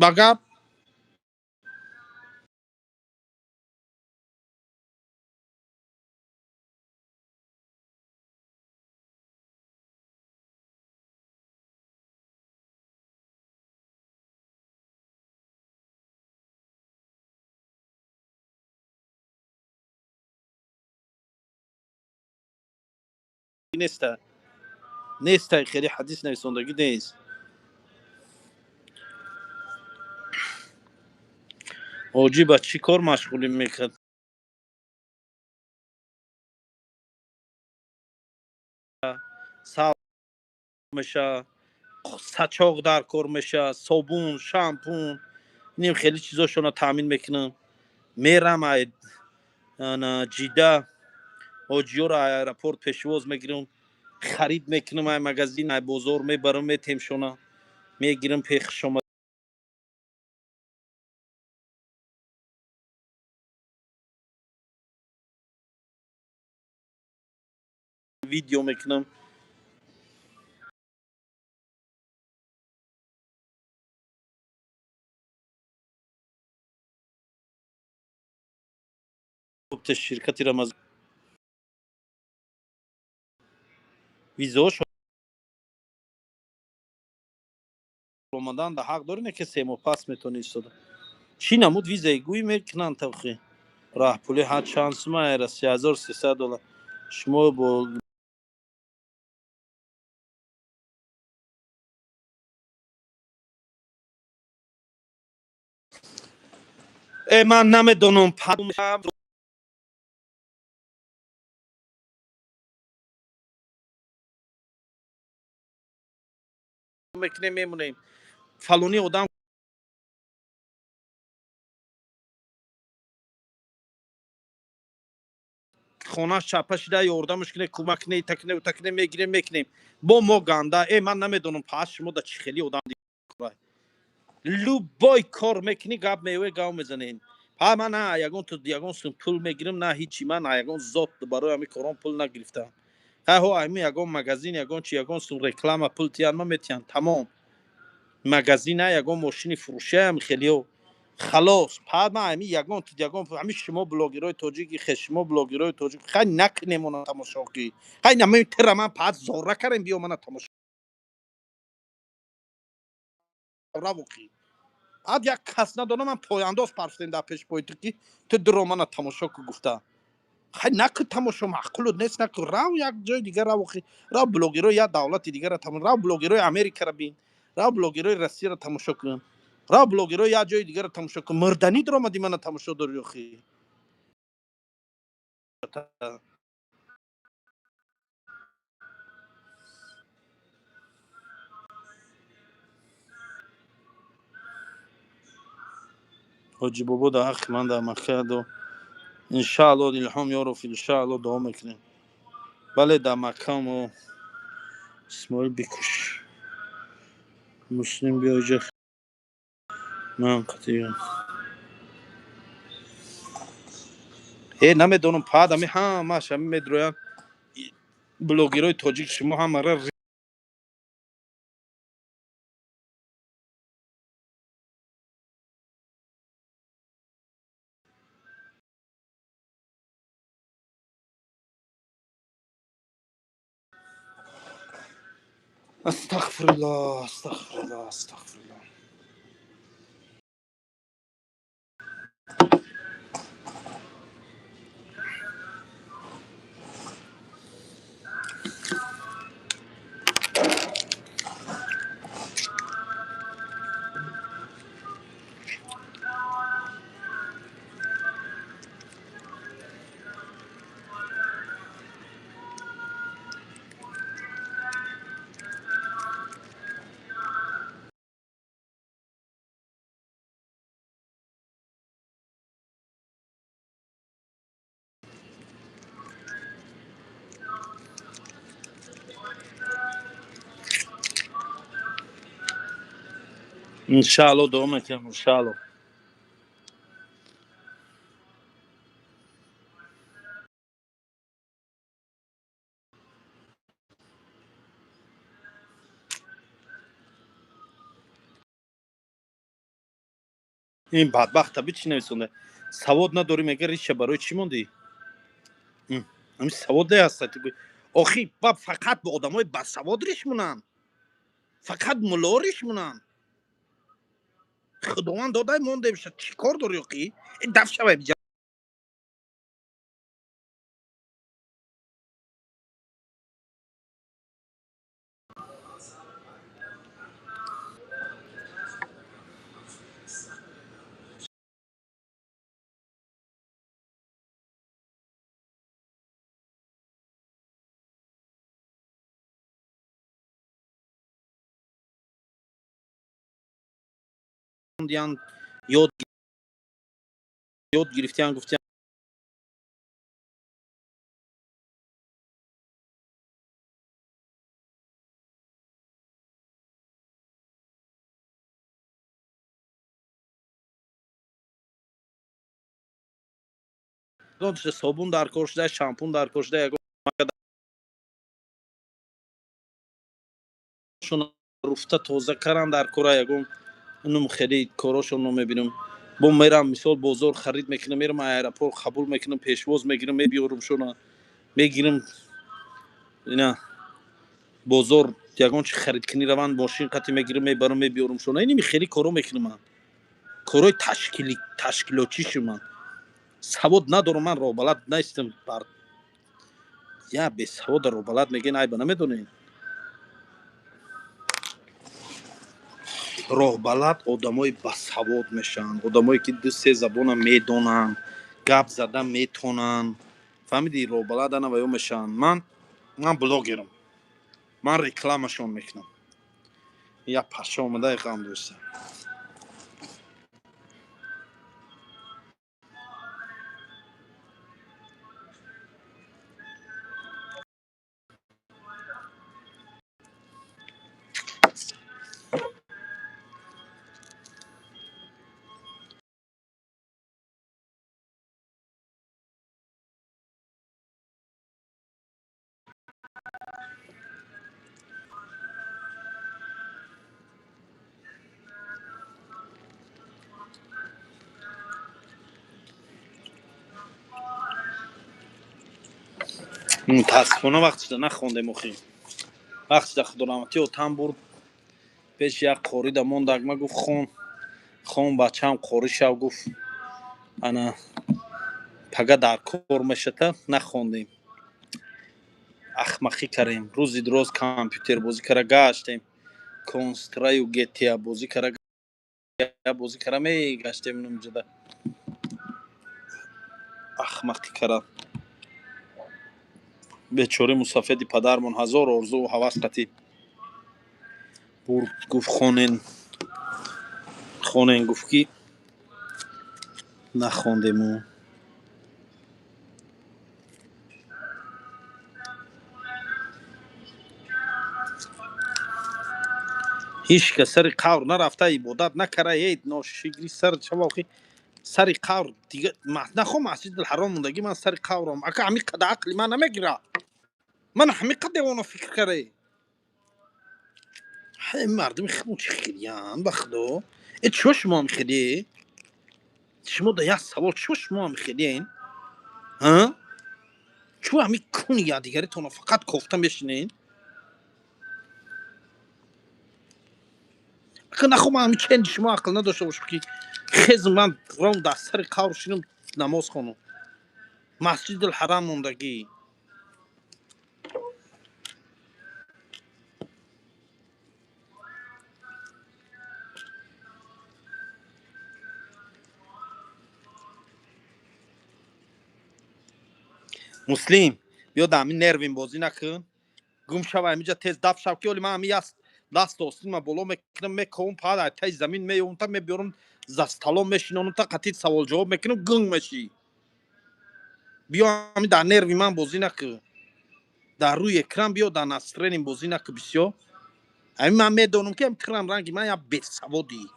بگم نیست نیست خیلی حدیث نویسندگی نیست اوجی با چی کار مشغولیم میکرد سال میشه سچاق در کار میشه صابون شامپون نیم خیلی چیزاشونو تامین میکنم میرم انا جیده اوجیو را ایرپورت پیشواز میگیرم خرید میکنم ای مگزین ای بازار میبرم میتیمشونا میگیرم پیخ شما ویدیو میکنم شرکتی را از ویزاش اومدن در حق دارین که سه ماه پس میتونی استفاده چی نمود ویزای گوی میکنن توخی راه پولی ها شانس ما era $3300 شما با من نمیدونم پدوم میکنیم میمونیم فلونی آدم خونش چپه شده یاردمش کنه کمک نه تکنه و تکنه میگیریم میکنیم با ما گنده من نمیدونم پس شما در چی خیلی آدم دیگه لوبای کار میکنی گپ میوه گاو میزنین من نه یگان تو یگان سون پول میگیرم نه هیچی من یگان ذات برای همین کارام پول نگرفتم ها همین یگان مگزین یگان چی یگان سون رکلام پول تیان ما میتیان تمام مگزین یگان ماشین فروشه هم خیلی خلاص ما همین یگان تو یگان همین شما بلاگرای تاجیکی شما بلاگرای تاجیک خیلی نکنیم اون تماشا کی خیلی نمی تر من پس زوره کردم بیا من تماشا را بخی اد یک کس ندانم من پاینده پرستین در پیش پای تو که تو درو من تماشا کو گفته خیلی نکن تماشا معقول نیست نکن راو یک جای دیگه راو خی راو بلاگرای یا دولت دیگه را تماشا راو بلاگرای امریکا را بین راو بلاگرای روسیه را تماشا کن راو بلاگرای یا جای دیگه را تماشا کن مردنی درو مدی من تماشا داری خی حاجی بابا در حق من در مکه دو انشاءالله الهام یارو انشاءالله دعا میکنیم. بله در مکه و اسماعیل بکش مسلم بیا اینجا من قطعی نمیدونم پادمی همش همین میدرویان بلوگرای تاجیک شما هم مرا استغفر الله استغفر الله استغفر الله. انشاءالله دعا میکنم انشاءالله. این بدبخت طبیعی چی نویسونده سواد نداری مگر ریشه برای چی موندی؟ همین سواد هست آخی با فقط به آدمای بسواد ریش مونن فقط ملا ریش مونن خداوند داده مونده بشه چی کار داری آخی این دفع شوه بجا دیان یاد گرفتیان گفتیان دادش صابون در کار شده شامپون در کار شده یگون رفته تازه کردن در کار یگون اینم خیلی کاراشون رو میبینم با میرم مثال بازار خرید میکنم میرم ایرپورت قبول میکنم پیشواز میگیرم میبیارم شونا میگیرم اینا بازار یگان چی خرید کنی روان ماشین قطعی میگیرم میبرم میبیارم شونا اینی خیلی کارو میکنم من کارهای تشکیلاتی شما سواد ندارم من راه بلد نیستم بر یا به سواد راه بلد میگین ای نمیدونین راه بلد آدمای بسواد میشن آدمایی که دو سه زبان میدونن گپ زدن میتونن فهمیدی راه بلد انا ویو میشن من بلاگرم من رکلامشون میکنم یا پاشا اومده غم دوسته متاسفانه وقتی نخونده مخی وقتی خدامتی و تام برد پیش یک قاری دمون دگمه گفت خون بچه‌م قاری شو گفت انا پگه در کار میشته نخوندیم احمقی کردیم روزی دروز کامپیوتر بازی کرده گشتیم کنسترای و گیتیا بازی کرده بازی کرده گشتیم نمجده احمقی کرده بیچاره مسافدی پدرمون هزار آرزو و هوس قطی برد گفت خونین گفت کی نخوندیم. هیچ که سر قبر نرفته عبادت نکره اید ناشگری سر چواقی سر قبر دیگه نخوام مسجد الحرام موندگی من سر قبرم اگه همی قد عقلی من نمیگیره من همی قد اونو فکر کرده مردم خمو چی خیلیان بخدو ای چو شما میخیلی شما دا یک سوال چو شما میخیلین ها چو همی کنی یا دیگری تونو فقط کفتن بشینین اگه نخوام همی چند شما عقل نداشته باشم که خیز من رون در سر قبر شینم نماز خونم مسجد الحرام موندگی مسلم بیا دمی نرویم بازی نکن گم شو همینجا تیز دف شو که ولی من همی است دست آستین من بالا میکنم میکنم پا تای زمین میون تا میبیارم زستالو میشینم تا قطعی سوال جواب میکنم گنگ میشی بیا همی در نروی من بازی نکن در روی اکران بیا در نسترین بازی نکن بسیار همین من میدونم که اکران رنگی من یا بسوادی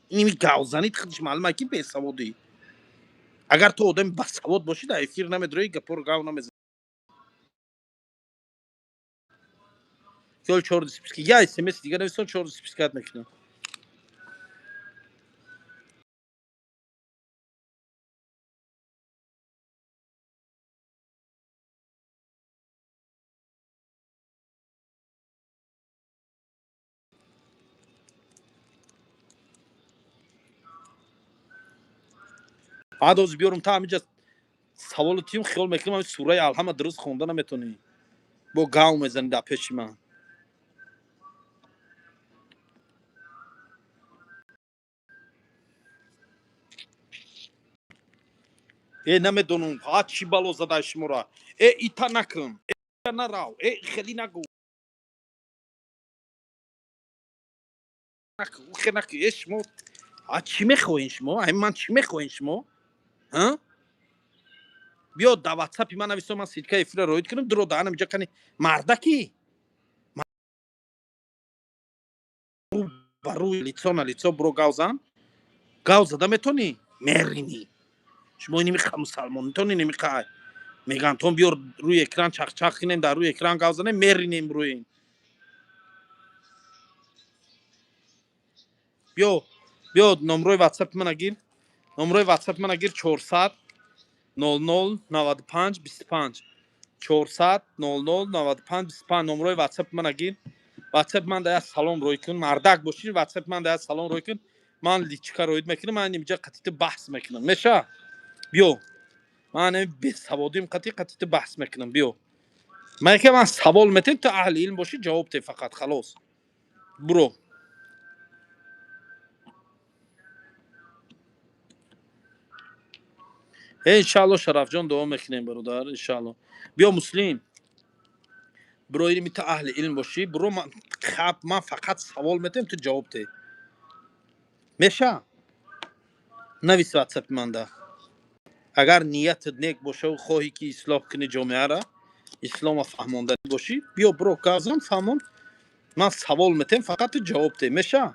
اینمی گاوزنی خودش معلومه که بسوادی اگر تو آدم بسواد باشی در افیر نمیدروی گپور گاو نمیزنی که چهار دیسپیس یا اسمس دیگه نویسن چهار دیسپیس کات میکنم بعد از بیارم تا همینجا سوال تیم خیال میکنم همین سوره الحمد درست خونده نمیتونی با گاو میزنی در پیش من ای نمیدونم ها چی بالو زده شما را ای ایتا نکن ای نراو ای خیلی نگو نکن خیلی نکن ای شما ها چی میخواین شما همین من چی میخواین شما ها بیا در واتساپ من نویسم من سیدکه افیر روید کنم درو دهنم اینجا کنی مردکی بروی لیتسو نه لیتسو برو گاو زن گاو زده میتونی مرینی شما اینی میخوام سلمون میتونی نمیخوای میگم تو بیار روی اکران چخ چخ کنیم در روی اکران گاو زنه مرینیم روی این بیا نمروی واتساپ من گیر نمروی واتساپ من گیر 400 00 95 25 400 00 95 25 نمروی واتساپ من گیر واتساپ من در سالن روی کن مردک باشی واتساپ من در سالن روی کن من لیچکا روید میکنم من اینجا قطعی بحث میکنم میشه بیا من به سوادیم قطعی بحث میکنم بیا من که من سوال میتونم تو اهل علم باشی جواب تی فقط خلاص برو انشالله شرف جان دعا میکنیم برادر انشالله بیا مسلم برو اینی تو اهل علم باشی برو من خب من فقط سوال میتونم تو جواب تی میشه نویس واتساپ من ده اگر نیتت نیک باشه و خواهی که اصلاح کنی جامعه را اسلام فهمانده باشی بیا برو کازم فهمون من سوال میتونم فقط تو جواب تی میشه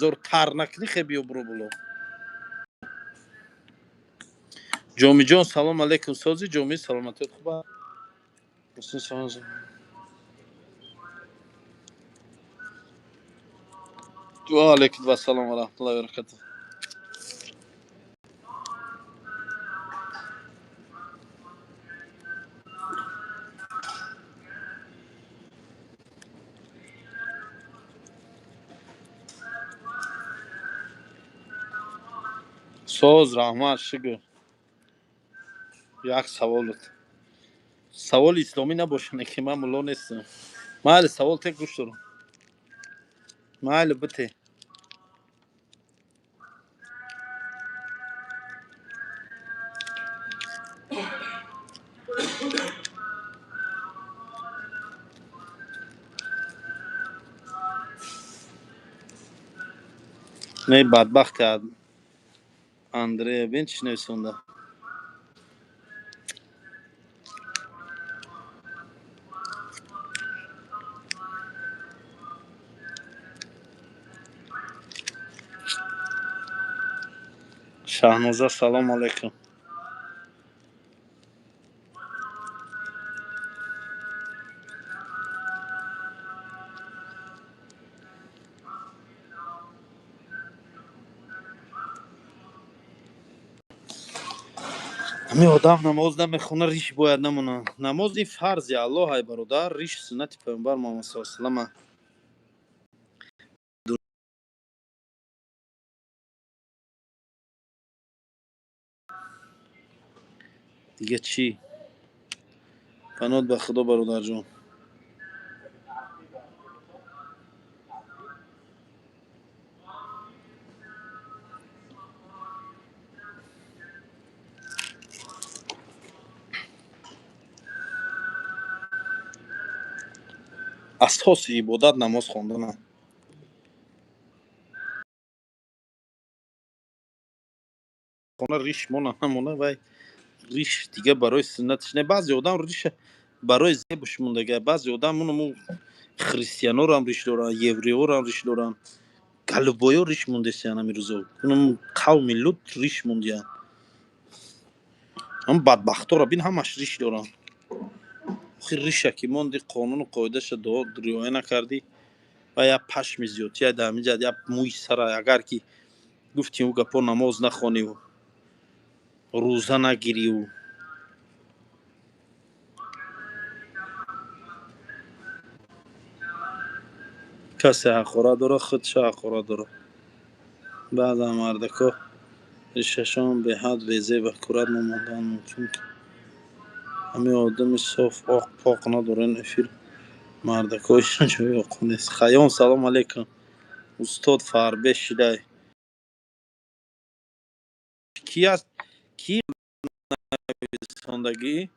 زور تر نکنی خیلی بیا برو بلو جامی جان سلام علیکم سازی جامی سلامتی خوبه حسین ساز و علیکم و سلام و رحمت الله و برکاته ساز رحمت شکر یک سوال اسلامی نباشه که من ملا نیستم مال سوال تک گوش دارم مال بته نه بدبخت کرد اندره بین چی نویسونده. شهنوزه سلام علیکم. همین آدم نماز نمیخونه ریش باید نمونه. نماز این فرضی الله های برادر، ریش سنت پیامبر محمد صلی الله علیه و سلم. دیگه چی؟ پناد به خدا برادر جون. اساس عبادت نماز خواندن. خونه ریش مونه همونه وای. ریش دیگه برای سنتش نه. بعضی آدم ریش برای زیبش موندگه. بعضی آدم اونمو خریستیانو رو هم ریش دارن، یوریو رو هم ریش دارن، گلوبایو ریش مونده سیان همی روزو. اونم قومی لوت ریش موندیان. هم بدبخت ها را بین همش ریش دارن. آخی ریشه که موندی قانون و قاعدش دو ریایه نکردی و یا پشم زیاد یا دمی جد یا موی سرای اگر که گفتی او گپا نماز نخوانی و روزه نگیری و کسی حقوره داره خودش حقوره داره. بعد مردکا ریششان به حد ویزه و کرد نماندن چون همه آدم صاف آق پاک ندارن افیر مردکایشان جای آقا نیست. خیام سلام علیکم. استاد فربه شیده کی است؟ کی ساندگی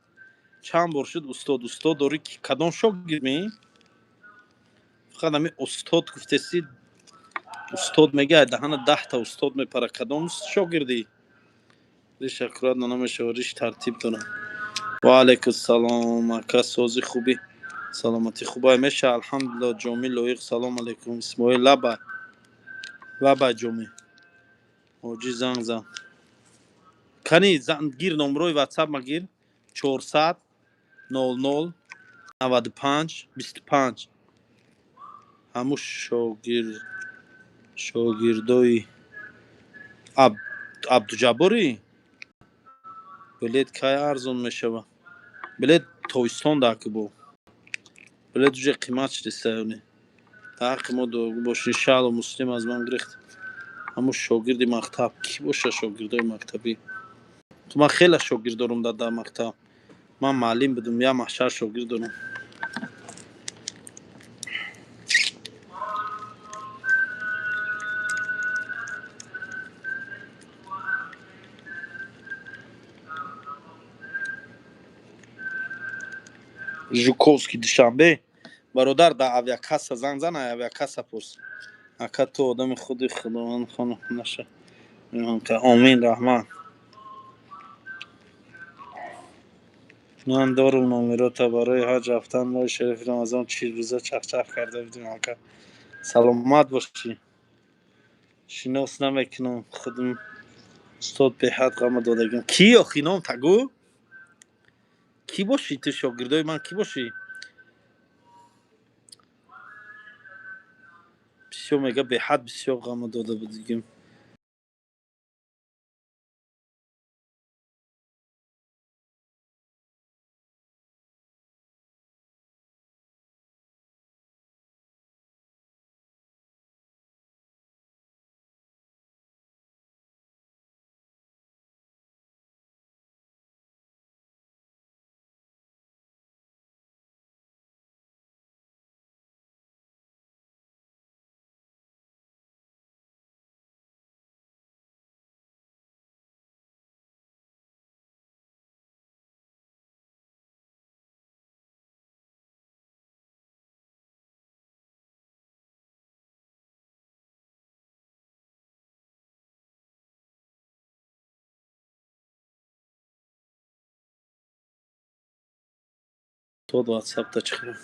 چند بار شد استاد داری که کدام شاگرد می؟ فقط همین استاد گفته سی. استاد میگه دهن 10 تا استاد میپره کدام شاگردی؟ ریش اکراد نمیشه و ریش ترتیب دارم. و علیکم السلام اکا سازی خوبی سلامتی خوبه میشه الحمدلله جامی لایق. سلام علیکم اسماعیل لبا جامی اوجی زنگ زن کنی زن گیر نمروی واتساپ ما گیر 400 00 95 25 همو شاگردای عبد عبدالجباری بلیت کای ارزون میشه بلیت تویستون داکی بو بلیت دوجه قیمت چی دستیونی تاقی ما دو باشین شال و مسلم از من گرفت. همو شاگردی مکتب کی باشه شاگردای مکتبی؟ تو من خیلی شاگرد دارم در مکتب. من معلم بودم یا محشر شاگرد دارم. ژوکوفسکی دوشنبه برادر در اویاکاسا زنگ زن اویاکاسا پرس اکا تو آدم خودی خداوند خانه نشه میگم که آمین رحمان. من دارم نامرات برای حج رفتن ماه شریف رمضان 40 روزه چخ کرده بودیم اکا. سلامت باشی. شناس نمیکنم خودم استاد به حد غم دادگیم. کی آخی نام تگو؟ کی باشی تو شاگردای من کی باشی؟ بسیار میگه به حد بسیار غم داده بودیم. تو واتساپ تا چخیر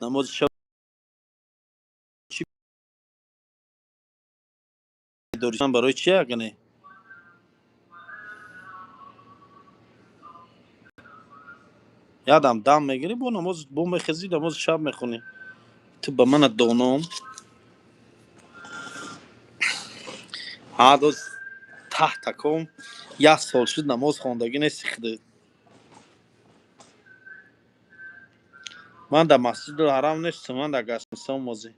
نماز شب چی داری برای چی اگنه یادم دام میگیری با نماز بوم خزی نماز شب میخونی تو به من دونم هادوز تحت کم یک سال شد نماز خواندگی نسیخده من در مسجد الحرام نیستم من در گشتم موزی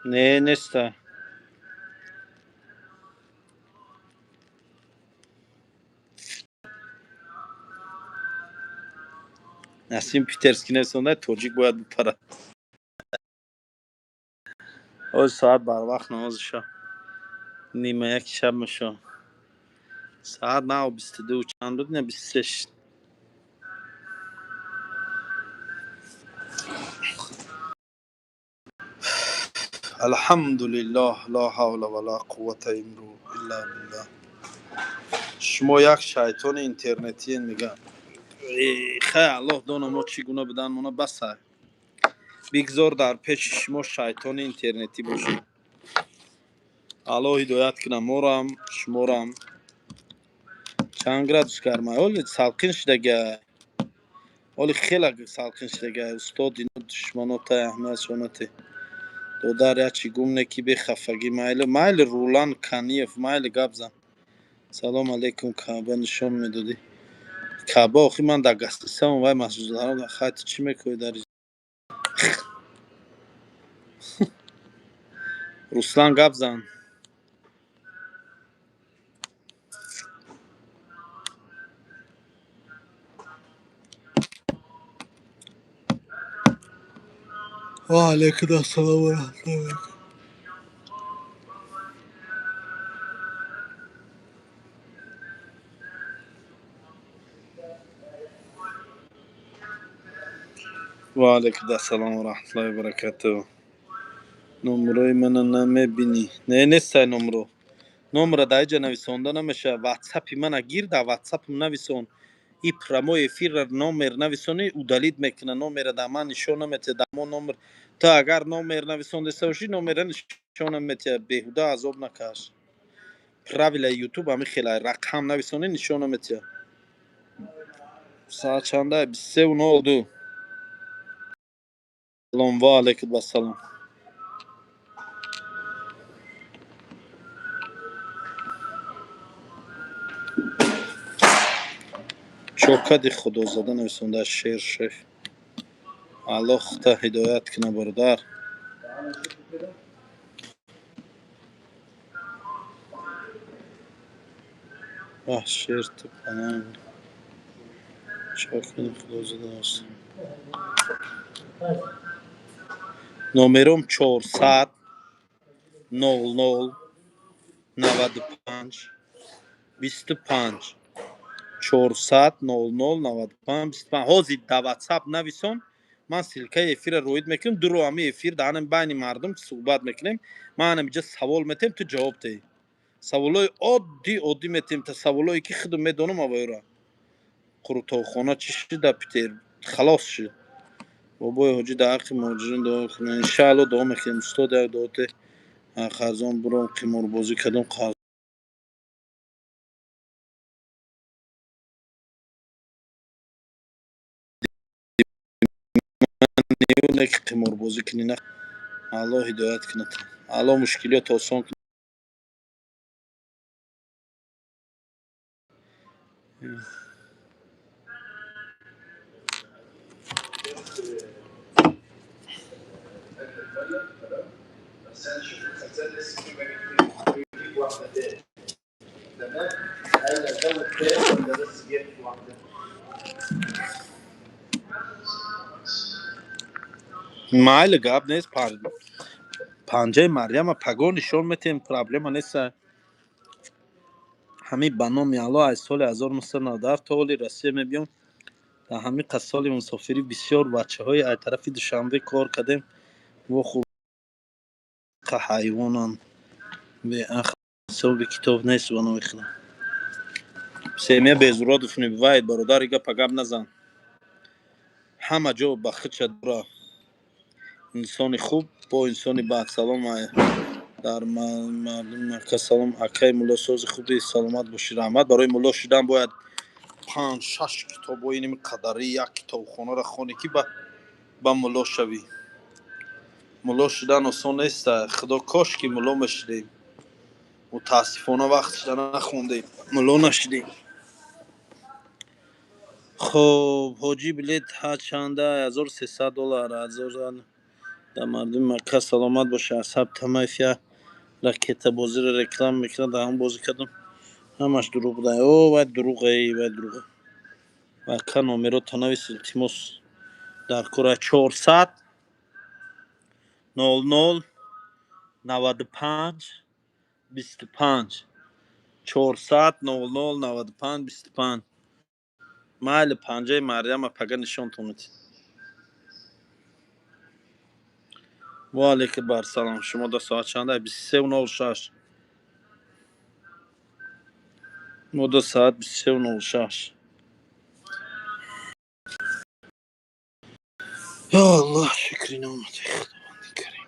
نه نیسته نسیم پیترسکی نسونده توجیک باید بپره از ساعت بر وقت نماز شب نیمه یک شب میشه ساعت 9:22 چند بود نه 26 الحمد لله لا حول ولا قوة الا بالله شما یک شیطان اینترنتی میگن خیلی الله دونه ما چگونه بدن مونه بسه بگذار در پیش شما شیطان اینترنتی باشیم الله هدایت کنه مورم شمارم چند گرادوس گرمه ولی سالکن شدگه ولی خیلی سالکن شدگه استاد اینو دشمنات احمد سنتی دودار یا چی گم نکی به خفگی مایل رولان کنیف مایل گابزن سلام علیکم کعبه نشون میدادی کعبه آخی من در گستسم وای مسجد الحرام در خط چی میکنی در رسلان گابزن و علیکم السلام و رحمت الله و علیکم السلام و رحمت الله و برکاته نمره من نمیبینی نه نیست نمره نمره در اینجا نویسونده نمیشه واتساپی من گیر در واتساپ نویسون ای پرامو افیر نمر نویسونی او دلیت میکنه نمره در من نشون نمیده در من نمر تا اگر نمر نویسونده سوشی نمره نشون نمیده بهوده عذاب نکش پراویل یوتیوب همی خیلی رقم نویسونی نشون نمیده ساعت چنده 23:02 سلام و علیکم السلام چوکد خدا زاده نویسونده شیر شیخ الله خدا هدایت کنه برادر شیر تو پناه چوکد خدا زاده است نمرم 400 00 95 25 400 00 95 25 ҳозир дар ватсап нависон ман силкаи эфира роид мекунам дуру ҳами эфир дар ҳамин байни мардум суҳбат мекунем ман ҳаминҷа савол метем ту ҷавоб деҳӣ саволҳои оддӣ метем та саволҳое ки худам медонам авайра қурутохона чӣ шуда питер халос шуд бобои ҳоҷӣ дар ҳаққи муҳоҷирин дуо кунед иншаалло дуо мекунем устод як дуоте қарзон буром қиморбозӣ кардам не ки қиморбозӣ кунӣ на алло ҳидоят кунад алло мушкилиёт осон مایل گاب نیست پنجه مریم پگو نشون میتیم پرابلم نیست همین بانام یالا از سال 1990 تا ولی روسیه میبیم در همین سال مسافری بسیار بچه های از طرف دوشنبه کار کردیم و خوب حیوانان به اخ سوی کتاب نیست و نمیخونم سیمه безуродов не бывает برادر ایگه پگاب نزن همه جا بخش داره انسان خوب با انسان بد سلام در مردم که سلام اکای مولا سوز خوبی سلامت باشی رحمت برای مولا شدن باید 5-6 کتاب و اینم قدری یک کتاب خونه را خونی که با مولا شوی مولا شدن آسان نیست خدا کاش که مولا میشدیم متاسفانه وقت شدن نخوندیم مولا نشدیم خب حاجی بلیت ها چنده $1300 $1000 در مردم مکه سلامت باشه اصحاب تمایفیا راکت بازی رو رکلام میکنه در هم بازی کردم همش دروغ ده او باید دروغه باید دروغه و که نومرو تنویس التیموس در کره 400 00 95 25 400 00 95 25 محل پنجه مریم پگه نشان تونید و علیکم بر سلام شما دو ساعت چنده 23:06 ما 2 ساعت 23:06 یا الله شکری نعمت خداوند کریم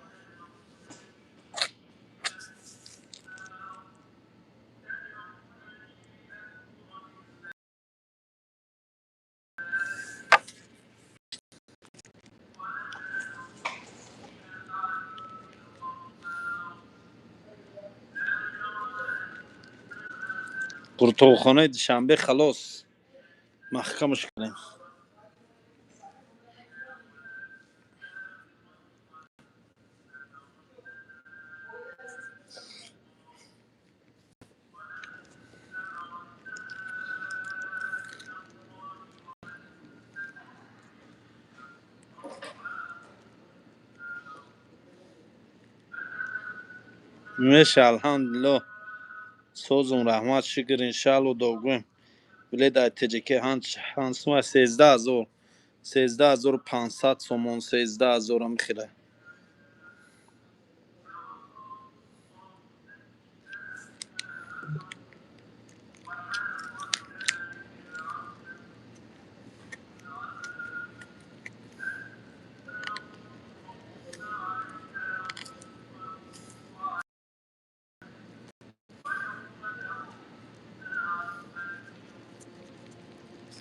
پرتوخانه دوشنبه خلاص محکمش کنیم میشه الحمدلله سوزم رحمت شکر انشالله دوگویم ولی در تجکه هنسو 13000 13500 سومون 13000 هم خیره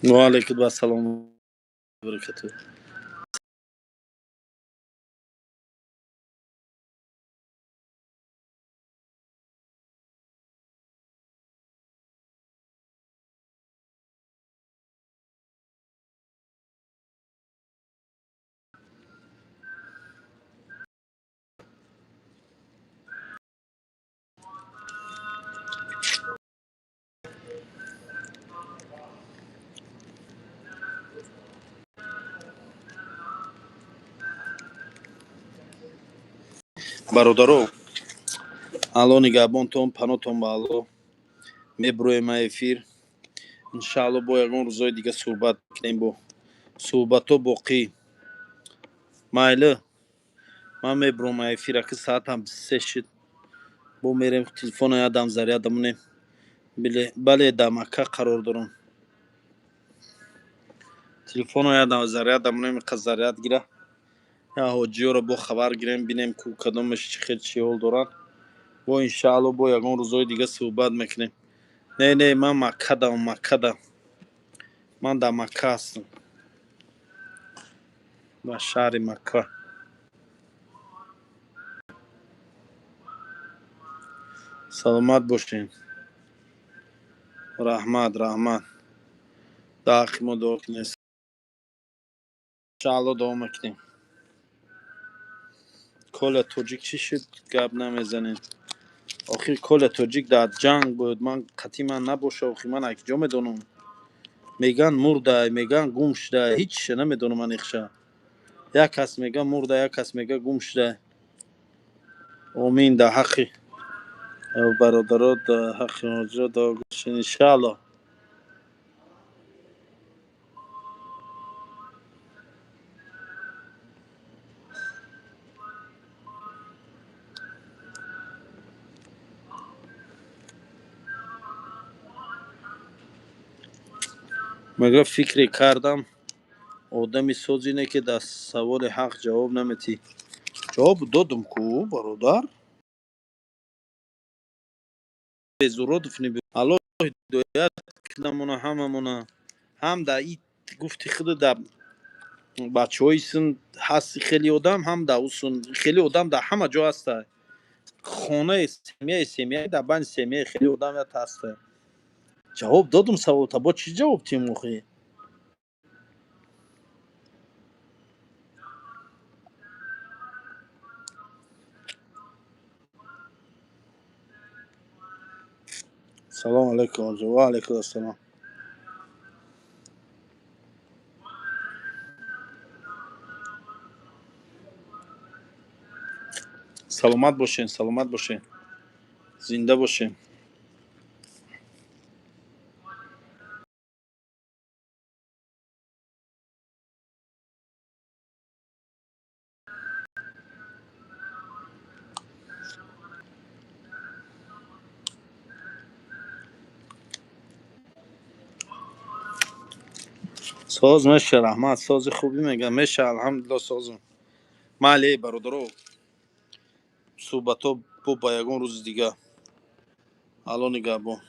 و علیکم السلام و برکاته برادرو الان نگهبانتون پناتون بالو میبرویم افیر انشالله با یکون روزای دیگه صحبت کنیم با صحبت ها باقی مایله من میبرویم افیر که ساعت هم 3 شد با میریم تلفن یادم زریاد دمونه بله در مکه قرار دارم تلفن یادم زریاد دمونه میخواد زریاد گیره یا حاجی رو با خبر گیریم بینیم که کدومش چی خیلی چی حال دارن و انشالله با یکون روزای دیگه صحبت میکنیم نه من مکه دم من در مکه هستم در شهر مکه سلامت باشین رحمت داخل ما داخل نیست. انشالله دوام میکنیم. کل توجیک چی شد گپ نمیزنین؟ آخر کل توجیک در جنگ بود. من قطعی من نباشه آخر من اکجا میدونم. میگن مرده میگن گم شده هیچ نمیدونم من اخشا. یک کس میگه مرده یک کس میگه گم شده. امین در حقی برادرات در حق آجا داغشین انشالله. مگه فکری کردم آدمی سوز اینه که در سوال حق جواب نمیتی. جواب دادم کو برادر. به زورات فنی الله هدایت کنمونه هممونه. هم در این گفتی خود در بچه هایسون هستی خیلی آدم هم در اوسون خیلی آدم در همه جا هسته. خانه سمیه در بین سمیه خیلی آدم هسته. جواب دادم سوال تا با چی جواب تیم مخی. سلام علیکم آجا و علیکم السلام. سلامت باشین سلامت باشین زنده باشین. ساز میشه رحمت ساز خوبی میگم میشه الحمدلله سازم. مالی برادرو صحبت ها با یگان روز دیگه الان نگاه با